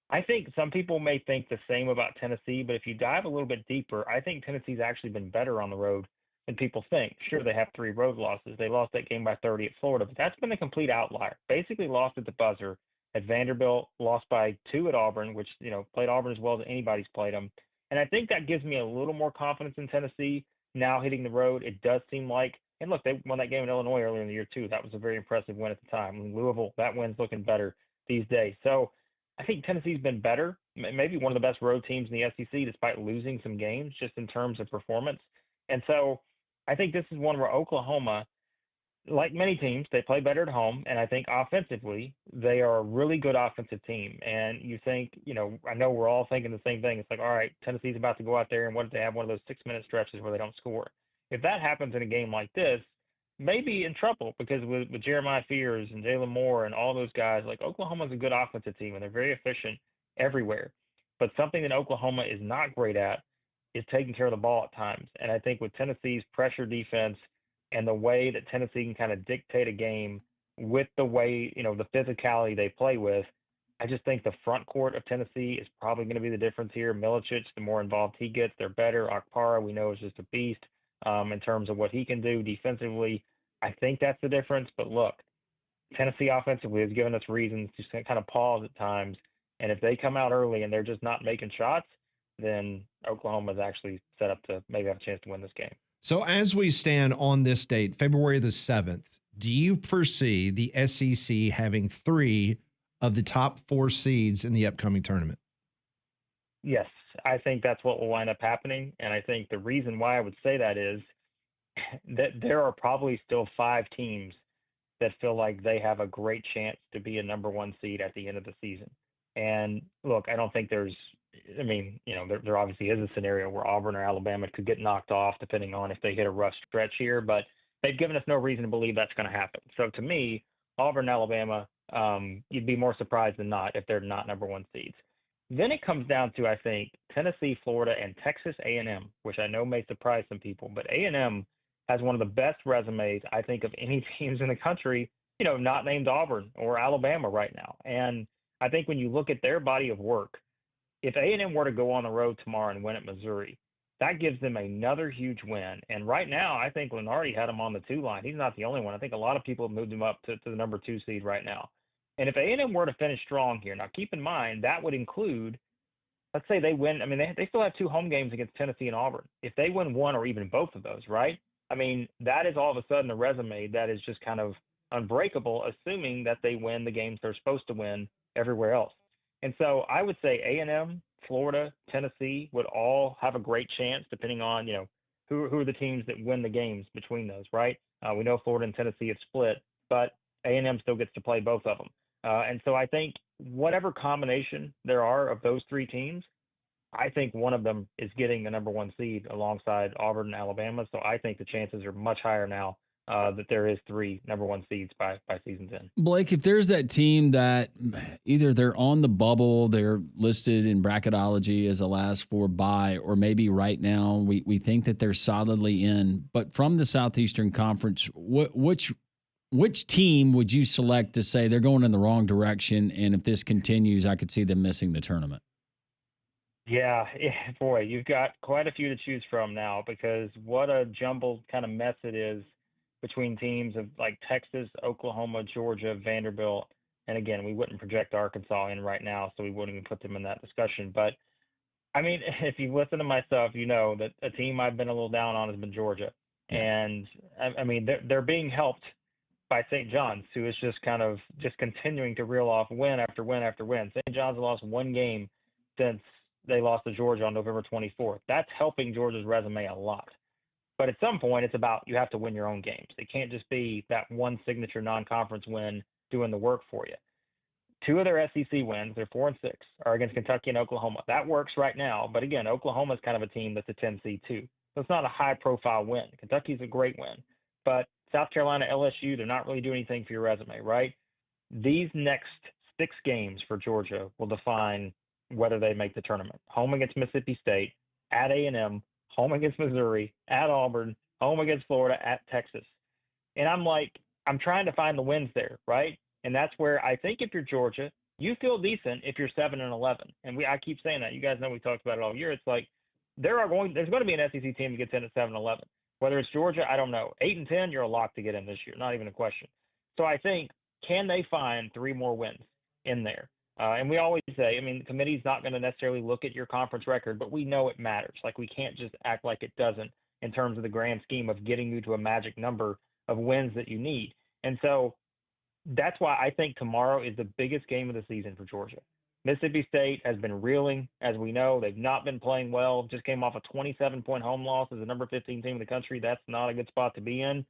I think some people may think the same about Tennessee, but if you dive a little bit deeper, I think Tennessee's actually been better on the road than people think. Sure, they have 3 road losses. They lost that game by 30 at Florida, but that's been a complete outlier. Basically lost at the buzzer at Vanderbilt, lost by 2 at Auburn, which, played Auburn as well as anybody's played them. And I think that gives me a little more confidence in Tennessee now hitting the road. It does seem like, and look, they won that game in Illinois earlier in the year too. That was a very impressive win at the time. In Louisville, that win's looking better these days. So I think Tennessee's been better, maybe one of the best road teams in the SEC, despite losing some games just in terms of performance. And so I think this is one where Oklahoma, like many teams, they play better at home. And I think offensively, they are a really good offensive team. And you think, I know we're all thinking the same thing. It's like, all right, Tennessee's about to go out there, and what if they have one of those 6-minute stretches where they don't score? If that happens in a game like this, maybe in trouble, because with Jeremiah Fears and Jalen Moore and all those guys, like Oklahoma's a good offensive team and they're very efficient everywhere. But something that Oklahoma is not great at is taking care of the ball at times. And I think with Tennessee's pressure defense and the way that Tennessee can kind of dictate a game with the way, the physicality they play with, I just think the front court of Tennessee is probably going to be the difference here. Milicic, the more involved he gets, they're better. Akpara, we know, is just a beast in terms of what he can do defensively. I think that's the difference. But look, Tennessee offensively has given us reasons to kind of pause at times. And if they come out early and they're just not making shots, then Oklahoma's actually set up to maybe have a chance to win this game. So as we stand on this date, February the 7th, do you foresee the SEC having 3 of the top 4 seeds in the upcoming tournament? Yes, I think that's what will wind up happening. And I think the reason why I would say that is that there are probably still 5 teams that feel like they have a great chance to be a number 1 seed at the end of the season. And look, I don't think there obviously is a scenario where Auburn or Alabama could get knocked off depending on if they hit a rough stretch here, but they've given us no reason to believe that's going to happen. So to me, Auburn, Alabama, you'd be more surprised than not if they're not number 1 seeds. Then it comes down to, I think, Tennessee, Florida, and Texas A&M, which I know may surprise some people, but A&M has one of the best resumes, I think, of any teams in the country, not named Auburn or Alabama right now. And I think when you look at their body of work, if A&M were to go on the road tomorrow and win at Missouri, That gives them another huge win. And right now, I think Lenardi had him on the 2 line. He's not the only one. I think a lot of people have moved him up to the number 2 seed right now. And if A&M were to finish strong here, now keep in mind that would include, let's say they win. I mean, they still have 2 home games against Tennessee and Auburn. If they win one or even both of those, right? I mean, that is all of a sudden a resume that is just kind of unbreakable, assuming that they win the games they're supposed to win everywhere else. And so I would say A&M, Florida, Tennessee would all have a great chance, depending on who are the teams that win the games between those, right? We know Florida and Tennessee have split, but A&M still gets to play both of them. And so I think whatever combination there are of those 3 teams, I think one of them is getting the number 1 seed alongside Auburn and Alabama. So I think the chances are much higher now that there is 3 number 1 seeds by season's end. Blake, if there's that team that either they're on the bubble, they're listed in bracketology as a last 4 bye, or maybe right now we think that they're solidly in, but from the Southeastern Conference, which team would you select to say they're going in the wrong direction, and if this continues, I could see them missing the tournament? Yeah, boy, you've got quite a few to choose from now, because what a jumbled kind of mess it is between teams of like Texas, Oklahoma, Georgia, Vanderbilt. And again, we wouldn't project Arkansas in right now, so we wouldn't even put them in that discussion. But I mean, if you listen to my stuff, you know that a team I've been a little down on has been Georgia. And I mean, they're being helped by St. John's, who is just kind of just continuing to reel off win after win after win. St. John's lost 1 game since they lost to Georgia on November 24th. That's helping Georgia's resume a lot. But at some point, it's about you have to win your own games. It can't just be that one signature non-conference win doing the work for you. 2 of their SEC wins, they're 4 and 6, are against Kentucky and Oklahoma. That works right now. But again, Oklahoma is kind of a team that's a 10 seed too. So it's not a high-profile win. Kentucky's a great win. But South Carolina, LSU, they're not really doing anything for your resume, right? These next 6 games for Georgia will define whether they make the tournament. Home against Mississippi State, at A&M, home against Missouri, at Auburn, home against Florida, at Texas. And I'm trying to find the wins there, right? And that's where I think if you're Georgia, you feel decent if you're 7-11. And I keep saying that. You guys know we talked about it all year. It's like there's going to be an SEC team that gets in at 7-11. Whether it's Georgia, I don't know. 8-10, you're a lock to get in this year. Not even a question. So I think, can they find 3 more wins in there? And we always say, I mean, the committee's not going to necessarily look at your conference record, but we know it matters. Like, we can't just act like it doesn't in terms of the grand scheme of getting you to a magic number of wins that you need. And so that's why I think tomorrow is the biggest game of the season for Georgia. Mississippi State has been reeling, as we know. They've not been playing well. Just came off a 27-point home loss as the number 15 team in the country. That's not a good spot to be in.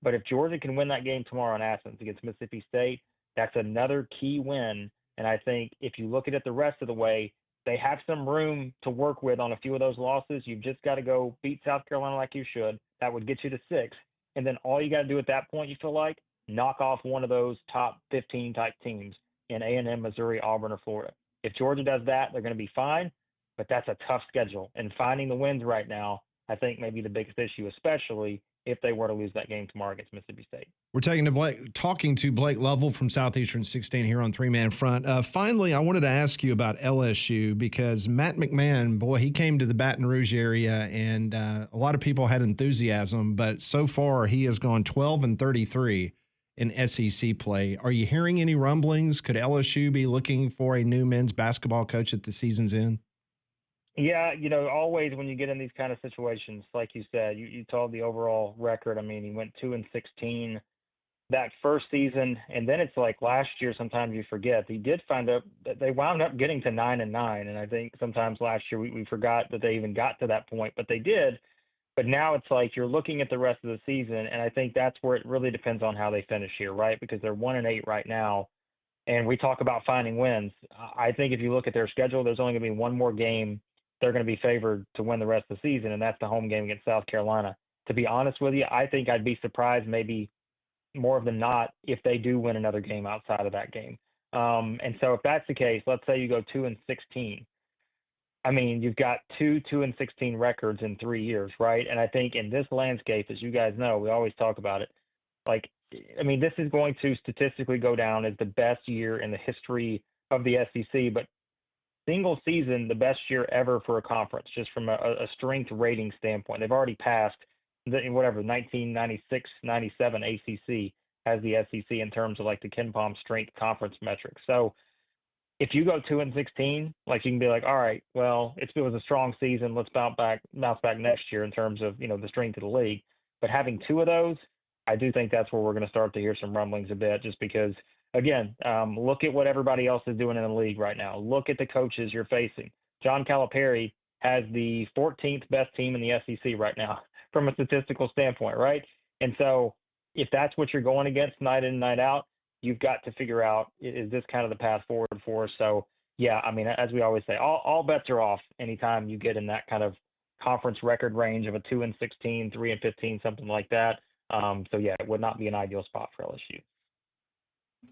But if Georgia can win that game tomorrow in Athens against Mississippi State, that's another key win. And I think if you look at it the rest of the way, they have some room to work with on a few of those losses. You've just got to go beat South Carolina like you should. That would get you to 6. And then all you got to do at that point, you feel like, knock off one of those top 15 type teams in A&M, Missouri, Auburn, or Florida. If Georgia does that, they're going to be fine. But that's a tough schedule. And finding the wins right now, I think, may be the biggest issue, especially if they were to lose that game tomorrow against Mississippi State. We're talking to Blake Lovell from Southeastern 16 here on 3-Man Front. Finally, I wanted to ask you about LSU, because Matt McMahon, boy, he came to the Baton Rouge area, and a lot of people had enthusiasm, but so far he has gone 12-33 in SEC play. Are you hearing any rumblings? Could LSU be looking for a new men's basketball coach at the season's end? Yeah, always when you get in these kind of situations, like you said, you told the overall record. I mean, he went 2-16 that first season, and then it's like last year. Sometimes you forget he did find out that they wound up getting to 9-9, and I think sometimes last year we forgot that they even got to that point, but they did. But now it's like you're looking at the rest of the season, and I think that's where it really depends on how they finish here, right? Because they're 1-8 right now, and we talk about finding wins. I think if you look at their schedule, there's only going to be one more game they're going to be favored to win the rest of the season, and that's the home game against South Carolina. To be honest with you, I think I'd be surprised maybe more of than not if they do win another game outside of that game. And so if that's the case, let's say you go 2-16. I mean, you've got 2-16 records in 3 years, right? And I think in this landscape, as you guys know, we always talk about it. Like, I mean, this is going to statistically go down as the best year in the history of the SEC, but single season the best year ever for a conference, just from a strength rating standpoint. They've already passed the 1996-97 ACC has the SEC in terms of like the Ken Palm strength conference metrics. So if you go 2-16, like you can be like, all right, well, it was a strong season. Let's bounce back next year in terms of, the strength of the league. But having two of those, I do think that's where we're going to start to hear some rumblings a bit, just because, again, look at what everybody else is doing in the league right now. Look at the coaches you're facing. John Calipari has the 14th best team in the SEC right now from a statistical standpoint, right? And so if that's what you're going against night in, night out, you've got to figure out, is this kind of the path forward for us? So, yeah, I mean, as we always say, all bets are off anytime you get in that kind of conference record range of a 2-16, 3-15, something like that. So, yeah, it would not be an ideal spot for LSU.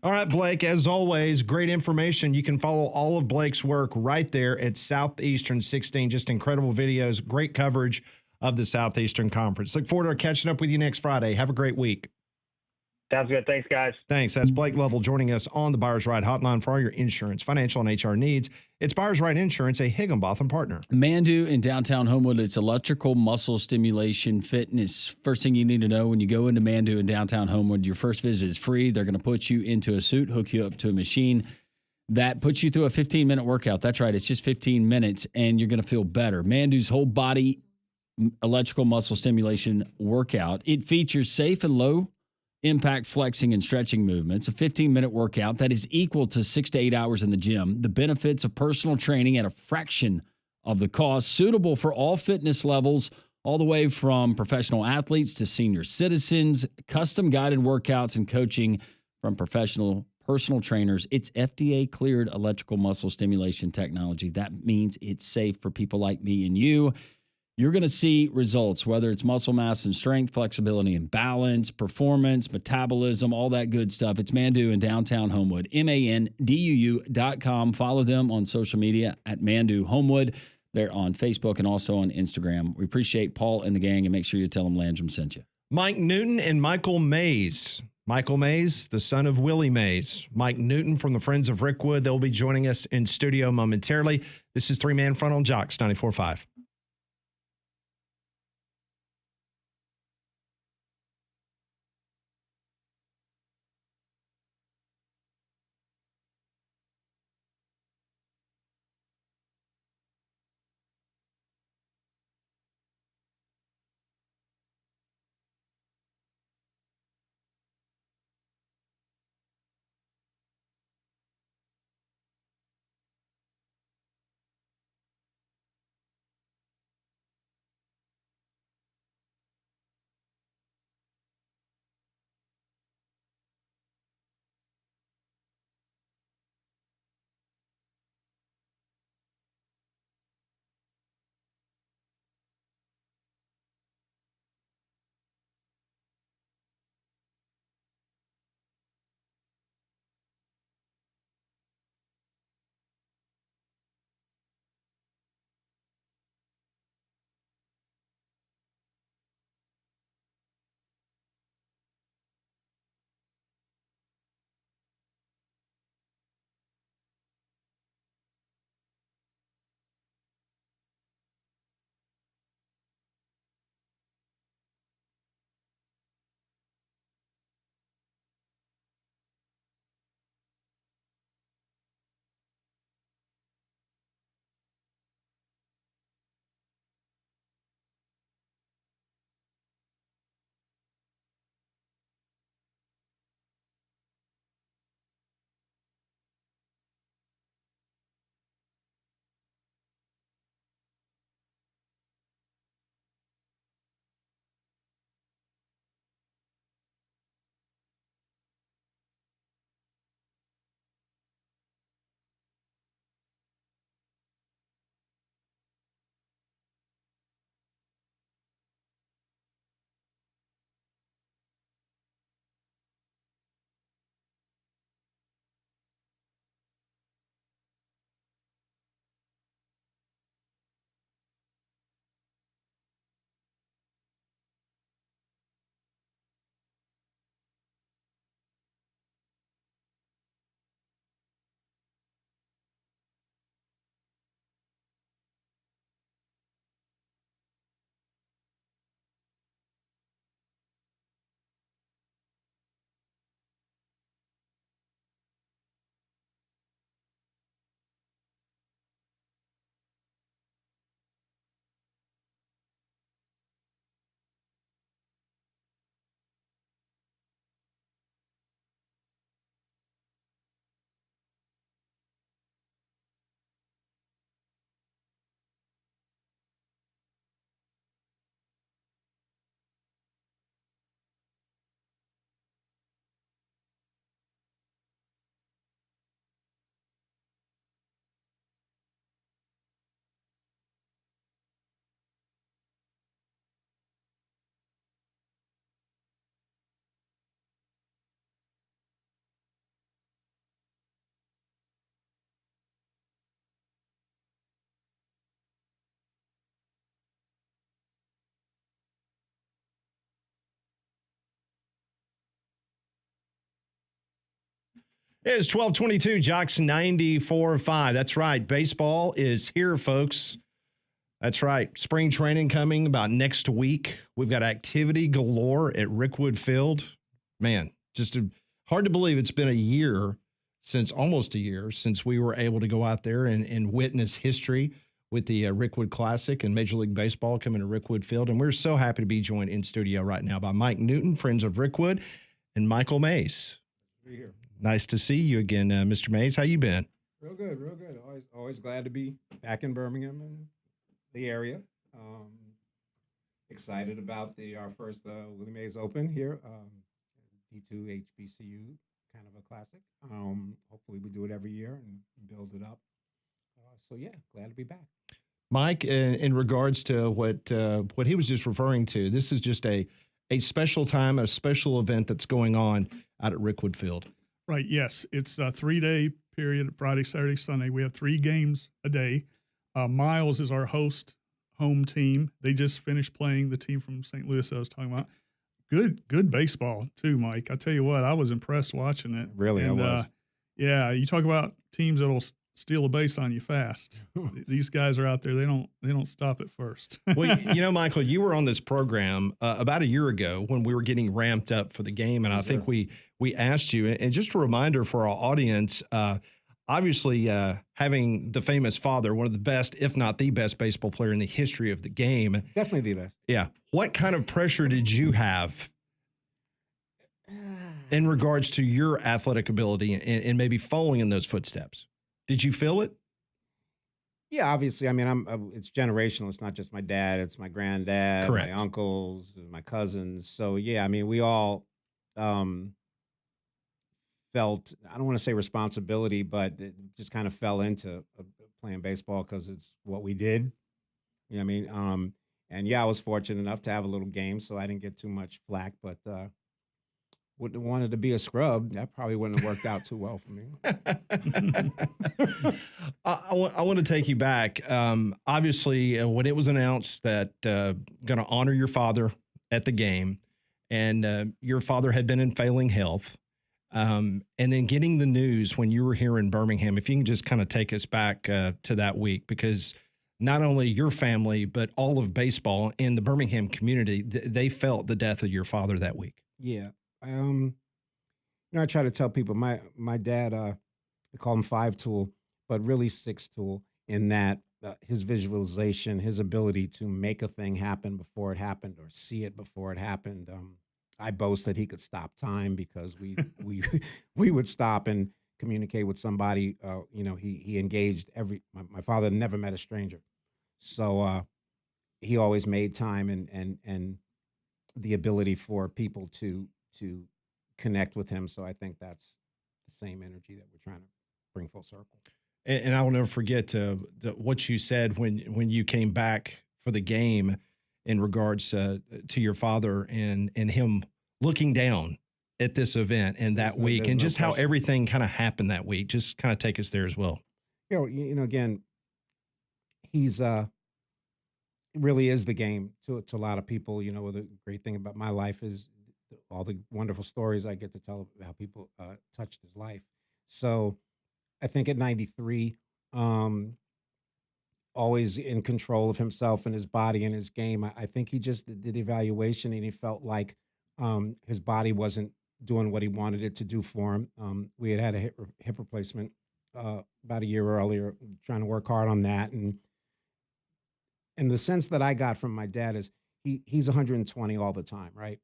All right, Blake, as always, great information. You can follow all of Blake's work right there at Southeastern 16. Just incredible videos, great coverage of the Southeastern Conference. Look forward to catching up with you next Friday. Have a great week. Sounds good. Thanks, guys. Thanks. That's Blake Lovell joining us on the Buyers Right Hotline for all your insurance, financial, and HR needs. It's Buyers Right Insurance, a Higginbotham partner. Mandu in downtown Homewood, it's electrical muscle stimulation fitness. First thing you need to know when you go into Mandu in downtown Homewood, your first visit is free. They're going to put you into a suit, hook you up to a machine that puts you through a 15-minute workout. That's right. It's just 15 minutes, and you're going to feel better. Mandu's whole body electrical muscle stimulation workout. It features safe and low impact flexing and stretching movements, a 15-minute workout that is equal to 6 to 8 hours in the gym. The benefits of personal training at a fraction of the cost, suitable for all fitness levels, all the way from professional athletes to senior citizens, custom guided workouts and coaching from professional personal trainers. It's FDA cleared electrical muscle stimulation technology. That means it's safe for people like me and you. You're going to see results, whether it's muscle mass and strength, flexibility and balance, performance, metabolism, all that good stuff. It's Mandu in downtown Homewood, MANDUU.com. Follow them on social media at Mandu Homewood. They're on Facebook and also on Instagram. We appreciate Paul and the gang, and make sure you tell them Landrum sent you. Mike Newton and Michael Mays. Michael Mays, the son of Willie Mays. Mike Newton from the Friends of Rickwood. They'll be joining us in studio momentarily. This is Three Man Front on Jocks 94.5. It's 1222 Jocks 94.5. That's right. Baseball is here, folks. That's right. Spring training coming about next week. We've got activity galore at Rickwood Field. Man, hard to believe it's been almost a year since we were able to go out there and witness history with the Rickwood Classic and Major League Baseball coming to Rickwood Field. And we're so happy to be joined in studio right now by Mike Newton, Friends of Rickwood, and Michael Mays. Here. Nice to see you again, Mr. Mays. How you been? Real good, real good. Always glad to be back in Birmingham and the area. Excited about our first Willie Mays Open here, D2 HBCU, kind of a classic. Hopefully we do it every year and build it up. So yeah, glad to be back. Mike, in regards to what he was just referring to, this is just a special time, a special event that's going on out at Rickwood Field. Right, yes. It's a 3-day period, Friday, Saturday, Sunday. We have 3 games a day. Miles is our host home team. They just finished playing the team from St. Louis I was talking about. Good baseball, too, Mike. I tell you what, I was impressed watching it. Really, I was. Yeah, you talk about teams that'll steal a base on you fast. These guys are out there. They don't stop at first. Well, Michael, you were on this program about a year ago when we were getting ramped up for the game, and I think we asked you. And just a reminder for our audience, obviously having the famous father, one of the best, if not the best, baseball player in the history of the game. Definitely the best. Yeah. What kind of pressure did you have in regards to your athletic ability and maybe following in those footsteps? Did you feel it? Yeah, obviously. I mean, it's generational. It's not just my dad. It's my granddad, Correct. my uncles, my cousins. So yeah, I mean, we all felt, I don't want to say responsibility, but it just kind of fell into playing baseball because it's what we did. You know what I mean? And yeah, I was fortunate enough to have a little game, so I didn't get too much flack, but wouldn't have wanted to be a scrub. That probably wouldn't have worked out too well for me. I want to take you back. Obviously, when it was announced that going to honor your father at the game, and your father had been in failing health, and then getting the news when you were here in Birmingham, if you can just kind of take us back to that week, because not only your family, but all of baseball in the Birmingham community, they felt the death of your father that week. Yeah. I try to tell people my dad, they call him 5-tool, but really 6-tool in that his visualization, his ability to make a thing happen before it happened or see it before it happened. I boast that he could stop time because we would stop and communicate with somebody. He engaged my father never met a stranger. So he always made time and the ability for people to connect with him. So I think that's the same energy that we're trying to bring full circle. And I will never forget what you said when you came back for the game in regards to your father and him looking down at this event and that week, and just how everything kind of happened that week. Just kind of take us there as well. Again, he's really is the game to a lot of people. The great thing about my life is all the wonderful stories I get to tell about how people touched his life. So I think at 93, always in control of himself and his body and his game. I think he just did the evaluation and he felt like his body wasn't doing what he wanted it to do for him. We had a hip replacement about a year earlier, trying to work hard on that. And the sense that I got from my dad is he's 120 all the time, right?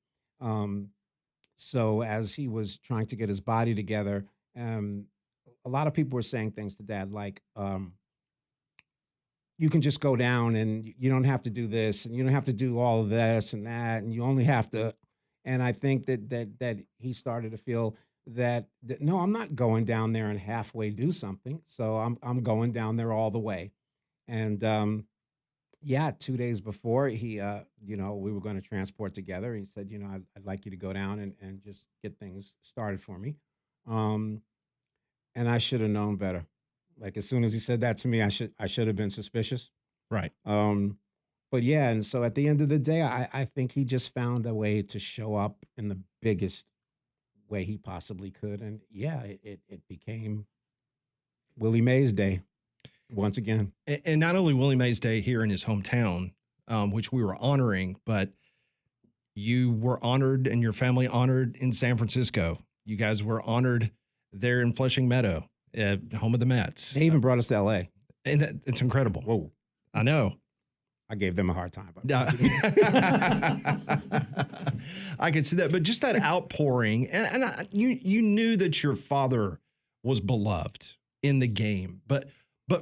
So as he was trying to get his body together, a lot of people were saying things to Dad like, you can just go down and you don't have to do this and you don't have to do all of this and that, and you only have to. And I think that he started to feel that no, I'm not going down there and halfway do something. So I'm going down there all the way. And 2 days before he, we were going to transport together. He said, I'd like you to go down and just get things started for me. And I should have known better. Like as soon as he said that to me, I should have been suspicious. Right. But yeah, and so at the end of the day, I think he just found a way to show up in the biggest way he possibly could. And yeah, it became Willie Mays Day once again. And not only Willie Mays Day here in his hometown, which we were honoring, but you were honored and your family honored in San Francisco. You guys were honored there in Flushing Meadow, home of the Mets. They even brought us to L.A. And it's incredible. Whoa. I know. I gave them a hard time. I could see that, but just that outpouring, and you knew that your father was beloved in the game, but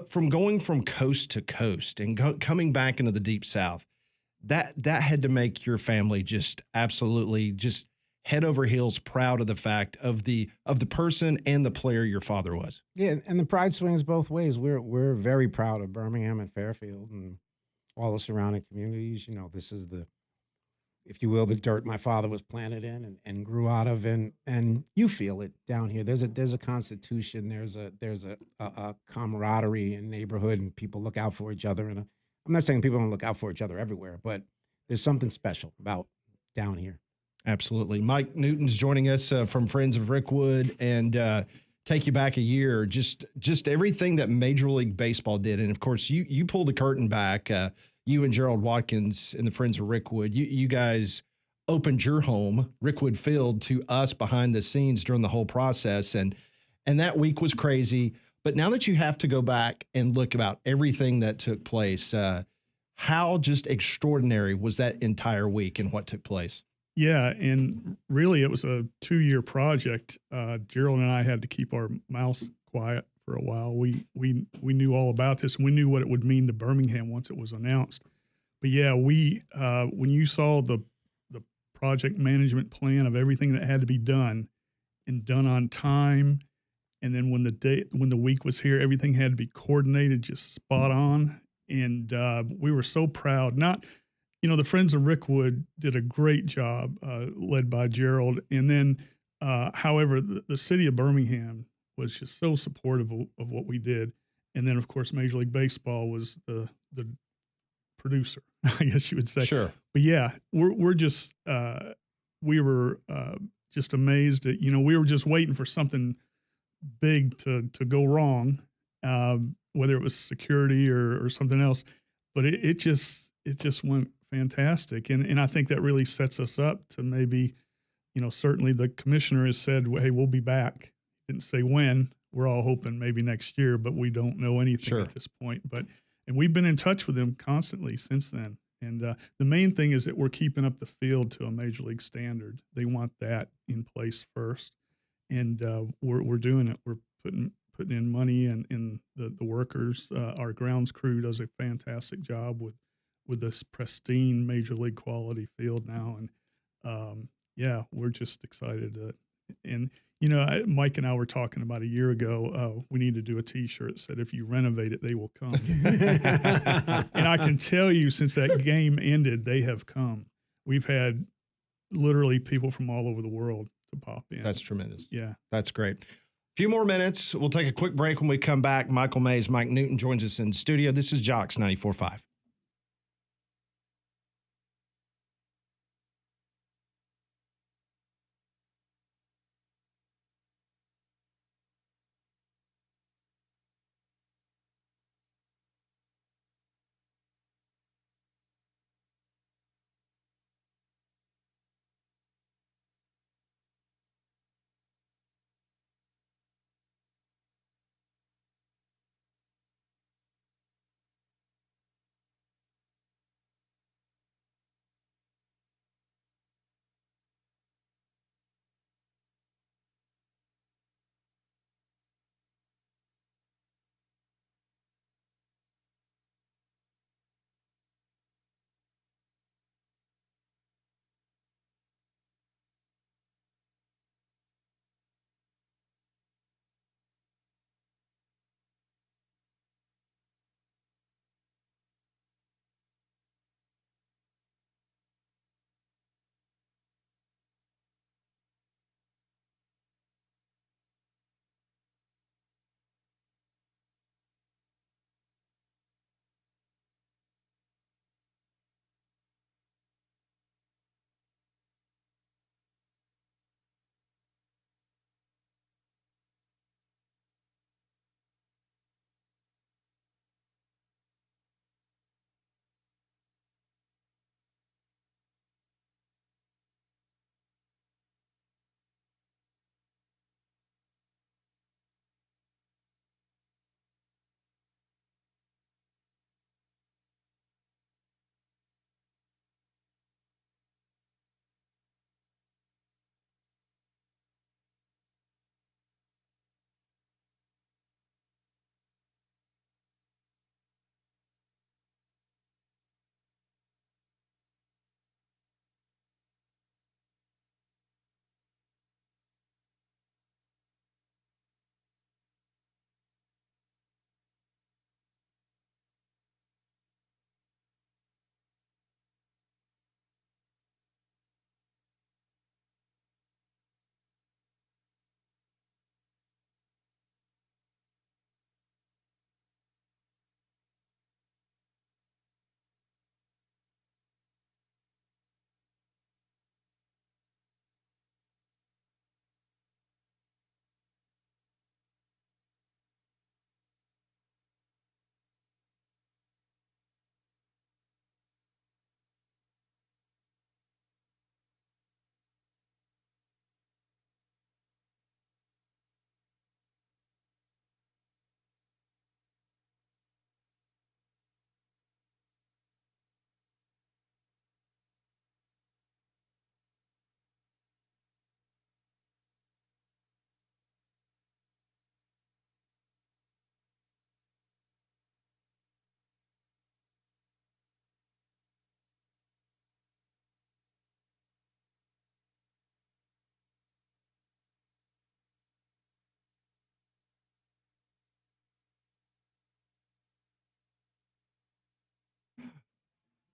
from going from coast to coast and coming back into the Deep South, that had to make your family just absolutely just head over heels proud of the fact of the person and the player your father was. Yeah, and the pride swings both ways. We're very proud of Birmingham and Fairfield and all the surrounding communities. You know, this is the, if you will, the dirt my father was planted in and grew out of, and you feel it down here. There's a constitution. There's a camaraderie in neighborhood, and people look out for each other. And I'm not saying people don't look out for each other everywhere, but there's something special about down here. Absolutely. Mike Newton's joining us from Friends of Rickwood, and take you back a year, just everything that Major League Baseball did. And of course, you pulled the curtain back, you and Gerald Watkins and the Friends of Rickwood, you guys opened your home, Rickwood Field, to us behind the scenes during the whole process. And that week was crazy. But now that you have to go back and look about everything that took place, how just extraordinary was that entire week and what took place? Yeah, and really it was a 2-year project. Gerald and I had to keep our mouths quiet for a while. We knew all about this, and we knew what it would mean to Birmingham once it was announced. But yeah, when you saw the project management plan of everything that had to be done and done on time, and then when the week was here, everything had to be coordinated just spot on, and we were so proud. The Friends of Rickwood did a great job, led by Gerald. And then, however, the city of Birmingham was just so supportive of what we did. And then, of course, Major League Baseball was the producer, I guess you would say. Sure. But yeah, we're just we were just amazed at, we were just waiting for something big to go wrong, whether it was security or something else. But it just went fantastic. And I think that really sets us up to maybe, certainly the commissioner has said, hey, we'll be back. Didn't say when. We're all hoping maybe next year, but we don't know anything at this point. And we've been in touch with them constantly since then. And the main thing is that we're keeping up the field to a major league standard. They want that in place first. And we're doing it. We're putting in money and the workers. Our grounds crew does a fantastic job with this pristine major league quality field now. And we're just excited. And Mike and I were talking about a year ago, we need to do a t-shirt that said, if you renovate it, they will come. And I can tell you, since that game ended, they have come. We've had literally people from all over the world to pop in. That's tremendous. Yeah. That's great. A few more minutes. We'll take a quick break. When we come back, Michael Mays, Mike Newton joins us in the studio. This is Jocks 94.5.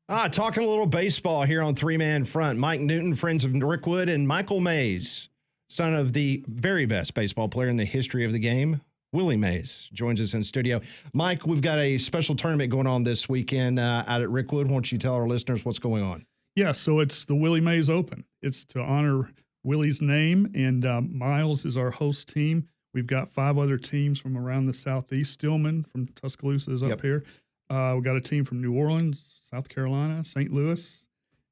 Talking a little baseball here on Three Man Front. Mike Newton, friends of Rickwood, and Michael Mays, son of the very best baseball player in the history of the game, Willie Mays, joins us in studio. Mike, we've got a special tournament going on this weekend out at Rickwood. Why don't you tell our listeners what's going on? Yeah, so it's the Willie Mays Open. It's to honor Willie's name, and Miles is our host team. We've got 5 other teams from around the Southeast. Stillman from Tuscaloosa is up here. We've got a team from New Orleans, South Carolina, St. Louis,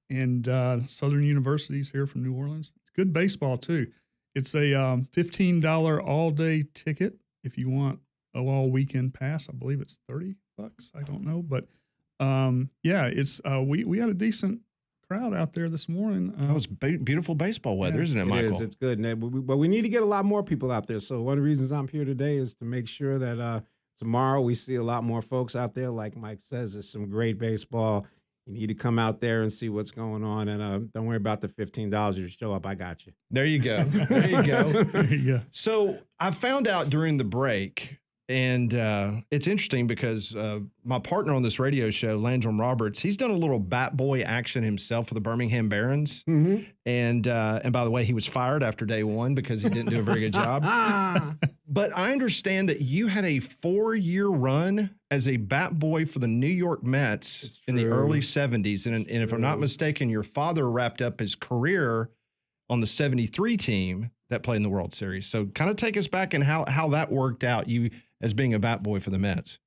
and Southern University's here from New Orleans. It's good baseball, too. It's a $15 all-day ticket if you want an all-weekend pass. I believe it's $30. I don't know. But, it's we had a decent crowd out there this morning. It was beautiful baseball weather, isn't it, Michael? It is. It's good. But we need to get a lot more people out there. So one of the reasons I'm here today is to make sure that tomorrow we see a lot more folks out there. Like Mike says, there's some great baseball. You need to come out there and see what's going on. And don't worry about the $15. You show up, I got you. There you go. There you go. There you go. So I found out during the break, and it's interesting because my partner on this radio show, Landrum Roberts, he's done a little bat boy action himself for the Birmingham Barons. Mm-hmm. And by the way, he was fired after day 1 because he didn't do a very good job. But I understand that you had a 4-year run as a bat boy for the New York Mets in the early 70s. And if I'm not mistaken, your father wrapped up his career on the 73 team that played in the World Series. So kind of take us back and how that worked out, you as being a bat boy for the Mets.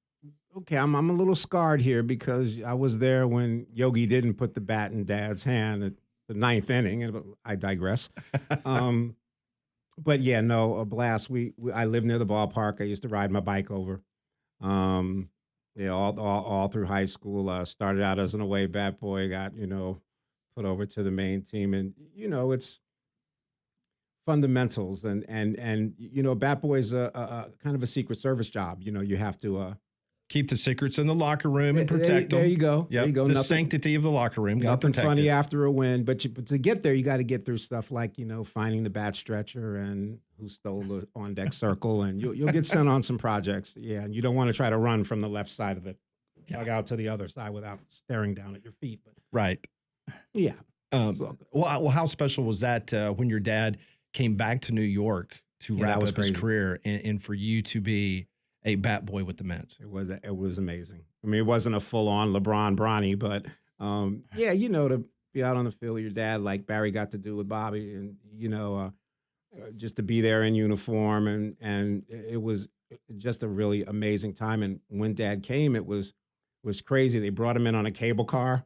Okay, I'm a little scarred here because I was there when Yogi didn't put the bat in Dad's hand at the 9th inning, and I digress. But yeah, no, a blast. I lived near the ballpark. I used to ride my bike over. All through high school. Started out as an away bat boy, got put over to the main team, and it's fundamentals and bat boy is a kind of a Secret Service job. You have to keep the secrets in the locker room and protect them. There you go. Yep. There you go. The sanctity of the locker room. Nothing protect funny it. after a win, but to get there, you got to get through stuff like finding the bat stretcher and who stole the on deck circle, and you'll get sent on some projects. Yeah, and you don't want to try to run from the left side of the dugout to the other side without staring down at your feet. But right. Yeah. Well, how special was that when your dad came back to New York to wrap up his career and for you to be a bat boy with the Mets? It was amazing. I mean, it wasn't a full-on LeBron Bronny, but to be out on the field with your dad like Barry got to do with Bobby, and just to be there in uniform, and it was just a really amazing time. And when Dad came, it was crazy. They brought him in on a cable car,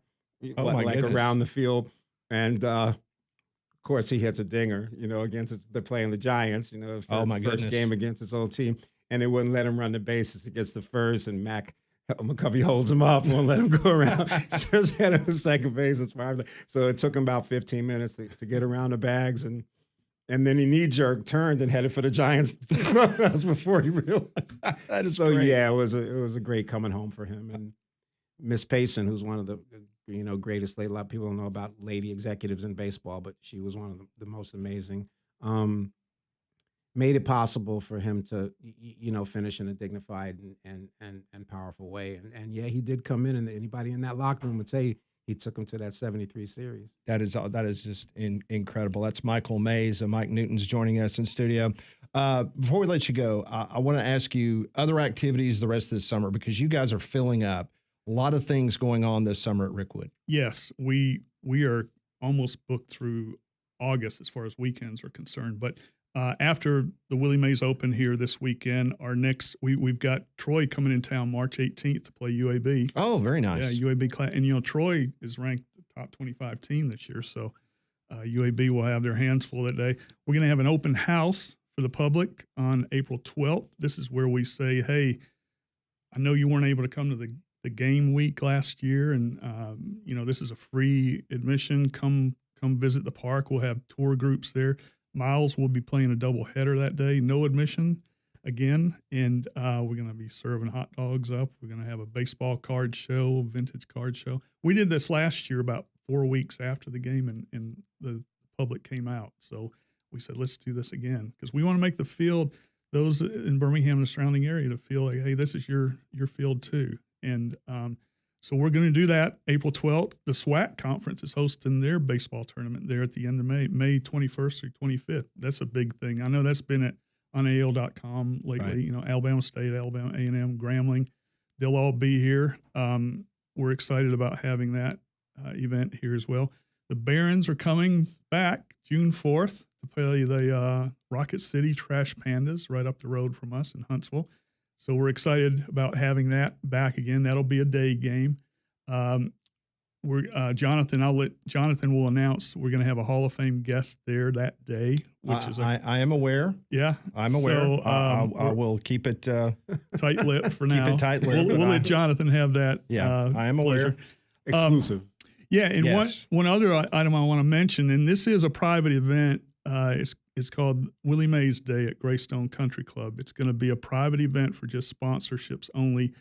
around the field, and of course he hits a dinger, against they're playing the Giants, first game against his old team. And they wouldn't let him run the bases. He gets the first, and McCovey holds him up, won't let him go around. Just had him at second base. So it took him about 15 minutes to get around the bags, and then he knee-jerk turned and headed for the Giants clubhouse before he realized. That is great. Yeah, it was a great coming home for him. And Miss Payson, who's one of the greatest lady. A lot of people don't know about lady executives in baseball, but she was one of the most amazing. Made it possible for him to, finish in a dignified and powerful way. And yeah, he did come in, and anybody in that locker room would say he took him to that 73 series. That is just incredible. That's Michael Mays, and Mike Newton's joining us in studio. Before we let you go, I want to ask you other activities the rest of this summer, because you guys are filling up. A lot of things going on this summer at Rickwood. Yes, we are almost booked through August as far as weekends are concerned, but after the Willie Mays Open here this weekend, we've got Troy coming in town March 18th to play UAB. Oh, very nice. Yeah, UAB class, and Troy is ranked the top 25 team this year, so UAB will have their hands full that day. We're going to have an open house for the public on April 12th. This is where we say, hey, I know you weren't able to come to the game week last year, and this is a free admission. Come visit the park. We'll have tour groups there. Miles will be playing a doubleheader that day, no admission again, and we're going to be serving hot dogs up. We're going to have a baseball card show, vintage card show. We did this last year about 4 weeks after the game, and the public came out. So we said, let's do this again, because we want to make the field, those in Birmingham and the surrounding area, to feel like, hey, this is your field too. And So we're going to do that April 12th. The SWAC conference is hosting their baseball tournament there at the end of May 21st through 25th. That's a big thing. I know that's been on AL.com lately. Right. You know, Alabama State, Alabama A&M, Grambling, they'll all be here. We're excited about having that event here as well. The Barons are coming back June 4th to play the Rocket City Trash Pandas right up the road from us in Huntsville. So we're excited about having that back again. That'll be a day game. Jonathan will announce we're going to have a Hall of Fame guest there that day, which is I am aware. Yeah, I'm aware. So, I will keep it tight-lipped for now. Keep it tight-lipped. We'll let Jonathan have that. Yeah, I am aware. Pleasure. Exclusive. Yeah, and Yes. one other item I want to mention, and this is a private event. It's called Willie Mays Day at Greystone Country Club. It's going to be a private event for just sponsorships only.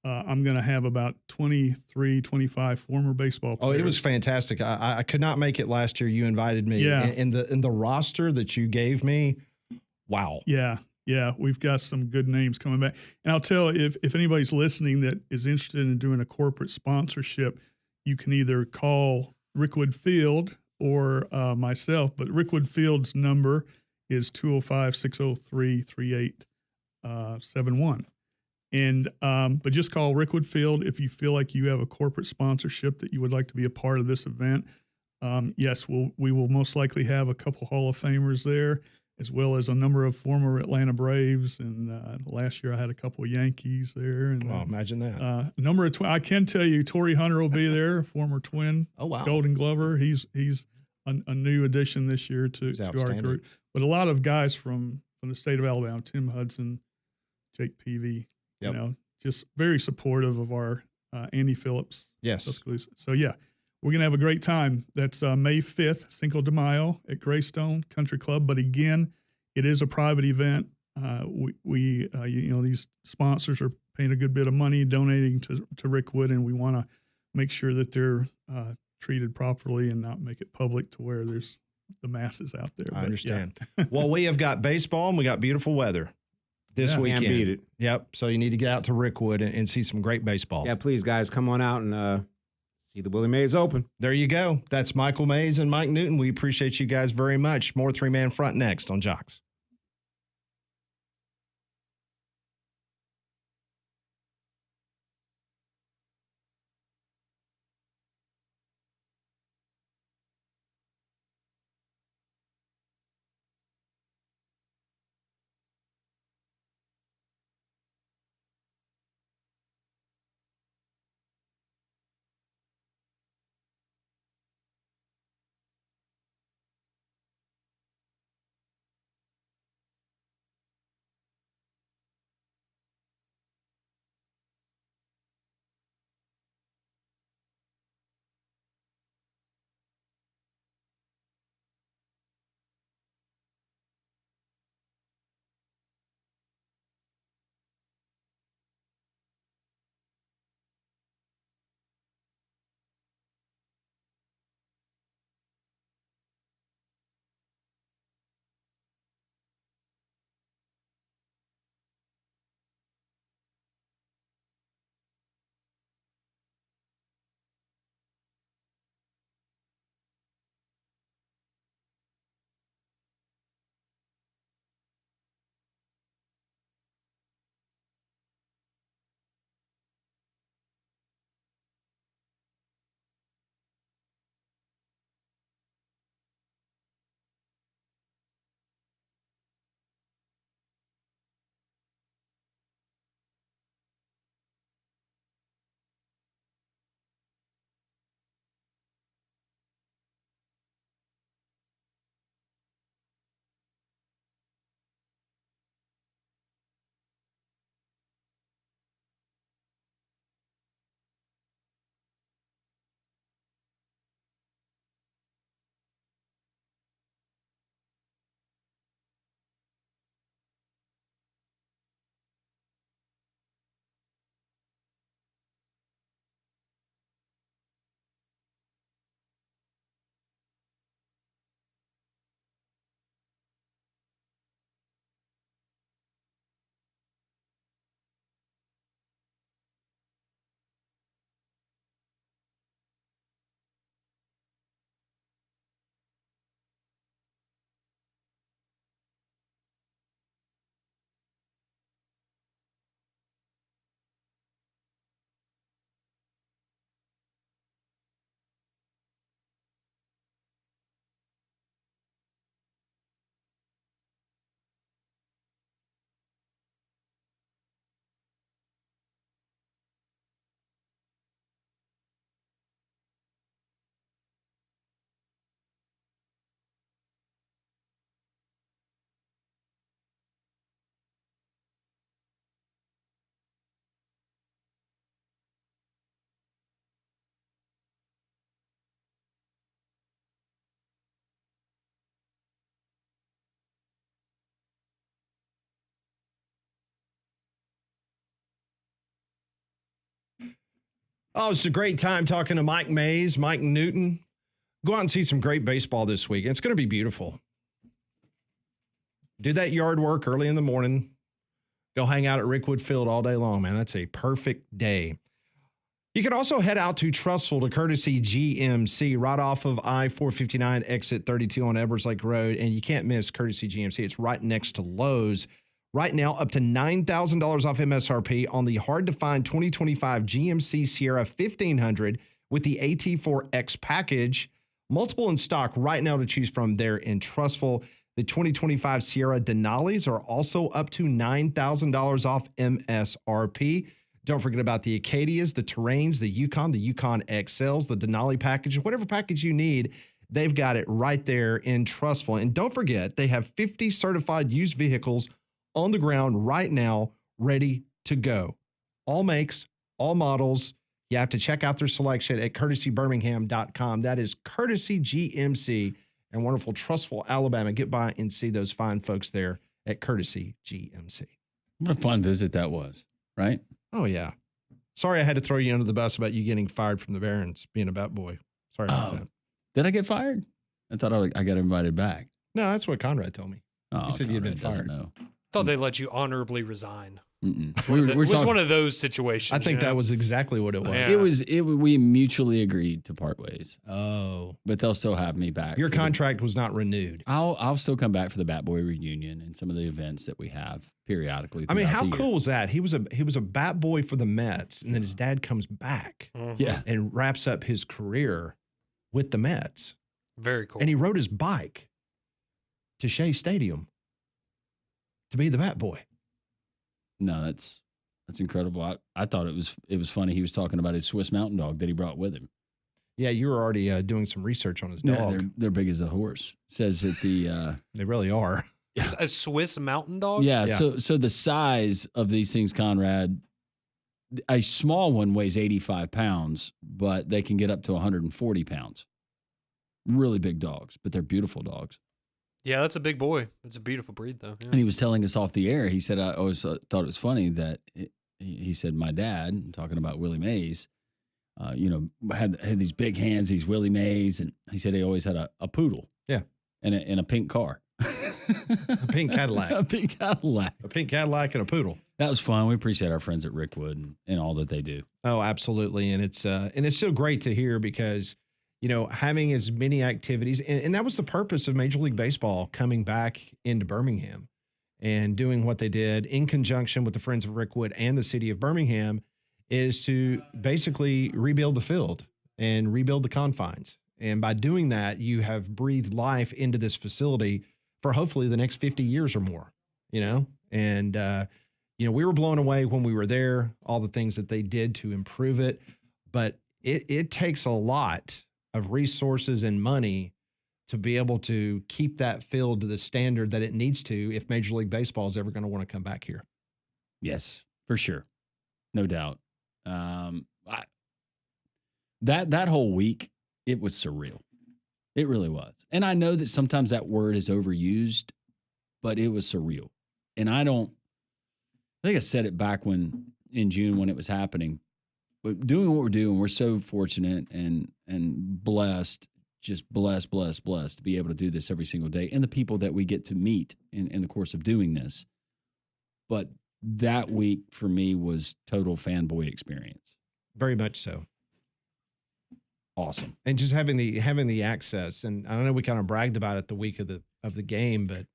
I'm going to have about 23, 25 former baseball players. Oh, it was fantastic. I could not make it last year. You invited me. Yeah. In the roster that you gave me, wow. Yeah, we've got some good names coming back. And I'll tell if anybody's listening that is interested in doing a corporate sponsorship, you can either call Rickwood Field or myself. But Rickwood Field's number is 205-603-3871. And but just call Rickwood Field if you feel like you have a corporate sponsorship that you would like to be a part of this event. Yes, we will most likely have a couple Hall of Famers there, as well as a number of former Atlanta Braves. And last year I had a couple of Yankees there. And Well, imagine that. a number of I can tell you, Torrey Hunter will be there, former Twin. Oh, wow. Golden Glover. He's a new addition this year to our outstanding. group. But a lot of guys from the state of Alabama, Tim Hudson, Jake Peavy. Yep. You know, just very supportive of our Andy Phillips. Yes. Tuscaloosa. So yeah, we're gonna have a great time. That's May 5th, Cinco de Mayo at Greystone Country Club. But again, it is a private event. We these sponsors are paying a good bit of money donating to Rickwood, and we want to make sure that they're treated properly and not make it public to where there's the masses out there. I understand. Well, we have got baseball and we got beautiful weather this Yeah. weekend. Can't beat it. Yep. So you need to get out to Rickwood and see some great baseball. Yeah, please, guys, come on out and see the Willie Mays Open. There you go. That's Michael Mays and Mike Newton. We appreciate you guys very much. More three-man front next on Jocks. Oh, it's a great time talking to Mike Mays, Mike Newton. Go out and see some great baseball this week. It's going to be beautiful. Do that yard work early in the morning. Go hang out at Rickwood Field all day long, man. That's a perfect day. You can also head out to Trussville to Courtesy GMC right off of I-459 exit 32 on Edwards Lake Road, and you can't miss Courtesy GMC. It's right next to Lowe's. Right now, up to $9,000 off MSRP on the hard-to-find 2025 GMC Sierra 1500 with the AT4X package. Multiple in stock right now to choose from there in Trussville. The 2025 Sierra Denali's are also up to $9,000 off MSRP. Don't forget about the Acadias, the Terrains, the Yukon XLs, the Denali package, whatever package you need, they've got it right there in Trussville. And don't forget, they have 50 certified used vehicles on the ground right now, ready to go. All makes, all models. You have to check out their selection at courtesybirmingham.com. That is Courtesy GMC in wonderful Trussville, Alabama. Get by and see those fine folks there at Courtesy GMC. What a fun visit that was, right? Oh, yeah. Sorry I had to throw you under the bus about you getting fired from the Barons, being a bat boy. Sorry about that. Did I get fired? I thought I got invited back. No, that's what Conrad told me. Oh, He said you'd been Conrad doesn't fired. know. Thought they let you honorably resign. Mm-mm. It was talking- one of those situations. I think that was exactly what it was. Yeah. We mutually agreed to part ways, Oh. but they'll still have me back. Your for the- contract was not renewed. I'll still come back for the Bat Boy reunion and some of the events that we have periodically. I mean, throughout how the year. cool was that? He was a bat boy for the Mets, and then his dad comes back Yeah. and wraps up his career with the Mets. Very cool. And he rode his bike to Shea Stadium to be the bat boy. No, that's incredible. I thought it was funny. He was talking about his Swiss Mountain Dog that he brought with him. Yeah, you were already doing some research on his Yeah, dog. they're big as a horse. Says that the They really are. A Swiss mountain dog? yeah. So the size of these things, Conrad, a small one weighs 85 pounds, but they can get up to 140 pounds. Really big dogs, but they're beautiful dogs. Yeah, that's a big boy. It's a beautiful breed, though. Yeah. And he was telling us off the air. He said, I always thought it was funny that he said, my dad, talking about Willie Mays, had these big hands, these Willie Mays. And he said he always had a poodle. Yeah. And a pink car. A pink Cadillac. A pink Cadillac. A pink Cadillac and a poodle. That was fun. We appreciate our friends at Rickwood and all that they do. Oh, absolutely. And it's so great to hear because, having as many activities, and that was the purpose of Major League Baseball coming back into Birmingham and doing what they did in conjunction with the Friends of Rickwood and the city of Birmingham is to basically rebuild the field and rebuild the confines. And by doing that, you have breathed life into this facility for hopefully the next 50 years or more, and, we were blown away when we were there, all the things that they did to improve it, but it takes a lot of resources and money to be able to keep that field to the standard that it needs to if Major League Baseball is ever going to want to come back here. Yes, for sure. No doubt. That whole week, it was surreal. It really was. And I know that sometimes that word is overused, but it was surreal. And I think I said it back in June when it was happening. But doing what we're doing, we're so fortunate and blessed, just blessed to be able to do this every single day. And the people that we get to meet in the course of doing this. But that week for me was total fanboy experience. Very much so. Awesome. And just having the access, and I know we kind of bragged about it the week of the game, but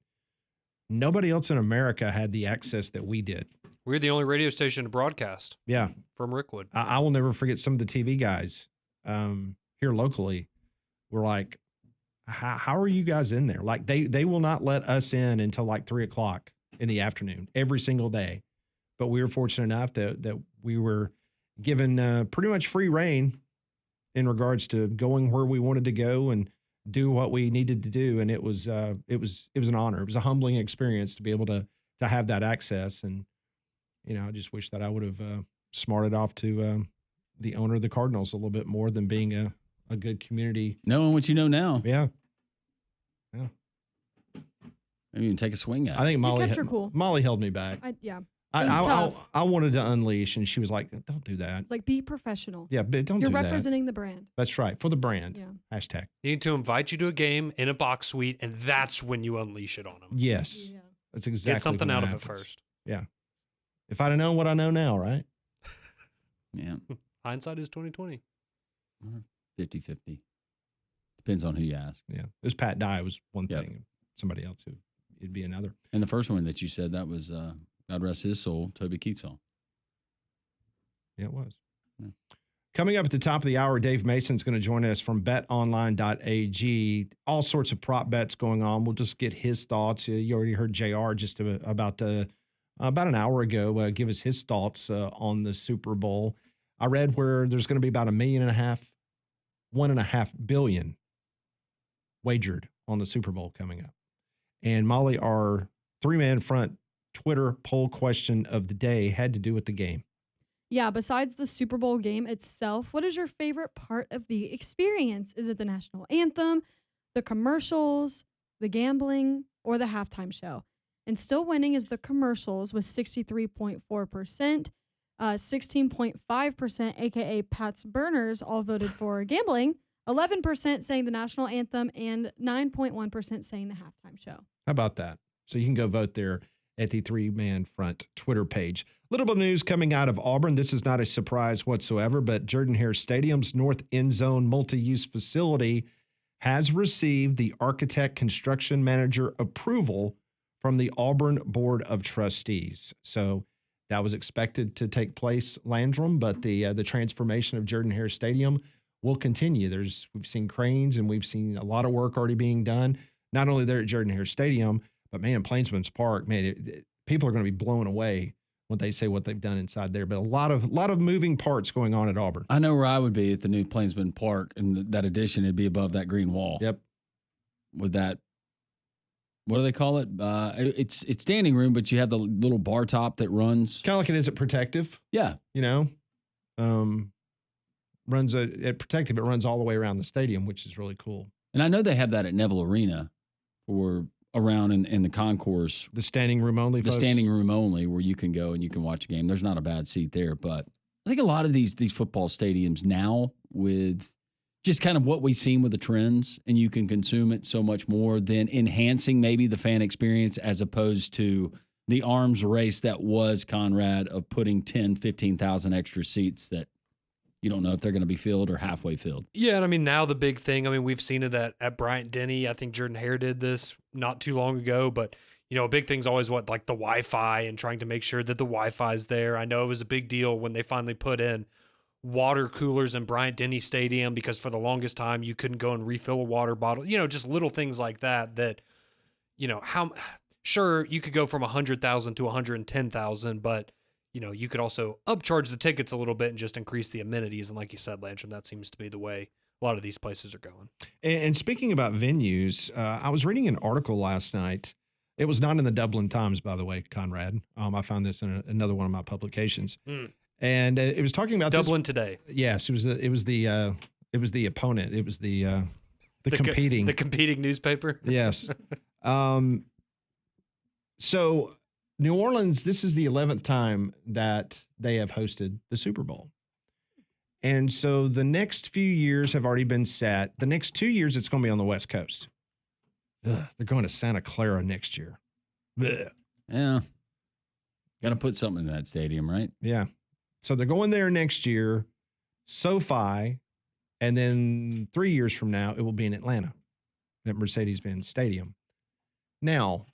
nobody else in America had the access that we did. We're the only radio station to broadcast. Yeah. From Rickwood. I will never forget some of the TV guys here locally were like, how are you guys in there? Like they will not let us in until like 3:00 in the afternoon every single day. But we were fortunate enough that we were given pretty much free reign in regards to going where we wanted to go and do what we needed to do. And it was an honor. It was a humbling experience to be able to have that access. And, I just wish that I would have smarted off to the owner of the Cardinals a little bit more than being a good community. Knowing what you know now. Yeah. Maybe even take a swing at it. I think kept her cool. Molly held me back. It was tough. I wanted to unleash, and she was like, "Don't do that." Like, be professional. Yeah, but don't You're do that. representing the brand. That's right, for the brand. Yeah. Hashtag. They need to invite you to a game in a box suite, and that's when you unleash it on them. Yes, Yeah. that's exactly. Get something when out that of it happens. first. Yeah. If I'd have known what I know now, right? Yeah. Hindsight is 20/20. 50-50. Depends on who you ask. Yeah. It was Pat Dye was one Yep. thing. Somebody else who it'd be another. And the first one that you said, that was, God rest his soul, Toby Keith's song. Yeah, it was. Yeah. Coming up at the top of the hour, Dave Mason's going to join us from betonline.ag. All sorts of prop bets going on. We'll just get his thoughts. You already heard JR just about an hour ago give us his thoughts on the Super Bowl. I read where there's going to be about $1.5 billion wagered on the Super Bowl coming up. And Molly, our three-man front Twitter poll question of the day had to do with the game. Yeah, besides the Super Bowl game itself, what is your favorite part of the experience? Is it the national anthem, the commercials, the gambling, or the halftime show? And still winning is the commercials with 63.4%. 16.5%, aka Pat's Burners, all voted for gambling. 11% saying the national anthem, and 9.1% saying the halftime show. How about that? So you can go vote there at the three-man front Twitter page. Little bit of news coming out of Auburn. This is not a surprise whatsoever, but Jordan-Hare Stadium's north end zone multi-use facility has received the architect construction manager approval from the Auburn Board of Trustees. So that was expected to take place, Landrum, but the transformation of Jordan-Hare Stadium will continue. We've seen cranes and we've seen a lot of work already being done, not only there at Jordan-Hare Stadium, but man, Plainsman's Park, man, people are going to be blown away when they say what they've done inside there. But a lot of moving parts going on at Auburn. I know where I would be at the new Plainsman Park, and that addition, it'd be above that green wall. Yep. With that, what do they call it? It's standing room, but you have the little bar top that runs. Kind of like it is at Protective. Yeah. Runs at Protective. It runs all the way around the stadium, which is really cool. And I know they have that at Neville Arena or around in the concourse. The standing room only, The folks? standing room only, where you can go and you can watch a game. There's not a bad seat there, but I think a lot of these football stadiums now, with just kind of what we've seen with the trends, and you can consume it so much more than enhancing maybe the fan experience, as opposed to the arms race that was, Conrad, of putting 10, 15,000 extra seats that you don't know if they're going to be filled or halfway filled. Yeah, and I mean, now the big thing, I mean, we've seen it at Bryant-Denny. I think Jordan-Hare did this not too long ago, but, a big thing's always like the Wi-Fi and trying to make sure that the Wi-Fi is there. I know it was a big deal when they finally put in water coolers in Bryant-Denny Stadium, because for the longest time you couldn't go and refill a water bottle. Just little things like that, sure, you could go from 100,000 to 110,000, but you could also upcharge the tickets a little bit and just increase the amenities. And like you said, Landrum, that seems to be the way a lot of these places are going. And speaking about venues, I was reading an article last night. It was not in the Dublin Times, by the way, Conrad. I found this in another one of my publications, and it was talking about Dublin Today. Yes, it was the opponent. It was the competing newspaper. Yes. So New Orleans, this is the 11th time that they have hosted the Super Bowl. And so the next few years have already been set. The next 2 years, it's going to be on the West Coast. They're going to Santa Clara next year. Yeah. Got to put something in that stadium, right? Yeah. So they're going there next year, SoFi, and then 3 years from now, it will be in Atlanta at Mercedes-Benz Stadium. Now,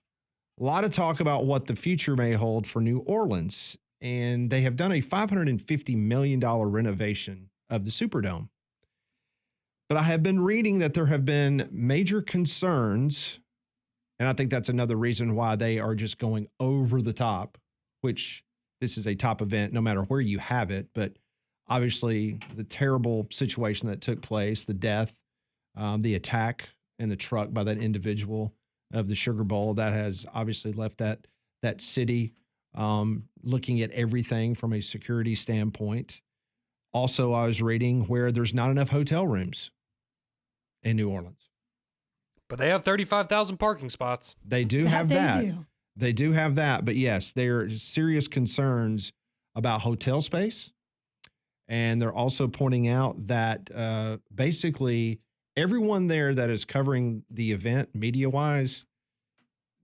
a lot of talk about what the future may hold for New Orleans, and they have done a $550 million renovation of the Superdome. But I have been reading that there have been major concerns, and I think that's another reason why they are just going over the top, which this is a top event no matter where you have it. But obviously the terrible situation that took place, the death, the attack in the truck by that individual of the Sugar Bowl, that has obviously left that city looking at everything from a security standpoint. Also, I was reading where there's not enough hotel rooms in New Orleans. But they have 35,000 parking spots. They do have that. They do have that, but yes, there are serious concerns about hotel space. And they're also pointing out that basically everyone there that is covering the event media wise,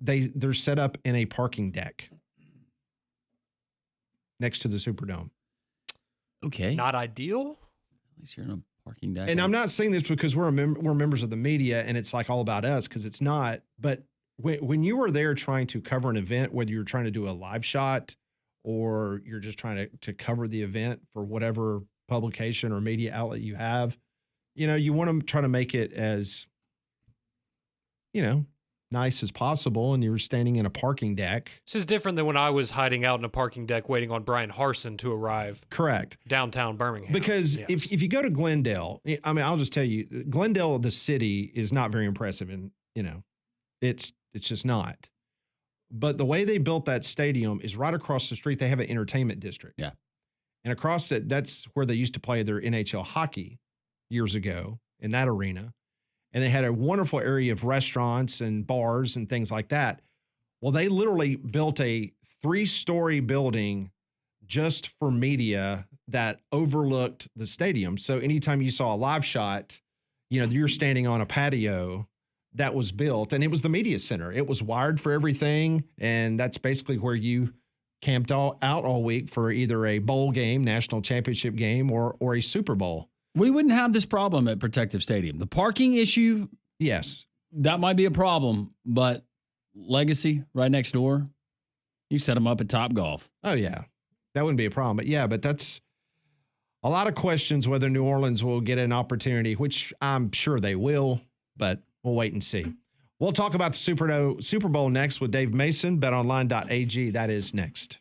they're set up in a parking deck next to the Superdome. Okay. Not ideal. At least you're in a parking deck. And I'm not saying this because we're members of the media and it's like all about us, because it's not. But when you are there trying to cover an event, whether you're trying to do a live shot or you're just trying to cover the event for whatever publication or media outlet you have, you want to try to make it as, nice as possible. And you were standing in a parking deck. This is different than when I was hiding out in a parking deck waiting on Brian Harson to arrive. Correct. Downtown Birmingham. Because Yes. if you go to Glendale, I mean, I'll just tell you, Glendale, the city, is not very impressive. And, it's just not. But the way they built that stadium is right across the street. They have an entertainment district. Yeah. And across it, that's where they used to play their NHL hockey years ago in that arena. And they had a wonderful area of restaurants and bars and things like that. Well, they literally built a 3-story building just for media that overlooked the stadium. So anytime you saw a live shot, you're standing on a patio that was built, and it was the media center. It was wired for everything. And that's basically where you camped out all week for either a bowl game, national championship game, or a Super Bowl. We wouldn't have this problem at Protective Stadium. The parking issue, yes, that might be a problem, but Legacy right next door, you set them up at Topgolf. Oh, yeah. That wouldn't be a problem. But that's a lot of questions whether New Orleans will get an opportunity, which I'm sure they will, but we'll wait and see. We'll talk about the Super Bowl next with Dave Mason, betonline.ag. That is next.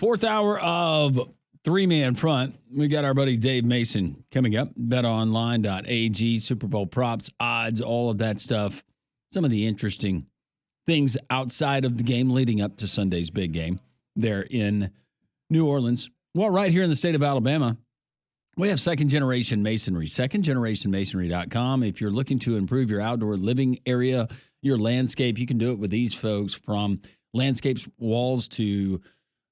Fourth hour of three-man front. We got our buddy Dave Mason coming up. BetOnline.ag, Super Bowl props, odds, all of that stuff. Some of the interesting things outside of the game leading up to Sunday's big game there in New Orleans. Well, right here in the state of Alabama, we have second-generation masonry, secondgenerationmasonry.com. If you're looking to improve your outdoor living area, your landscape, you can do it with these folks, from landscapes, walls to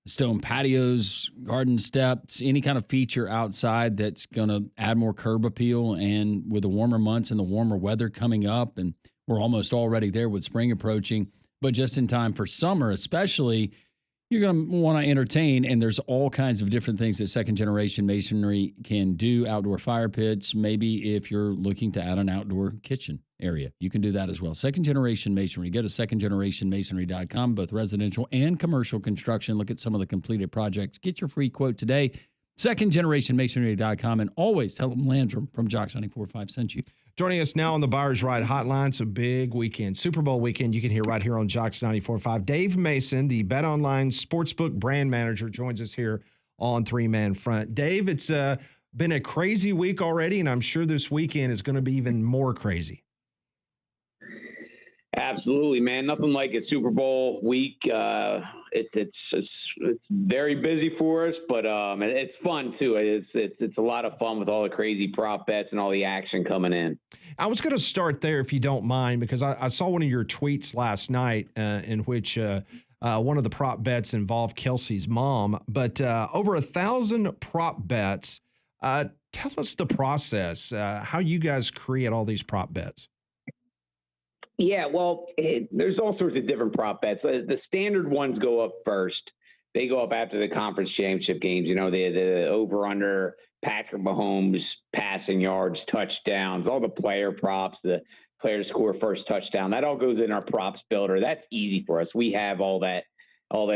stone patios, garden steps, any kind of feature outside that's going to add more curb appeal. And with the warmer months and the warmer weather coming up, and we're almost already there with spring approaching, but just in time for summer especially, you're going to want to entertain. And there's all kinds of different things that second generation masonry can do. Outdoor fire pits, maybe if you're looking to add an outdoor kitchen area, you can do that as well. Second generation masonry. Go to secondgenerationmasonry.com, both residential and commercial construction. Look at some of the completed projects. Get your free quote today. Secondgenerationmasonry.com, and always tell them Landrum from Jocks 94.5 sent you. Joining us now on the Buyers Right Hotline, it's a big weekend, Super Bowl weekend. You can hear right here on Jocks 94.5. Dave Mason, the BetOnline Sportsbook brand manager, joins us here on Three Man Front. Dave, it's been a crazy week already, and I'm sure this weekend is going to be even more crazy. Absolutely, man. Nothing like a Super Bowl week. It's very busy for us, but it's fun too. It's a lot of fun with all the crazy prop bets and all the action coming in. I was going to start there, if you don't mind, because I saw one of your tweets last night in which one of the prop bets involved Kelsey's mom, but over 1,000 prop bets. Tell us the process, how you guys create all these prop bets. Yeah, well, there's all sorts of different prop bets. The standard ones go up first. They go up after the conference championship games. You know, the over-under, Patrick Mahomes, passing yards, touchdowns, all the player props, the player to score first touchdown. That all goes in our props builder. That's easy for us. We have all that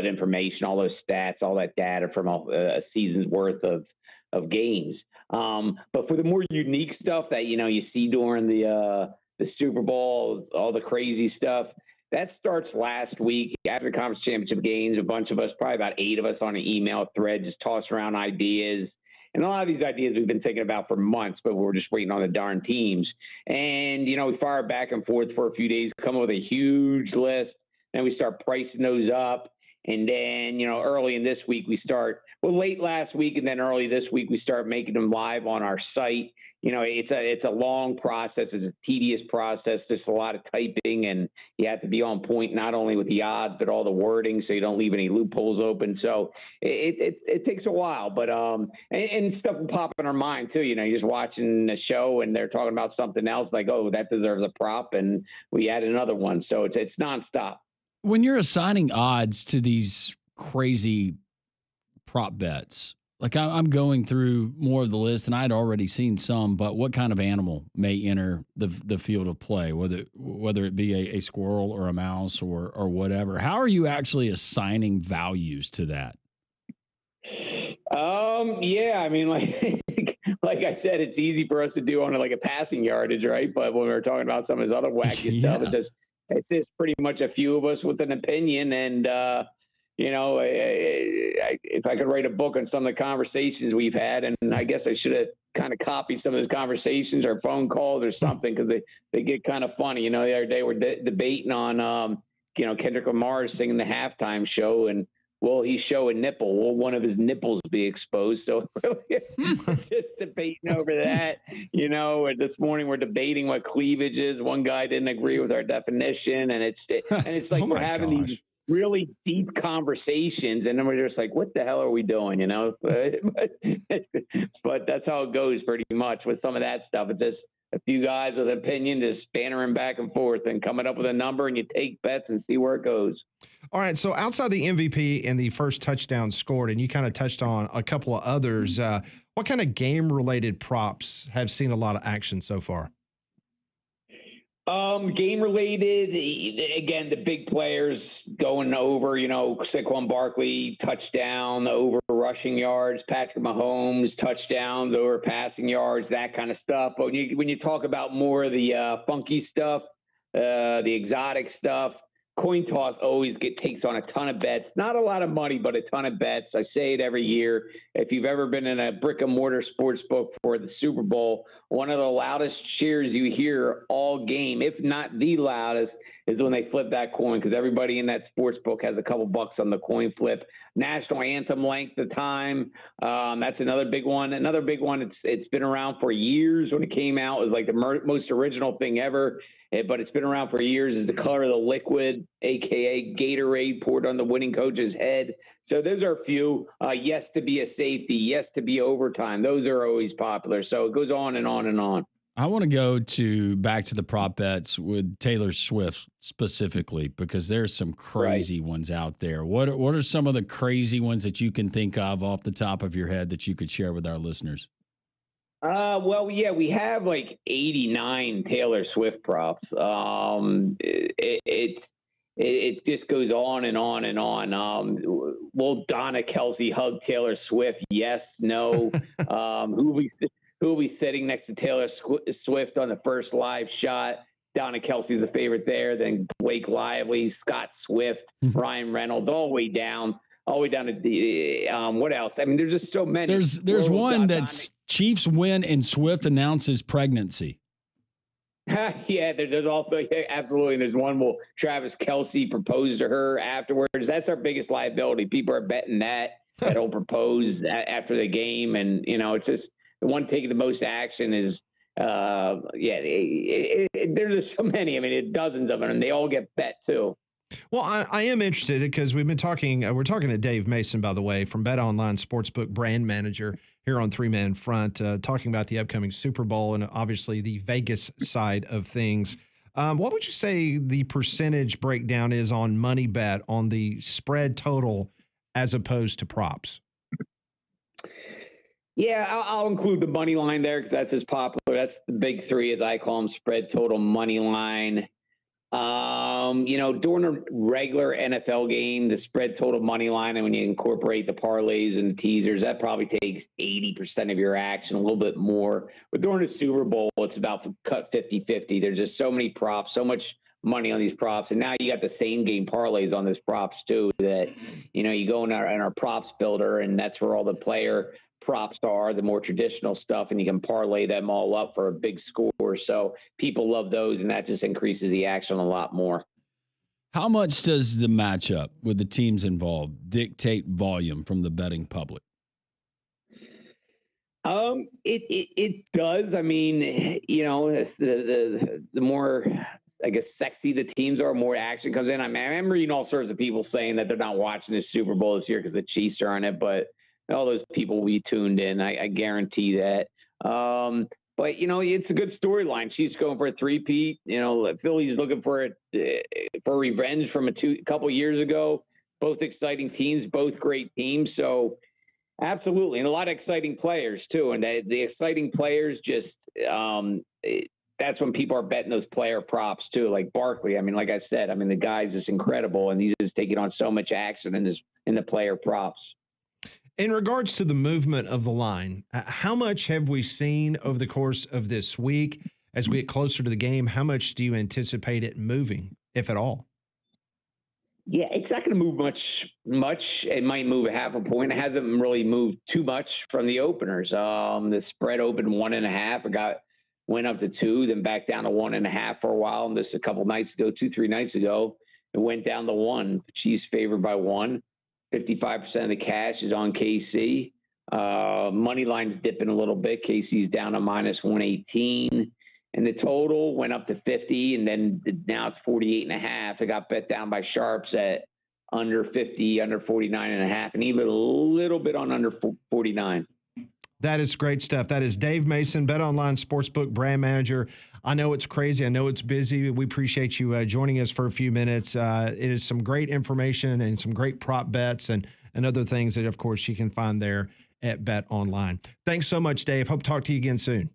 information, all those stats, all that data from a season's worth of games. But for the more unique stuff that, you know, you see during the Super Bowl, all the crazy stuff, that starts last week after the conference championship games. A bunch of us, probably about 8 of us on an email thread, just toss around ideas. And a lot of these ideas we've been thinking about for months, but we're just waiting on the darn teams. And, you know, we fire back and forth for a few days, come up with a huge list. Then we start pricing those up. And then, you know, early in this week, late last week and then early this week, we start making them live on our site. You know, it's a long process. It's a tedious process. There's a lot of typing, and you have to be on point, not only with the odds, but all the wording, so you don't leave any loopholes open. So it takes a while, but and stuff will pop in our mind too. You know, you're just watching a show and they're talking about something else, like, oh, that deserves a prop, and we add another one. So it's nonstop. When you're assigning odds to these crazy prop bets, like I'm going through more of the list, and I'd already seen some, but what kind of animal may enter the field of play, whether it be a squirrel or a mouse or whatever? How are you actually assigning values to that? Yeah, I mean, like I said, it's easy for us to do on like a passing yardage, right? But when we're talking about some of this other wacky stuff, it's just pretty much a few of us with an opinion. And, you know, if I could write a book on some of the conversations we've had, and I guess I should have kind of copied some of those conversations or phone calls or something, because they get kind of funny. You know, the other day we're debating on, you know, Kendrick Lamar singing the halftime show, and will he show a nipple? Will one of his nipples be exposed? So just debating over that, you know. And this morning we're debating what cleavage is. One guy didn't agree with our definition, and it's like we're having these really deep conversations, and then we're just like, what the hell are we doing? You know, but that's how it goes pretty much with some of that stuff. It's just a few guys with opinion just bantering back and forth and coming up with a number, and you take bets and see where it goes. All right. So outside the MVP and the first touchdown scored, and you kind of touched on a couple of others, what kind of game related props have seen a lot of action so far? Game related, again, the big players going over, you know, Saquon Barkley, touchdown, over rushing yards, Patrick Mahomes, touchdowns, over passing yards, that kind of stuff. But when you talk about more of the funky stuff, the exotic stuff, coin toss always takes on a ton of bets. Not a lot of money, but a ton of bets. I say it every year. If you've ever been in a brick and mortar sports book for the Super Bowl, one of the loudest cheers you hear all game, if not the loudest, is when they flip that coin, because everybody in that sports book has a couple bucks on the coin flip. National anthem length of time. That's another big one. Another big one, it's been around for years. When it came out, it was like the most original thing ever, but it's been around for years, is the color of the liquid, a.k.a. Gatorade, poured on the winning coach's head. So those are a few. Yes to be a safety, yes to be overtime. Those are always popular. So it goes on and on and on. I want to go back to the prop bets with Taylor Swift specifically, because there's some crazy ones out there. What are some of the crazy ones that you can think of off the top of your head that you could share with our listeners? Well, yeah, we have like 89 Taylor Swift props. It just goes on and on and on. Will Donna Kelsey hug Taylor Swift? Yes, no. Who will be sitting next to Taylor Swift on the first live shot? Donna Kelsey's a favorite there. Then Blake Lively, Scott Swift, Ryan Reynolds, all the way down to the what else? I mean, there's just so many. There's one that's Chiefs win and Swift announces pregnancy. Yeah, there's also absolutely. There's one where Travis Kelce proposed to her afterwards. That's our biggest liability. People are betting that he'll propose after the game, and it's just. The one taking the most action is, there's just so many. I mean, dozens of them, and they all get bet too. Well, I am interested because we're talking to Dave Mason, by the way, from Bet Online Sportsbook brand manager here on Three Man Front, talking about the upcoming Super Bowl and obviously the Vegas side of things. What would you say the percentage breakdown is on money bet on the spread total as opposed to props? Yeah, I'll include the money line there because that's as popular. That's the big three, as I call them: spread, total, money line. During a regular NFL game, the spread, total, money line, and when you incorporate the parlays and the teasers, that probably takes 80% of your action, a little bit more. But during the Super Bowl, it's about cut 50-50. There's just so many props, so much money on these props, and now you got the same game parlays on those props too. That you go in our props builder, and that's where all the player props are, the more traditional stuff, and you can parlay them all up for a big score. So people love those, and that just increases the action a lot more. How much does the matchup with the teams involved dictate volume from the betting public? It does. I mean, the more, I guess, sexy the teams are, more action comes in. I mean, I'm reading all sorts of people saying that they're not watching the Super Bowl this year because the Chiefs are on it, but all those people we tuned in, I guarantee that. But it's a good storyline. Chiefs going for a three-peat. Philly's looking for revenge from a couple years ago. Both exciting teams, both great teams. So absolutely, and a lot of exciting players too. And the exciting players just that's when people are betting those player props too, like Barkley. I mean, like I said, the guy's just incredible, and he's just taking on so much action in the player props. In regards to the movement of the line, how much have we seen over the course of this week as we get closer to the game? How much do you anticipate it moving, if at all? Yeah, it's not going to move much. It might move a half a point. It hasn't really moved too much from the openers. The spread opened 1.5. It went up to 2, then back down to 1.5 for a while. And this a couple nights ago, 2-3 nights ago, it went down to 1. Chiefs favored by 1. 55% of the cash is on KC. Money line's dipping a little bit. KC's down to -118. And the total went up to 50, and then now it's 48.5. It got bet down by sharps at under 50, under 49.5, and even a little bit on under 49. That is great stuff. That is Dave Mason, Bet Online Sportsbook brand manager. I know it's crazy. I know it's busy. We appreciate you joining us for a few minutes. It is some great information and some great prop bets and other things that, of course, you can find there at Bet Online. Thanks so much, Dave. Hope to talk to you again soon.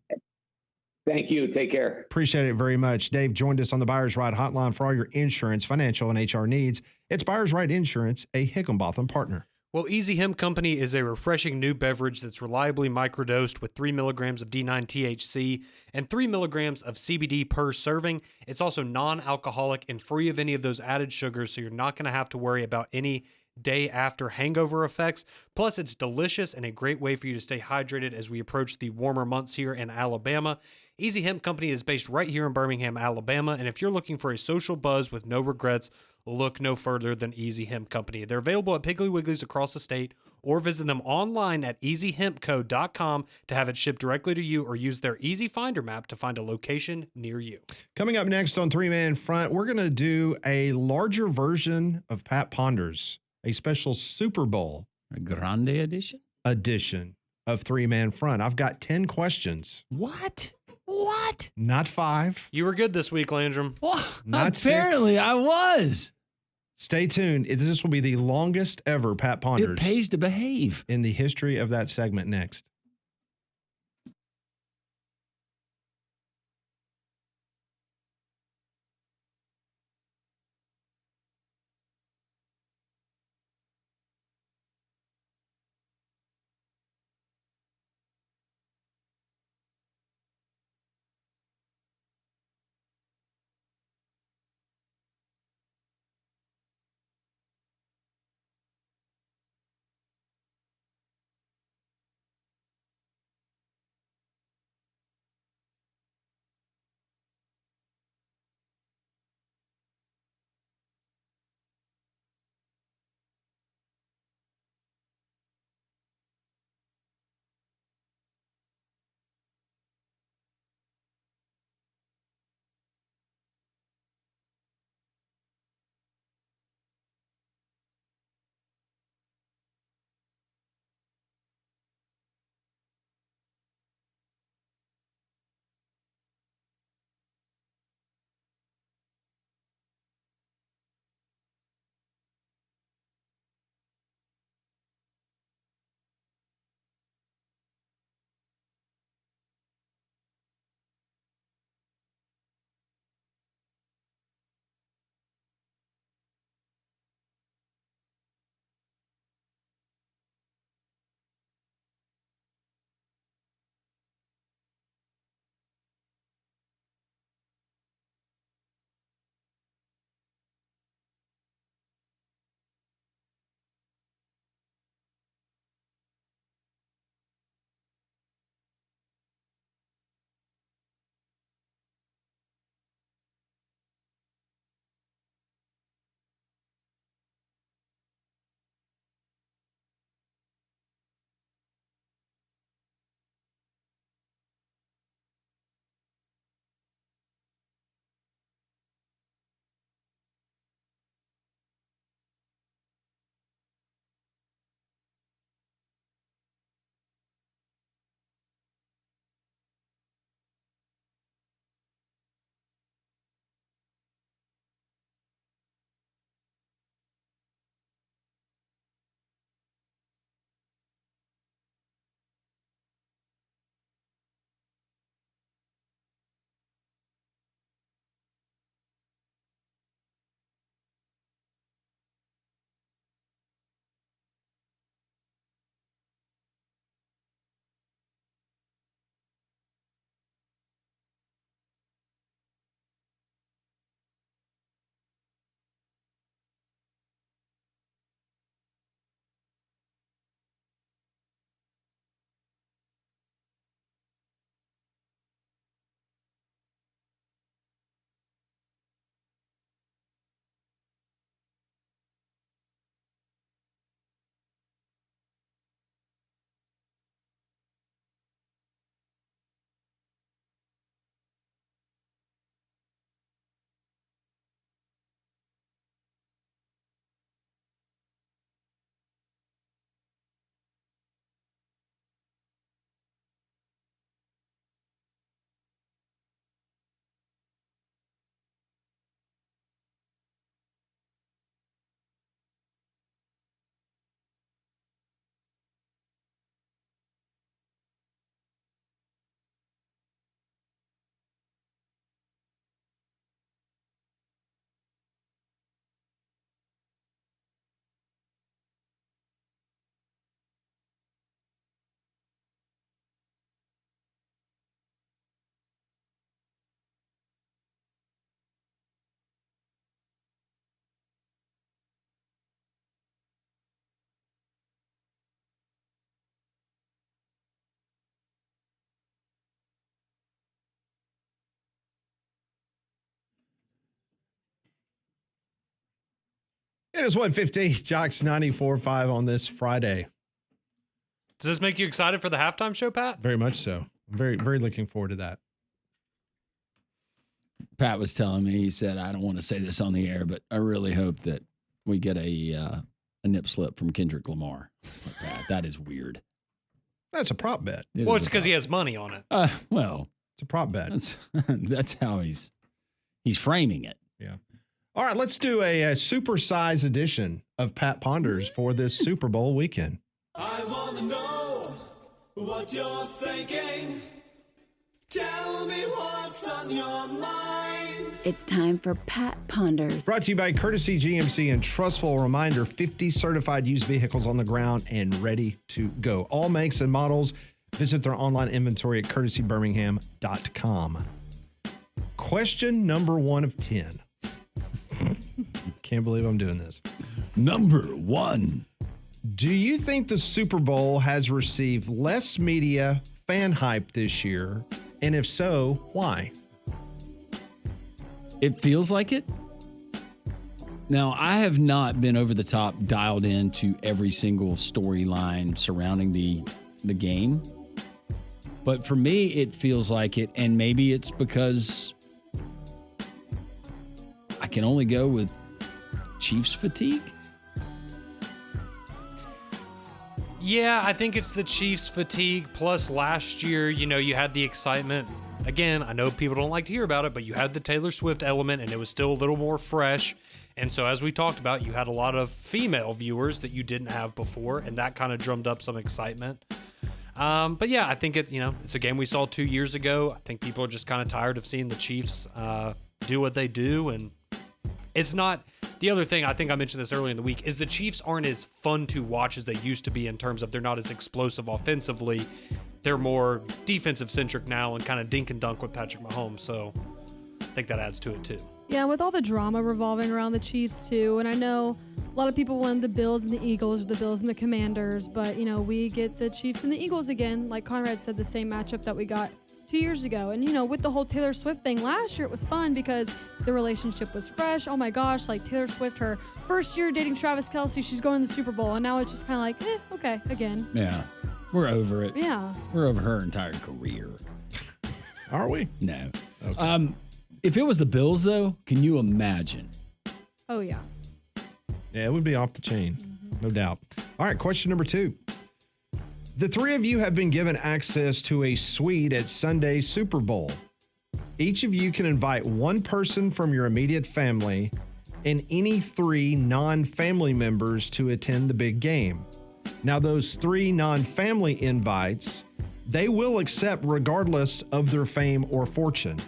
Thank you. Take care. Appreciate it very much. Dave joined us on the Buyers Right Hotline for all your insurance, financial, and HR needs. It's Buyers Right Insurance, a Higginbotham partner. Well, Easy Hemp Company is a refreshing new beverage that's reliably microdosed with 3 milligrams of D9 THC and 3 milligrams of CBD per serving. It's also non alcoholic and free of any of those added sugars, so you're not going to have to worry about any day after hangover effects. Plus, it's delicious and a great way for you to stay hydrated as we approach the warmer months here in Alabama. Easy Hemp Company is based right here in Birmingham, Alabama, and if you're looking for a social buzz with no regrets, look no further than Easy Hemp Company. They're available at Piggly Wigglies across the state, or visit them online at easyhempco.com to have it shipped directly to you, or use their Easy Finder map to find a location near you. Coming up next on Three Man Front, we're going to do a larger version of Pat Ponders, a special Super Bowl A grande edition of Three Man Front. I've got 10 questions. What? Not 5. You were good this week, Landrum. What? Not Apparently 6. I was. Stay tuned. This will be the longest ever Pat Ponders It pays to behave. in the history of that segment next. It is 1:15, Jocks 94.5 on this Friday. Does this make you excited for the halftime show, Pat? Very much so. I'm very, very looking forward to that. Pat was telling me, he said, I don't want to say this on the air, but I really hope that we get a nip slip from Kendrick Lamar. It's like, Pat, that is weird. That's a prop bet. Well, it's because he has money on it. Well, it's a prop bet. That's how he's framing it. Yeah. All right, let's do a supersize edition of Pat Ponders for this Super Bowl weekend. I want to know what you're thinking. Tell me what's on your mind. It's time for Pat Ponders. Brought to you by Courtesy GMC and trustful reminder, 50 certified used vehicles on the ground and ready to go. All makes and models. Visit their online inventory at courtesybirmingham.com. Question number 1 of 10. Can't believe I'm doing this. Number 1. Do you think the Super Bowl has received less media fan hype this year? And if so, why? It feels like it. Now, I have not been over the top dialed into every single storyline surrounding the game. But for me, it feels like it. And maybe it's because I can only go with Chiefs fatigue. Yeah, I think it's the Chiefs fatigue. Plus, last year, you had the excitement. Again, I know people don't like to hear about it, but you had the Taylor Swift element, and it was still a little more fresh. And so, as we talked about, you had a lot of female viewers that you didn't have before, and that kind of drummed up some excitement. But yeah, I think it's a game we saw 2 years ago. I think people are just kind of tired of seeing the Chiefs do what they do, and it's not. The other thing, I think I mentioned this earlier in the week, is the Chiefs aren't as fun to watch as they used to be in terms of they're not as explosive offensively. They're more defensive-centric now and kind of dink and dunk with Patrick Mahomes. So I think that adds to it, too. Yeah, with all the drama revolving around the Chiefs, too. And I know a lot of people wanted the Bills and the Eagles, or the Bills and the Commanders. But, we get the Chiefs and the Eagles again. Like Conrad said, the same matchup that we got 2 years ago. And, with the whole Taylor Swift thing last year, it was fun because the relationship was fresh. Oh my gosh, like Taylor Swift, her first year dating Travis Kelce, she's going to the Super Bowl. And now it's just kind of like, okay, again. Yeah, we're over it. Yeah. We're over her entire career. Are we? No. Okay. If it was the Bills, though, can you imagine? Oh, yeah. Yeah, it would be off the chain. No doubt. All right, question number 2. The 3 of you have been given access to a suite at Sunday's Super Bowl. Each of you can invite one person from your immediate family and any 3 non-family members to attend the big game. Now, those 3 non-family invites, they will accept regardless of their fame or fortune.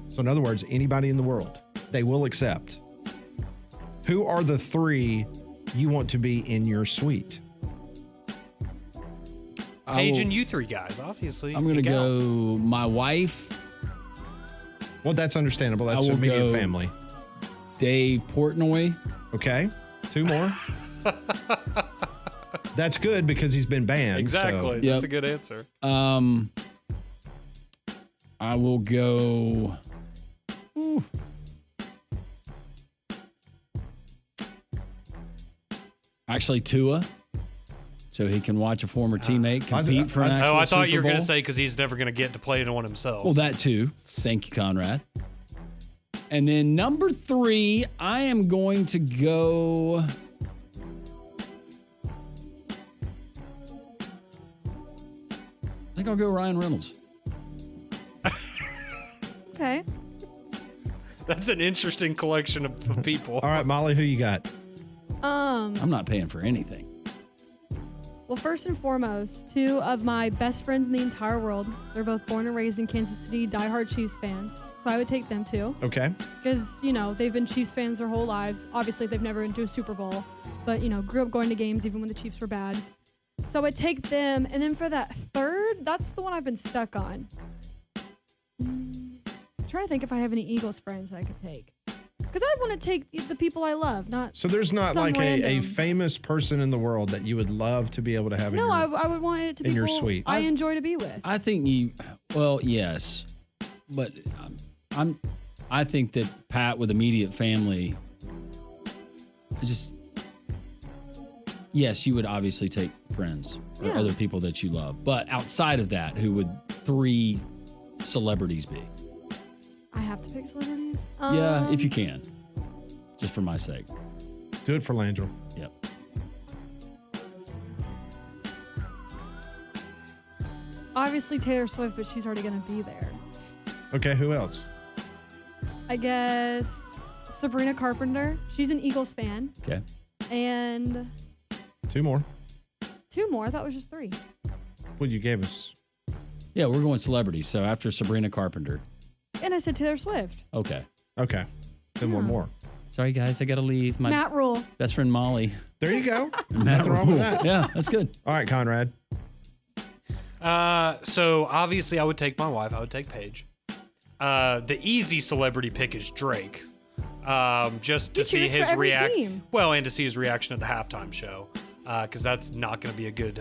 So in other words, anybody in the world, they will accept. Who are the 3 you want to be in your suite? Paige and you 3 guys, obviously. I'm going to go my wife. Well, that's understandable. That's immediate family. Dave Portnoy. Okay. 2 more. That's good because he's been banned. Exactly. So. That's a good answer. I will go. Ooh. Actually, Tua. So he can watch a former teammate compete for an actual Super Bowl. I thought you were going to say because he's never going to get to play in one himself. Well, that too. Thank you, Conrad. And then number 3, I am going to go. I think I'll go Ryan Reynolds. Okay. That's an interesting collection of people. All right, Molly, who you got? I'm not paying for anything. Well, first and foremost, 2 of my best friends in the entire world. They're both born and raised in Kansas City, diehard Chiefs fans. So I would take them too. Okay. Because, they've been Chiefs fans their whole lives. Obviously, they've never been to a Super Bowl. But, grew up going to games even when the Chiefs were bad. So I would take them. And then for that 3rd, that's the one I've been stuck on. I'm trying to think if I have any Eagles friends that I could take. Because I want to take the people I love, not. So there's not some like random. a famous person in the world that you would love to be able to have in No, your, I would want it to be in your people suite. I enjoy to be with. I think yes, but I think that Pat with immediate family, yes, you would obviously take friends or Yeah. other people that you love. But outside of that, who would 3 celebrities be? I have to pick celebrities. Yeah, if you can. Just for my sake. Do it for Landry. Yep. Obviously Taylor Swift, but she's already going to be there. Okay, who else? I guess Sabrina Carpenter. She's an Eagles fan. Okay. And 2 more. 2 more. I thought it was just 3. What you gave us? Yeah, we're going celebrities. So after Sabrina Carpenter. And I said Taylor Swift. Okay. Okay. Then one more. Sorry, guys. I got to leave. My Matt Rule. best friend Molly. There you go. Matt Nothing wrong with Rule. that. Yeah, that's good. All right, Conrad. So obviously I would take my wife. I would take Paige. The easy celebrity pick is Drake. Just to He see cheers for his every reaction. team. Well, and to see his reaction at the halftime show, because that's not going to be a good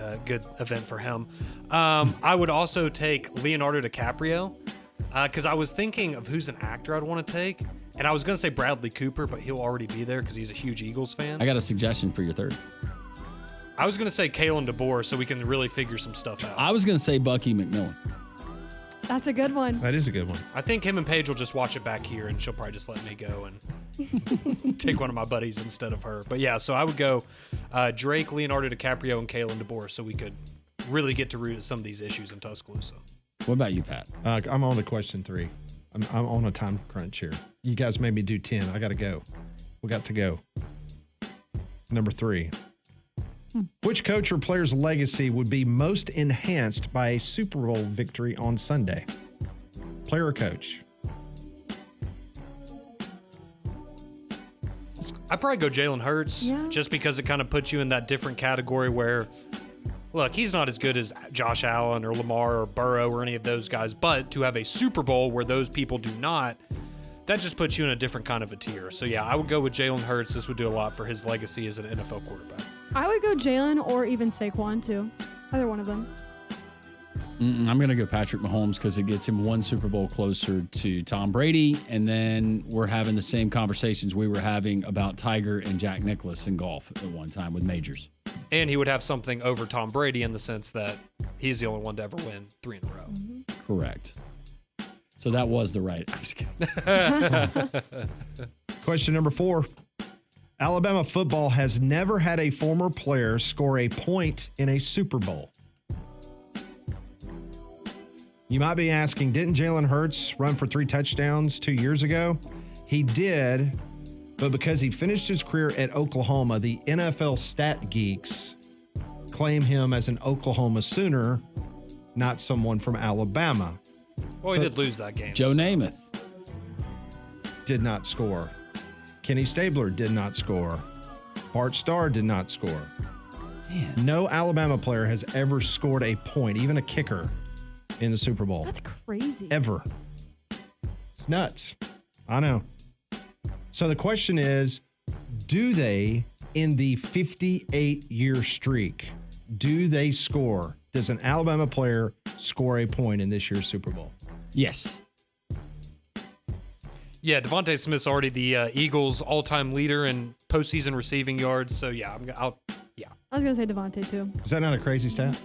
event for him. I would also take Leonardo DiCaprio, because I was thinking of who's an actor I'd want to take, and I was going to say Bradley Cooper, but he'll already be there because he's a huge Eagles fan. I got a suggestion for your third. I was going to say Kalen DeBoer, so we can really figure some stuff out. I was going to say Bucky McMillan. That's a good one. That is a good one. I think him and Paige will just watch it back here, and she'll probably just let me go and take one of my buddies instead of her. But yeah, so I would go Drake, Leonardo DiCaprio, and Kalen DeBoer, so we could really get to root at some of these issues in Tuscaloosa. What about you, Pat? I'm on to question 3. I'm on a time crunch here. You guys made me do 10. I got to go. We got to go. Number 3. Which coach or player's legacy would be most enhanced by a Super Bowl victory on Sunday? Player or coach? I'd probably go Jalen Hurts, Yeah. just because it kind of puts you in that different category where, look, he's not as good as Josh Allen or Lamar or Burrow or any of those guys, but to have a Super Bowl where those people do not, that just puts you in a different kind of a tier. So yeah, I would go with Jalen Hurts. This would do a lot for his legacy as an NFL quarterback. I would go Jalen or even Saquon, too. Either one of them. I'm going to go Patrick Mahomes because it gets him 1 Super Bowl closer to Tom Brady. And then we're having the same conversations we were having about Tiger and Jack Nicklaus in golf at one time with majors. And he would have something over Tom Brady in the sense that he's the only one to ever win 3 in a row. Correct. So that was the right. I'm just kidding. Question number 4. Alabama football has never had a former player score a point in a Super Bowl. You might be asking, didn't Jalen Hurts run for 3 touchdowns 2 years ago? He did, but because he finished his career at Oklahoma, the NFL stat geeks claim him as an Oklahoma Sooner, not someone from Alabama. Well, he did lose that game. Joe Namath did not score. Kenny Stabler did not score. Bart Starr did not score. Man. No Alabama player has ever scored a point, even a kicker, in the Super Bowl. That's crazy. Ever. It's nuts. I know. So the question is, do they, in the 58-year streak, do they score? Does an Alabama player score a point in this year's Super Bowl? Yes. Yeah, Devontae Smith's already the Eagles' all-time leader in postseason receiving yards. So yeah, I was going to say Devontae, too. Is that not a crazy stat?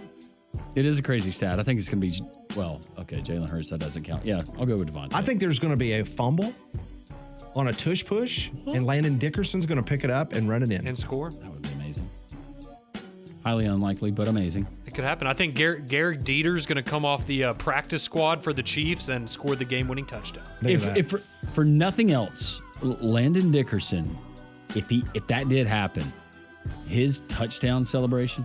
It is a crazy stat. I think it's going to be, well, okay, Jalen Hurts, that doesn't count. Yeah, I'll go with Devontae. I think there's going to be a fumble on a tush push, and Landon Dickerson's going to pick it up and run it in. and score. That would be amazing. Highly unlikely, but amazing. It could happen. I think Garrett Dieter's going to come off the practice squad for the Chiefs and score the game-winning touchdown. If for nothing else, Landon Dickerson, if that did happen, his touchdown celebration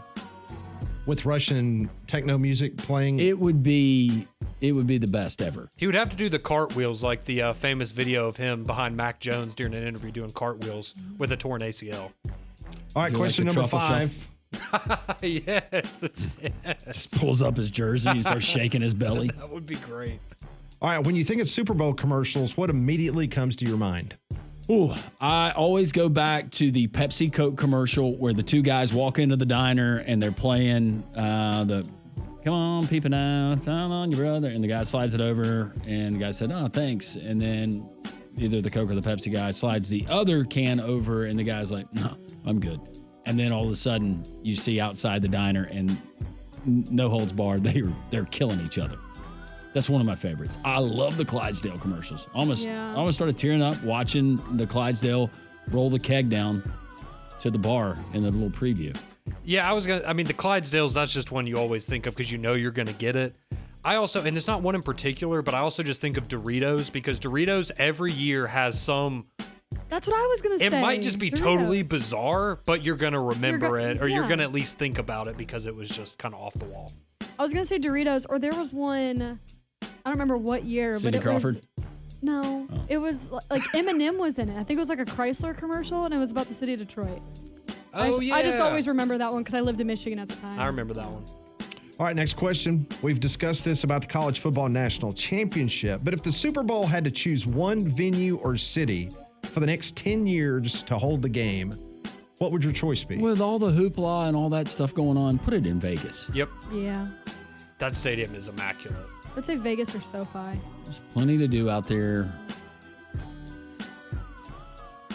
with Russian techno music playing, it would be the best ever. He would have to do the cartwheels like the famous video of him behind Mac Jones during an interview doing cartwheels with a torn ACL. All right, Do question like number truffle 5. yes. Just pulls up his jersey and starts shaking his belly. That would be great. All right, when you think of Super Bowl commercials, what immediately comes to your mind? Ooh, I always go back to the Pepsi Coke commercial where the 2 guys walk into the diner and they're playing the "Come on, peep it out, tell on your brother," and the guy slides it over, and the guy said, "Oh, thanks," and then either the Coke or the Pepsi guy slides the other can over, and the guy's like, no, I'm good. And then all of a sudden, you see outside the diner, and no holds barred, they're killing each other. That's one of my favorites. I love the Clydesdale commercials. I almost started tearing up watching the Clydesdale roll the keg down to the bar in the little preview. Yeah, the Clydesdales, that's just one you always think of because you know you're going to get it. I also, and it's not one in particular, but I also just think of Doritos because Doritos every year has some. That's what I was going to say. It might just be Doritos. totally bizarre, but you're going to remember it, or you're yeah. going to at least think about it because it was just kind of off the wall. I was going to say Doritos, or there was one, I don't remember what year, Cindy but it Crawford? was. No, it was like Eminem was in it. I think it was like a Chrysler commercial, and it was about the city of Detroit. I just always remember that one because I lived in Michigan at the time. I remember that one. All right, next question. We've discussed this about the College Football National Championship, but if the Super Bowl had to choose one venue or city for the next 10 years to hold the game, what would your choice be? With all the hoopla and all that stuff going on, put it in Vegas. Yep. Yeah. That stadium is immaculate. I'd say Vegas or SoFi. There's plenty to do out there.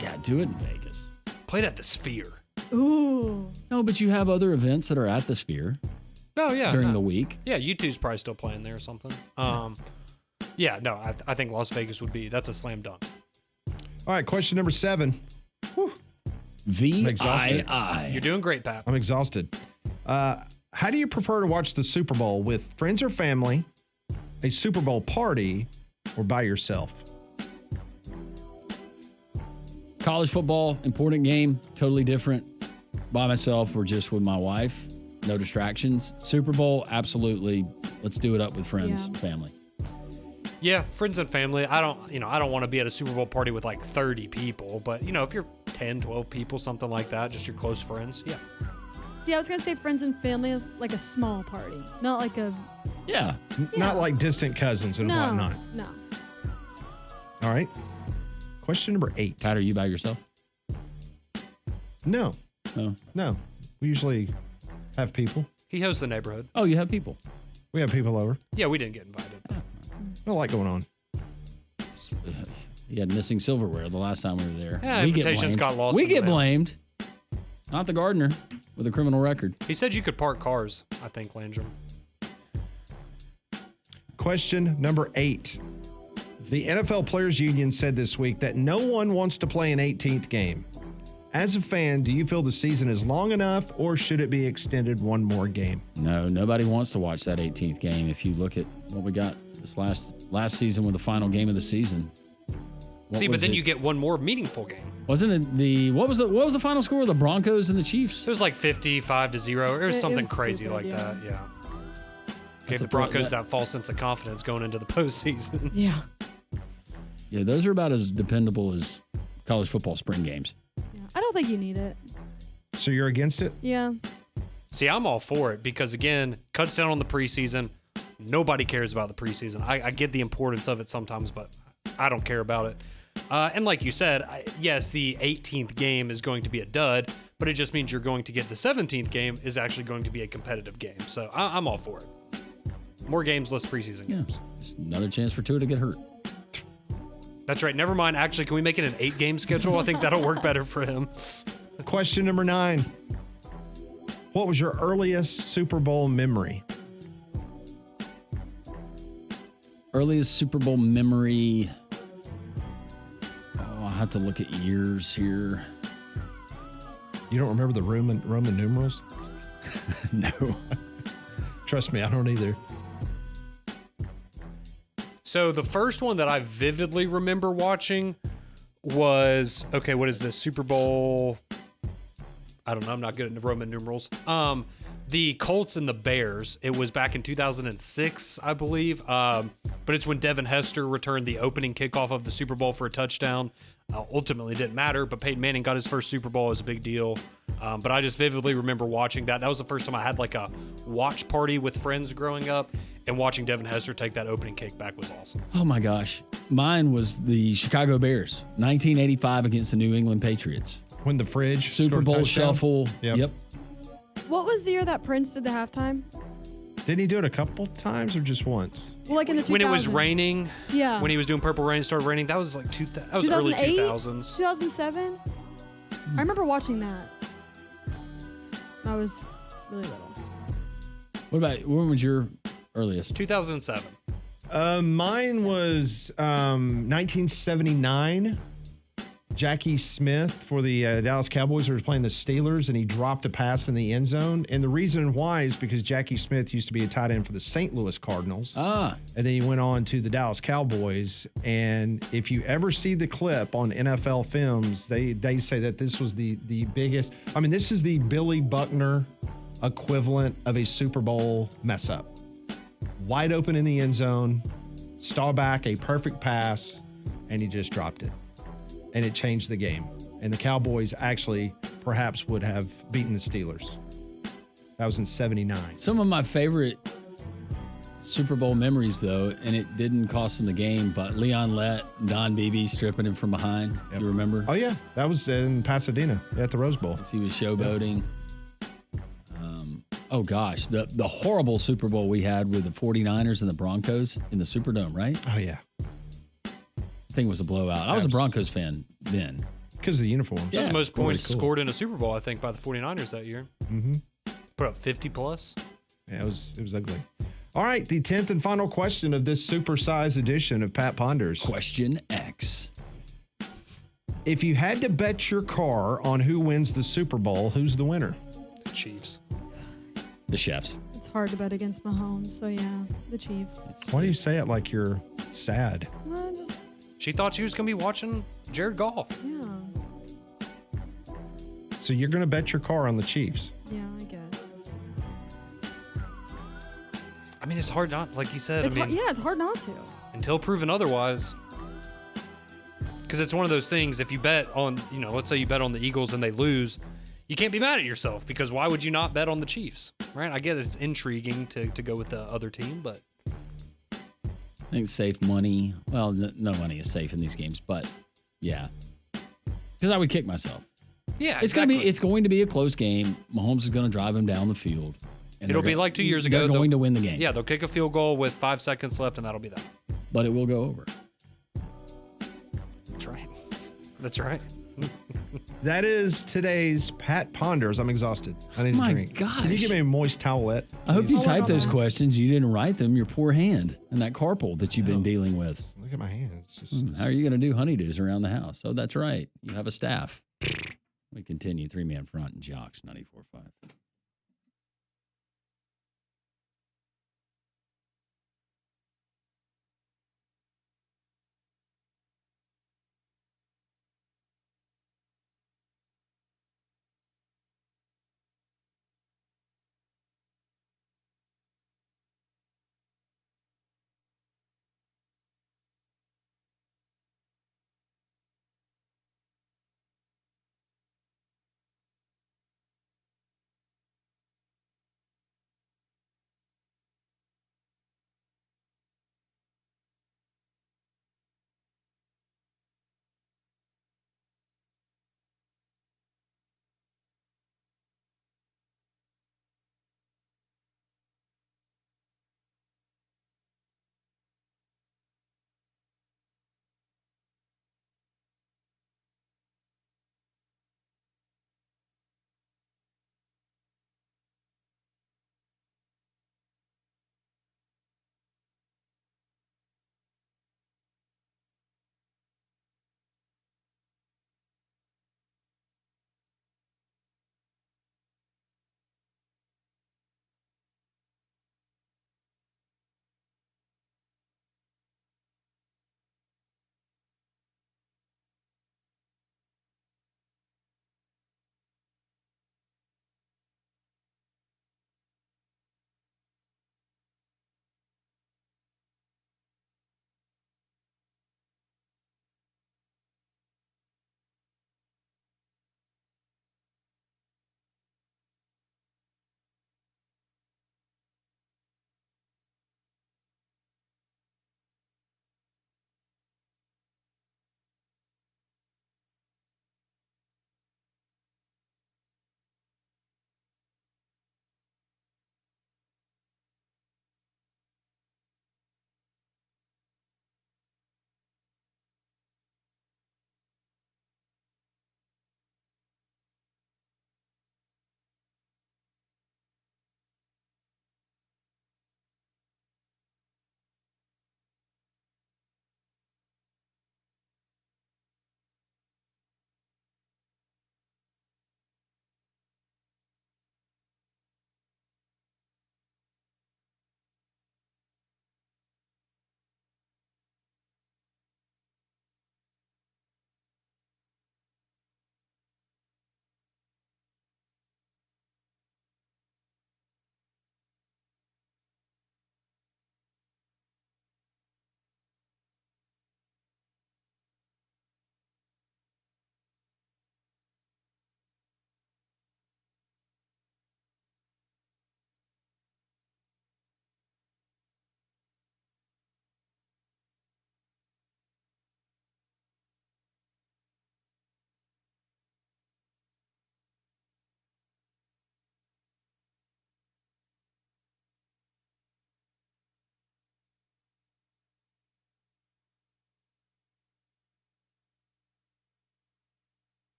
Yeah, do it in Vegas. Played at the Sphere. Ooh. No, but you have other events that are at the Sphere. Oh, yeah. During the week. Yeah, U2's probably still playing there or something. I think Las Vegas would be, that's a slam dunk. All right, question number 7. VII. You're doing great, Pat. I'm exhausted. How do you prefer to watch the Super Bowl, with friends or family, a Super Bowl party, or by yourself? College football, important game, totally different. By myself or just with my wife, no distractions. Super Bowl, absolutely. Let's do it up with friends, family. Yeah, friends and family. I don't want to be at a Super Bowl party with like 30 people, but if you're 10, 12 people, something like that, just your close friends, yeah. See, I was going to say friends and family, like a small party, not like a... Yeah. Not like distant cousins and whatnot. No. All right. Question number 8. Pat, are you by yourself? No. Oh. No. We usually have people. He hosts the neighborhood. Oh, you have people. We have people over. Yeah, we didn't get invited. A lot going on. You had missing silverware the last time we were there. Yeah, we invitations got lost. We in the get mail. blamed. Not the gardener with a criminal record. He said you could park cars, I think, Landrum. Question number 8. The NFL Players Union said this week that no one wants to play an 18th game. As a fan, do you feel the season is long enough, or should it be extended one more game? No, nobody wants to watch that 18th game. If you look at what we got this last season with the final game of the season. But then you get one more meaningful game. Wasn't it what was the final score of the Broncos and the Chiefs? It was like 55-0. It was something was crazy stupid, like yeah. that. Yeah. Gave a the Broncos threat. that false sense of confidence going into the postseason. Yeah. Yeah, those are about as dependable as college football spring games. Yeah. I don't think you need it. So you're against it? Yeah. See, I'm all for it because, again, cuts down on the preseason. Nobody cares about the preseason. I get the importance of it sometimes, but I don't care about it. And like you said, yes, the 18th game is going to be a dud, but it just means you're going to get the 17th game is actually going to be a competitive game. So I'm all for it. More games, less preseason games. Just another chance for Tua to get hurt. That's right. Never mind. Actually, can we make it an 8-game schedule? I think that'll work better for him. Question number 9. What was your earliest Super Bowl memory? Earliest Super Bowl memory. Oh, I have to look at years here. You don't remember the Roman numerals? No. Trust me, I don't either. So the first one that I vividly remember watching was, okay, what is this? Super Bowl. I don't know. I'm not good at Roman numerals. The Colts and the Bears. It was back in 2006, I believe. But it's when Devin Hester returned the opening kickoff of the Super Bowl for a touchdown. Ultimately, it didn't matter, but Peyton Manning got his first Super Bowl. It was a big deal. But I just vividly remember watching that. That was the first time I had like a watch party with friends growing up, and watching Devin Hester take that opening kick back was awesome. Oh my gosh. Mine was the Chicago Bears, 1985 against the New England Patriots. When the fridge Super scored a Bowl touchdown? shuffle. Yep. What was the year that Prince did the halftime? Didn't he do it a couple times or just once? Well, like in the 2000s. When it was raining. Yeah. When he was doing Purple Rain, it started raining. That was like that was early 2008? 2000s. 2007? I remember watching that. I was really little. When was your earliest? 2007. Mine was 1979. Jackie Smith for the Dallas Cowboys was playing the Steelers, and he dropped a pass in the end zone. And the reason why is because Jackie Smith used to be a tight end for the St. Louis Cardinals. And then he went on to the Dallas Cowboys. And if you ever see the clip on NFL Films, they say that this was the biggest. I mean, this is the Billy Buckner equivalent of a Super Bowl mess up. Wide open in the end zone, Staubach, a perfect pass, and he just dropped it. And it changed the game. And the Cowboys actually perhaps would have beaten the Steelers. That was in 79. Some of my favorite Super Bowl memories, though, and it didn't cost them the game, but Leon Lett and Don Beebe stripping him from behind. You remember? Oh, yeah. That was in Pasadena at the Rose Bowl. As he was showboating. Oh, gosh. The horrible Super Bowl we had with the 49ers and the Broncos in the Superdome, right? Oh, yeah. I think it was a blowout. I was a Broncos fan then. Because of the uniforms. That's the most points Really cool. scored in a Super Bowl, I think, by the 49ers that year. Mm-hmm. Put up 50 plus. Yeah, it was ugly. All right, the 10th and final question of this supersized edition of Pat Ponders. Question X. If you had to bet your car on who wins the Super Bowl, who's the winner? Chiefs. The Chefs. It's hard to bet against Mahomes, so yeah, the Chiefs. Why do you say it like you're sad? Well, just, She thought she was going to be watching Jared Goff. yeah. So you're going to bet your car on the Chiefs? Yeah, I guess. I mean, it's hard not, like you said. It's it's hard not to. Until proven otherwise. Because it's one of those things, if you bet on, let's say you bet on the Eagles and they lose, you can't be mad at yourself because why would you not bet on the Chiefs, right? I get it's intriguing to go with the other team, but. I think safe money. Well, no money is safe in these games, but yeah. Because I would kick myself. Yeah, it's going to be a close game. Mahomes is going to drive him down the field. And It'll be like 2 years ago. They're going to win the game. Yeah, they'll kick a field goal with 5 seconds left, and that'll be that. But it will go over. That's right. That's right. That is today's Pat Ponders. I'm exhausted. I need a My drink. gosh. Can you give me a moist towelette? I hope you please? typed those questions. You didn't write them. Your poor hand and that carpal that you've been dealing with. Look at my hands. How are you going to do honeydews around the house? Oh, that's right. You have a staff. We continue. 3-man front and Jocks 94.5.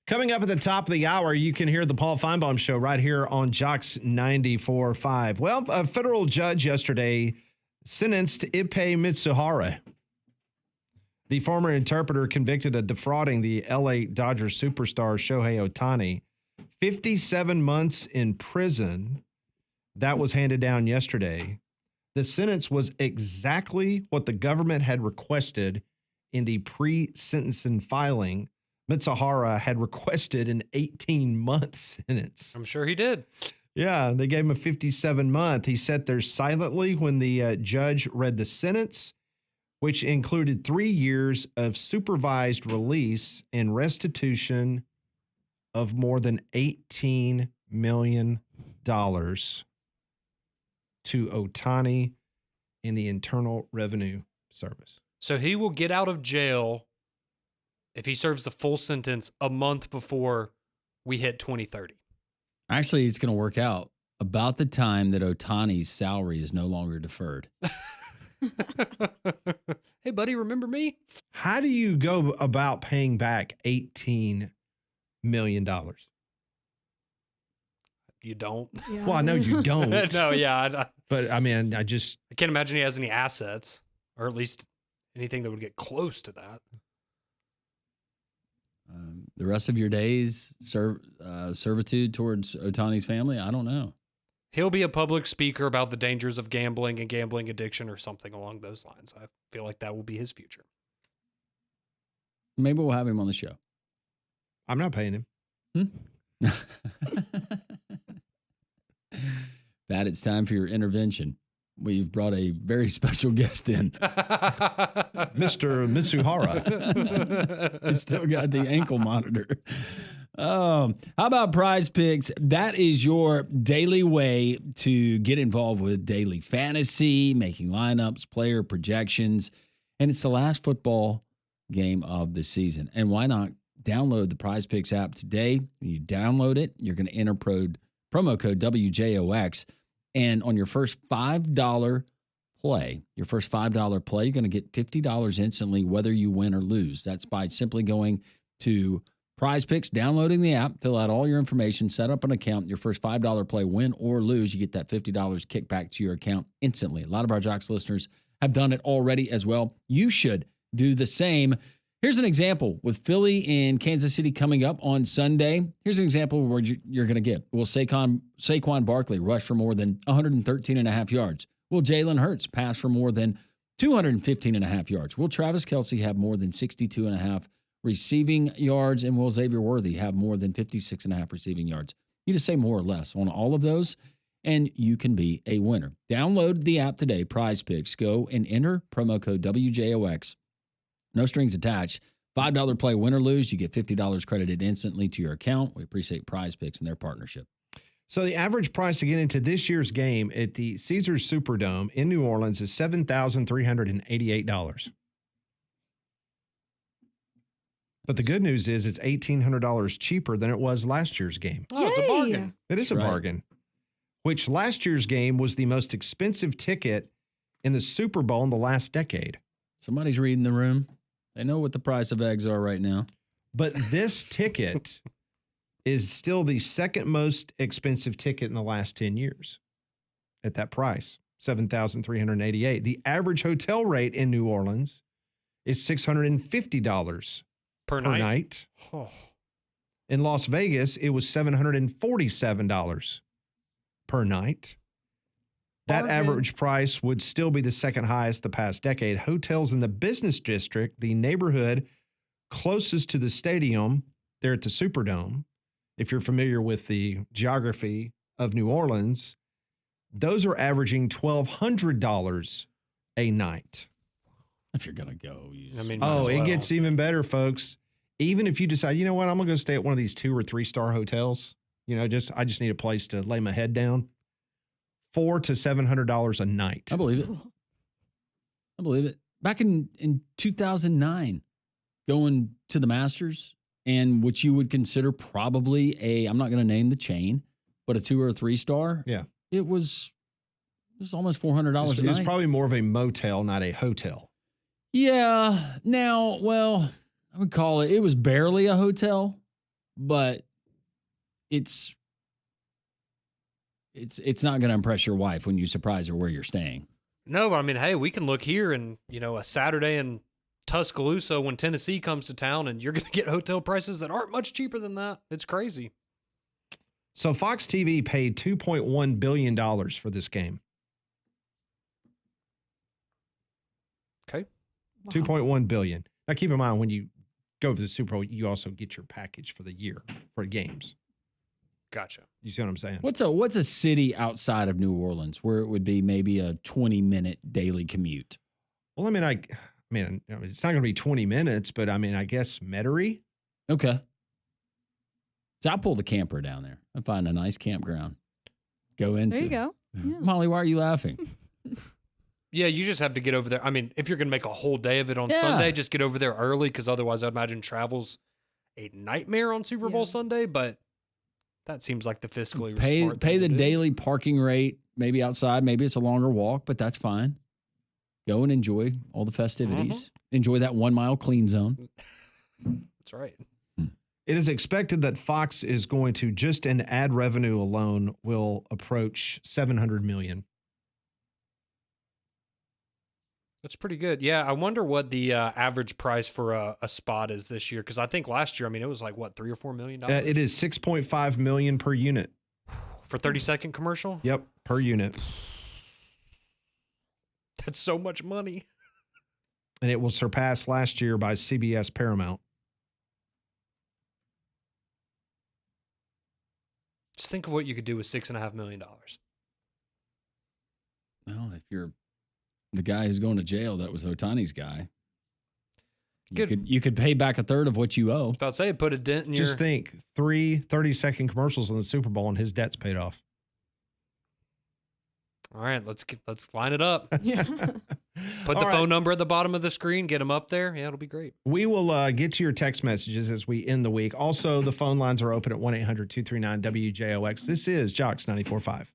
Coming up at the top of the hour, you can hear the Paul Feinbaum Show right here on Jocks 94.5. Well, a federal judge yesterday sentenced Ippei Mitsuhara, the former interpreter convicted of defrauding the LA Dodgers superstar Shohei Ohtani, 57 months in prison. That was handed down yesterday. The sentence was exactly what the government had requested in the pre-sentencing filing. Mitsuhara had requested an 18-month sentence. I'm sure he did. Yeah, they gave him a 57-month. He sat there silently when the judge read the sentence, which included 3 years of supervised release and restitution of more than $18 million to Ohtani in the Internal Revenue Service. So he will get out of jail if he serves the full sentence a month before we hit 2030. Actually, it's going to work out about the time that Ohtani's salary is no longer deferred. Hey, buddy, remember me? How do you go about paying back $18 million? You don't. Yeah. Well, I know you don't. No, yeah. But I mean, I can't imagine he has any assets, or at least anything that would get close to that. The rest of your days, servitude towards Ohtani's family, I don't know. He'll be a public speaker about the dangers of gambling and gambling addiction or something along those lines. I feel like that will be his future. Maybe we'll have him on the show. I'm not paying him. Pat, it's time for your intervention. We've brought a very special guest in. Mr. Mitsuhara. He's still got the ankle monitor. How about Prize Picks? That is your daily way to get involved with daily fantasy, making lineups, player projections. And it's the last football game of the season. And why not download the Prize Picks app today? When you download it, you're going to enter promo code WJOX. And on your first $5 play, you're going to get $50 instantly, whether you win or lose. That's by simply going to Prize Picks, downloading the app, fill out all your information, set up an account. Your first $5 play, win or lose, you get that $50 kicked back to your account instantly. A lot of our Jocks listeners have done it already as well. You should do the same. Here's an example with Philly and Kansas City coming up on Sunday. Here's an example where you're going to get. Will Saquon Barkley rush for more than 113.5 yards? Will Jalen Hurts pass for more than 215.5 yards? Will Travis Kelce have more than 62.5 receiving yards? And will Xavier Worthy have more than 56.5 receiving yards? You just say more or less on all of those, and you can be a winner. Download the app today, Prize Picks. Go and enter promo code WJOX. No strings attached. $5 play, win or lose, you get $50 credited instantly to your account. We appreciate Prize Picks and their partnership. So the average price to get into this year's game at the Caesars Superdome in New Orleans is $7,388. But the good news is it's $1,800 cheaper than it was last year's game. Oh, it's a bargain. It is a bargain, which last year's game was the most expensive ticket in the Super Bowl in the last decade. Somebody's reading the room. They know what the price of eggs are right now. But this ticket is still the second most expensive ticket in the last 10 years at that price, $7,388. The average hotel rate in New Orleans is $650 per night. Oh. In Las Vegas, it was $747 per night. That average price would still be the second highest the past decade. Hotels in the business district, the neighborhood closest to the stadium, there at the Superdome, if you're familiar with the geography of New Orleans, those are averaging $1,200 a night. If you're going to go. It gets even better, folks. Even if you decide, you know what, I'm going to go stay at one of these 2 or 3 star hotels. I just need a place to lay my head down. $400 to $700 a night. I believe it. Back in 2009, going to the Masters and what you would consider probably I'm not going to name the chain, but a 2 or 3 star. Yeah. It was almost $400 a night. It was probably more of a motel, not a hotel. Yeah. Now, well, I would call it was barely a hotel, but it's not going to impress your wife when you surprise her where you're staying. No, but I mean, hey, we can look here and, a Saturday in Tuscaloosa when Tennessee comes to town, and you're going to get hotel prices that aren't much cheaper than that. It's crazy. So Fox TV paid $2.1 billion for this game. Okay. Wow. $2.1 billion. Now, keep in mind, when you go to the Super Bowl, you also get your package for the year for games. Gotcha. You see what I'm saying? What's a city outside of New Orleans where it would be maybe a 20-minute daily commute? Well, it's not going to be 20 minutes, but I guess Metairie. Okay. So I'll pull the camper down there and find a nice campground. Go into. There you go. Yeah. Molly, why are you laughing? Yeah, you just have to get over there. I mean, if you're going to make a whole day of it on Sunday, just get over there early, because otherwise I'd imagine travel's a nightmare on Super Bowl Sunday, but that seems like the fiscally smart Pay thing the to do. daily parking rate, maybe outside. Maybe it's a longer walk, but that's fine. Go and enjoy all the festivities. Enjoy that 1 mile clean zone. That's right. It is expected that Fox is going to, just in ad revenue alone, will approach $700 million. That's pretty good. Yeah, I wonder what the average price for a spot is this year, because I think last year, it was like, what, $3 or $4 million? It is $6.5 million per unit. For 30-second commercial? Yep, per unit. That's so much money. And it will surpass last year by CBS Paramount. Just think of what you could do with $6.5 million. Well, if you're the guy who's going to jail, that was Otani's guy. You could pay back a third of what you owe. About to say, put a dent in your... Just think, 3 30-second commercials in the Super Bowl and his debt's paid off. All right, let's line it up. Yeah. Put the phone number at the bottom of the screen. Get them up there. Yeah, it'll be great. We will get to your text messages as we end the week. Also, the phone lines are open at 1-800-239-WJOX. This is Jocks 94.5.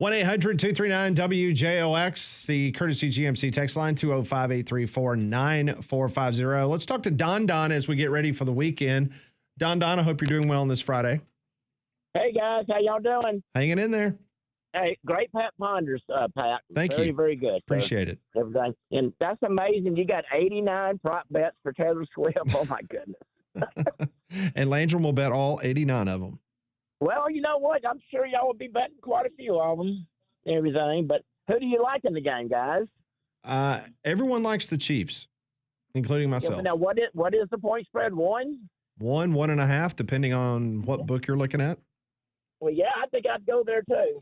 1-800-239-WJOX, the courtesy GMC text line, 205-834-9450. Let's talk to Don as we get ready for the weekend. Don, I hope you're doing well on this Friday. Hey, guys. How y'all doing? Hanging in there. Hey, great Pat Ponders, Pat. Thank very, you. Very good. Appreciate it. Everything. And that's amazing. You got 89 prop bets for Taylor Swift. Oh, my goodness. And Landrum will bet all 89 of them. Well, you know what? I'm sure y'all will be betting quite a few of them and everything. But who do you like in the game, guys? Everyone likes the Chiefs, including myself. Yeah, now, what is the point spread? 1? 1.5, depending on what book you're looking at. Well, yeah, I think I'd go there too.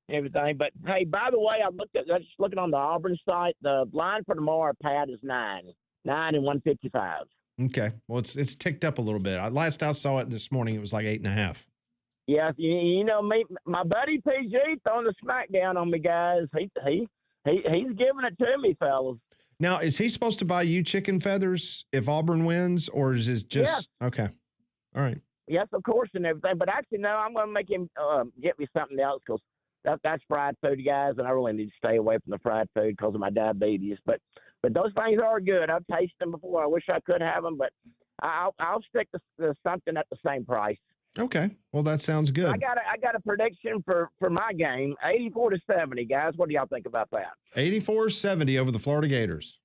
Everything, but hey, by the way, I just looking on the Auburn site. The line for tomorrow, Pat, is 9 and 155. Okay, well, it's ticked up a little bit. Last I saw it this morning, it was like 8.5. Yeah, you know me, my buddy PG throwing the smackdown on me, guys. He's giving it to me, fellas. Now, is he supposed to buy you chicken feathers if Auburn wins, or is it just okay? All right. Yes, of course, and everything. But actually, no, I'm going to make him get me something else because that's fried food, guys, and I really need to stay away from the fried food because of my diabetes. But those things are good. I've tasted them before. I wish I could have them, but I'll stick to something at the same price. Okay. Well, that sounds good. I got a prediction for my game, 84-70, guys. What do y'all think about that? 84-70 over the Florida Gators.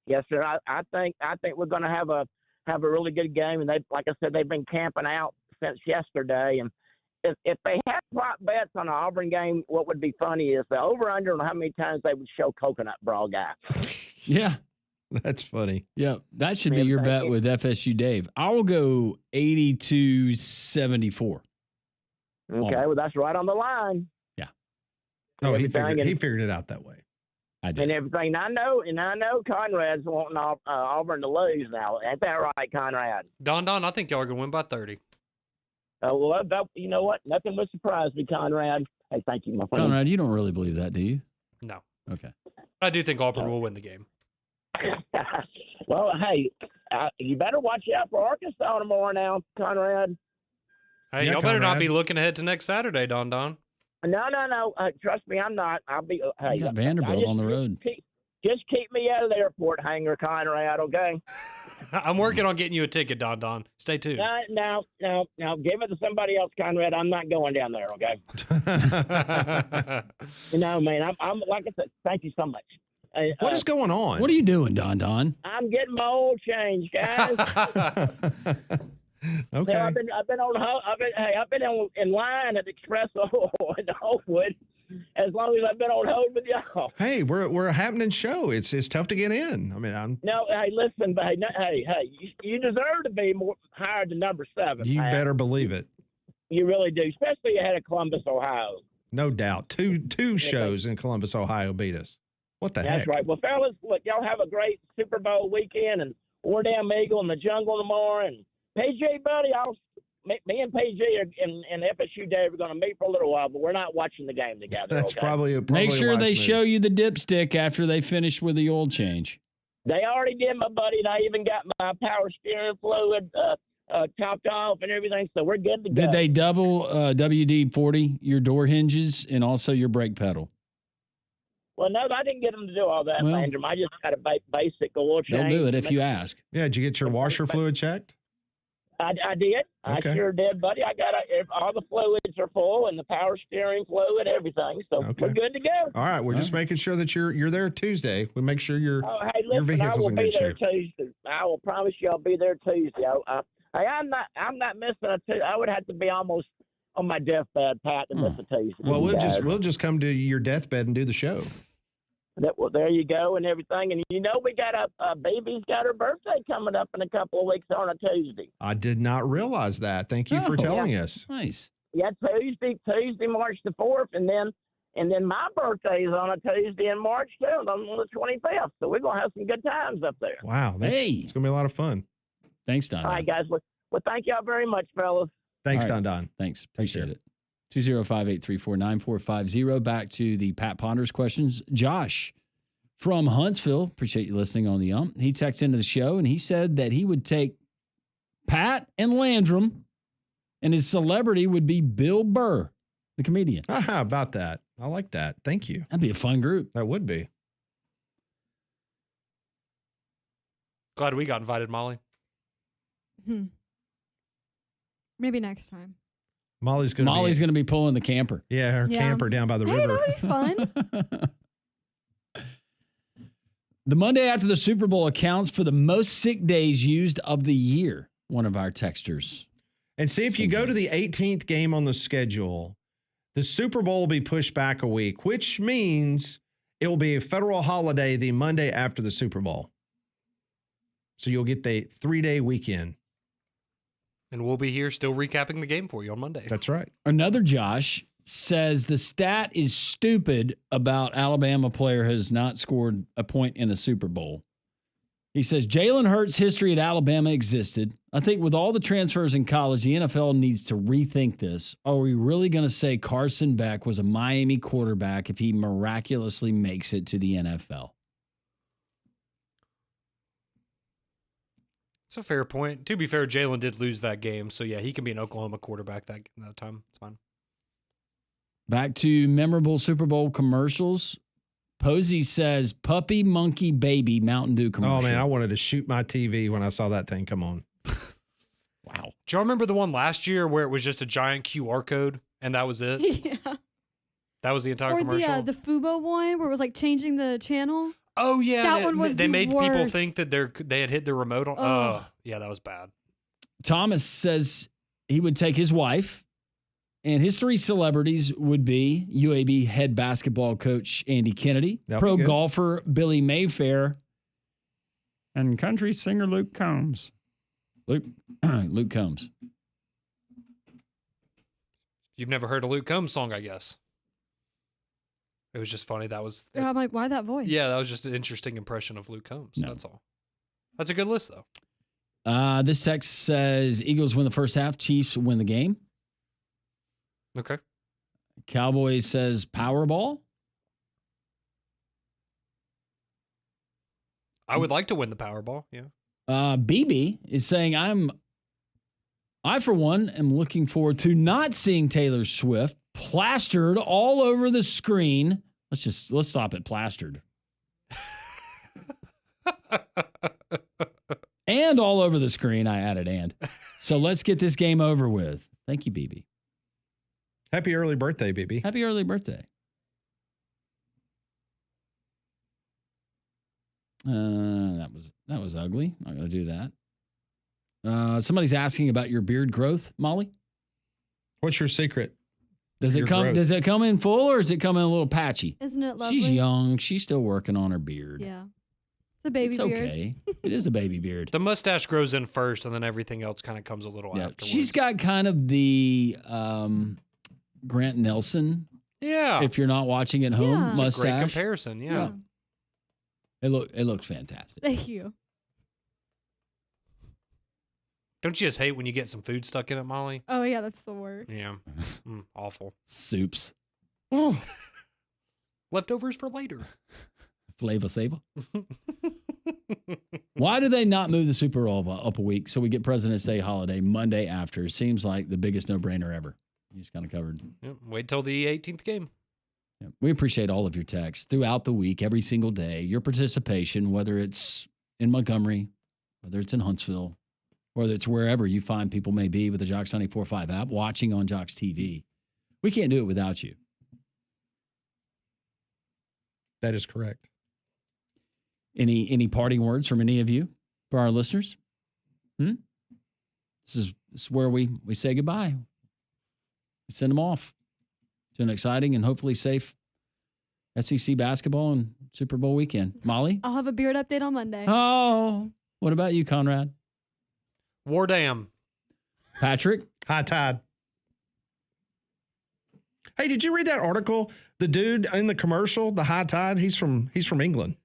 Yes, sir. I think we're going to have a really good game, and like I said, they've been camping out since yesterday. And if they had prop bets on an Auburn game, what would be funny is the over/under on how many times they would show Coconut Bra guy. Yeah. That's funny. Yeah, that should be your bet with FSU Dave. I will go 80-74. Okay, well, that's right on the line. Yeah. Oh, he figured it out that way. I did. And everything. I know Conrad's wanting Auburn to lose now. Ain't that right, Conrad? Don, I think y'all are going to win by 30. Well, you know what? Nothing would surprise me, Conrad. Hey, thank you, my friend. Conrad, you don't really believe that, do you? No. Okay. I do think Auburn will win the game. Well, hey, you better watch out for Arkansas tomorrow now, Conrad. Hey, y'all better not be looking ahead to next Saturday, Don. No. Trust me, I'm not. I'll be. Hey, You got Vanderbilt on the road. Just keep me out of the airport hangar, Conrad. Okay. I'm working on getting you a ticket, Don. Stay tuned. No. Give it to somebody else, Conrad. I'm not going down there. Okay. Man, I'm like I said. Thank you so much. What is going on? What are you doing, Don? I'm getting my oil change, guys. Okay. I've been in line at Express Oil in Oakwood as long as I've been on hold with y'all. Hey, we're a happening show. It's tough to get in. I mean, Hey, listen, but hey, you deserve to be more higher than number 7. You better believe it. You really do, especially ahead of Columbus, Ohio. No doubt. Two shows in Columbus, Ohio beat us. What the heck? That's right. Well, fellas, look, y'all have a great Super Bowl weekend and War Damn Eagle in the jungle tomorrow. And PJ, buddy, me and PJ and FSU Dave are going to meet for a little while, but we're not watching the game together. That's okay? probably Make sure a they wise show move. you the dipstick after they finish with the oil change. They already did, my buddy, and I even got my power steering fluid topped off and everything, so we're good to go. Did they double WD-40 your door hinges and also your brake pedal? Well, no, I didn't get them to do all that, Landrum. I just got a basic oil change. They'll do it if you ask. Yeah, did you get your washer fluid checked? I did. Okay. I sure did, buddy. I got all the fluids are full and the power steering fluid, everything. So we're good to go. All right, we're just making sure that you're there Tuesday. We make sure your Listen, vehicle's I will in be good there shape. Tuesday. I will promise you I'll be there Tuesday. I'm not missing a Tuesday. I would have to be almost on my deathbed, Pat, to miss a Tuesday. Well, we'll just come to your deathbed and do the show. Well, there you go and everything. And we got a baby's got her birthday coming up in a couple of weeks on a Tuesday. I did not realize that. Thank you for telling us. Nice. Yeah, Tuesday, March the 4th, and then my birthday is on a Tuesday in March too, on the 25th. So we're gonna have some good times up there. Wow. It's gonna be a lot of fun. Thanks, Don. All right, guys. Well, thank y'all very much, fellas. Thanks, All right. Don. Thanks. Appreciate it. 205-834-9450. Back to the Pat Ponders questions. Josh from Huntsville, appreciate you listening on the He texted into the show and he said that he would take Pat and Landrum and his celebrity would be Bill Burr. the comedian. How about that? I like that. Thank you. That'd be a fun group. That would be. Glad we got invited, Molly. Maybe next time. Molly's going to be pulling the camper. Yeah, her camper down by the river. That'd be fun. The Monday after the Super Bowl accounts for the most sick days used of the year. One of our texters. And see, if you go to the 18th game on the schedule, the Super Bowl will be pushed back a week, which means it will be a federal holiday the Monday after the Super Bowl. So you'll get the 3-day weekend. And we'll be here still recapping the game for you on Monday. That's right. Another Josh says the stat is stupid about Alabama player has not scored a point in a Super Bowl. He says Jalen Hurts' history at Alabama existed. I think with all the transfers in college, the NFL needs to rethink this. Are we really going to say Carson Beck was a Miami quarterback if he miraculously makes it to the NFL? It's a fair point. To be fair, Jalen did lose that game. So, yeah, he can be an Oklahoma quarterback that time. It's fine. Back to memorable Super Bowl commercials. Posey says, puppy, monkey, baby, Mountain Dew commercial. Oh, man, I wanted to shoot my TV when I saw that thing come on. Wow. Do y'all remember the one last year where it was just a giant QR code and that was it? Yeah. That was the entire Or commercial? the Fubo one where it was like changing the channel. Oh, yeah. That one was They the made people worst. think that they had hit their remote on. Ugh. Yeah, that was bad. Thomas says he would take his wife, and his 3 celebrities would be UAB head basketball coach Andy Kennedy, That'll pro be good. golfer Billy Mayfair, and country singer Luke Combs. Luke Combs. You've never heard a Luke Combs song, I guess. It was just funny. That was. I'm like, why that voice? Yeah, that was just an interesting impression of Luke Combs. No. That's all. That's a good list, though. This text says Eagles win the first half, Chiefs win the game. Okay. Cowboys says Powerball. I would like to win the Powerball. Yeah. BB is saying I for one am looking forward to not seeing Taylor Swift plastered all over the screen. Let's stop at plastered. And all over the screen, I added and. So let's get this game over with. Thank you, BB. Happy early birthday, BB. Happy early birthday. That was ugly. Not going to do that. Somebody's asking about your beard growth, Molly. What's your secret? Does it come in full or does it come in a little patchy? Isn't it lovely? She's young. She's still working on her beard. Yeah. It's a baby It's beard. okay. It is a baby beard. The mustache grows in first, and then everything else kind of comes a little afterwards. She's got kind of the Grant Nelson. Yeah. If you're not watching at home, Yeah. It's a mustache. great comparison. Yeah. It looks fantastic. Thank you. Don't you just hate when you get some food stuck in it, Molly? Oh, yeah, that's the word. Yeah. Awful. Soups. Leftovers for later. Flavor saver. Why do they not move the Super Bowl up a week so we get President's Day holiday Monday after? Seems like the biggest no-brainer ever. You just kind of covered. Yeah, wait till the 18th game. Yeah. We appreciate all of your texts throughout the week, every single day, your participation, whether it's in Montgomery, whether it's in Huntsville, whether it's wherever you find people may be with the Jocks 94.5 app, watching on Jocks TV. We can't do it without you. That is correct. Any parting words from any of you for our listeners? This is where we say goodbye. We send them off to an exciting and hopefully safe SEC basketball and Super Bowl weekend. Molly? I'll have a beard update on Monday. Oh, what about you, Conrad? War Dam. Patrick? High tide. Hey, did you read that article? The dude in the commercial, the high tide, he's from England.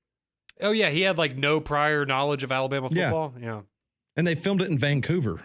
Oh, yeah. He had like no prior knowledge of Alabama football. Yeah. And they filmed it in Vancouver.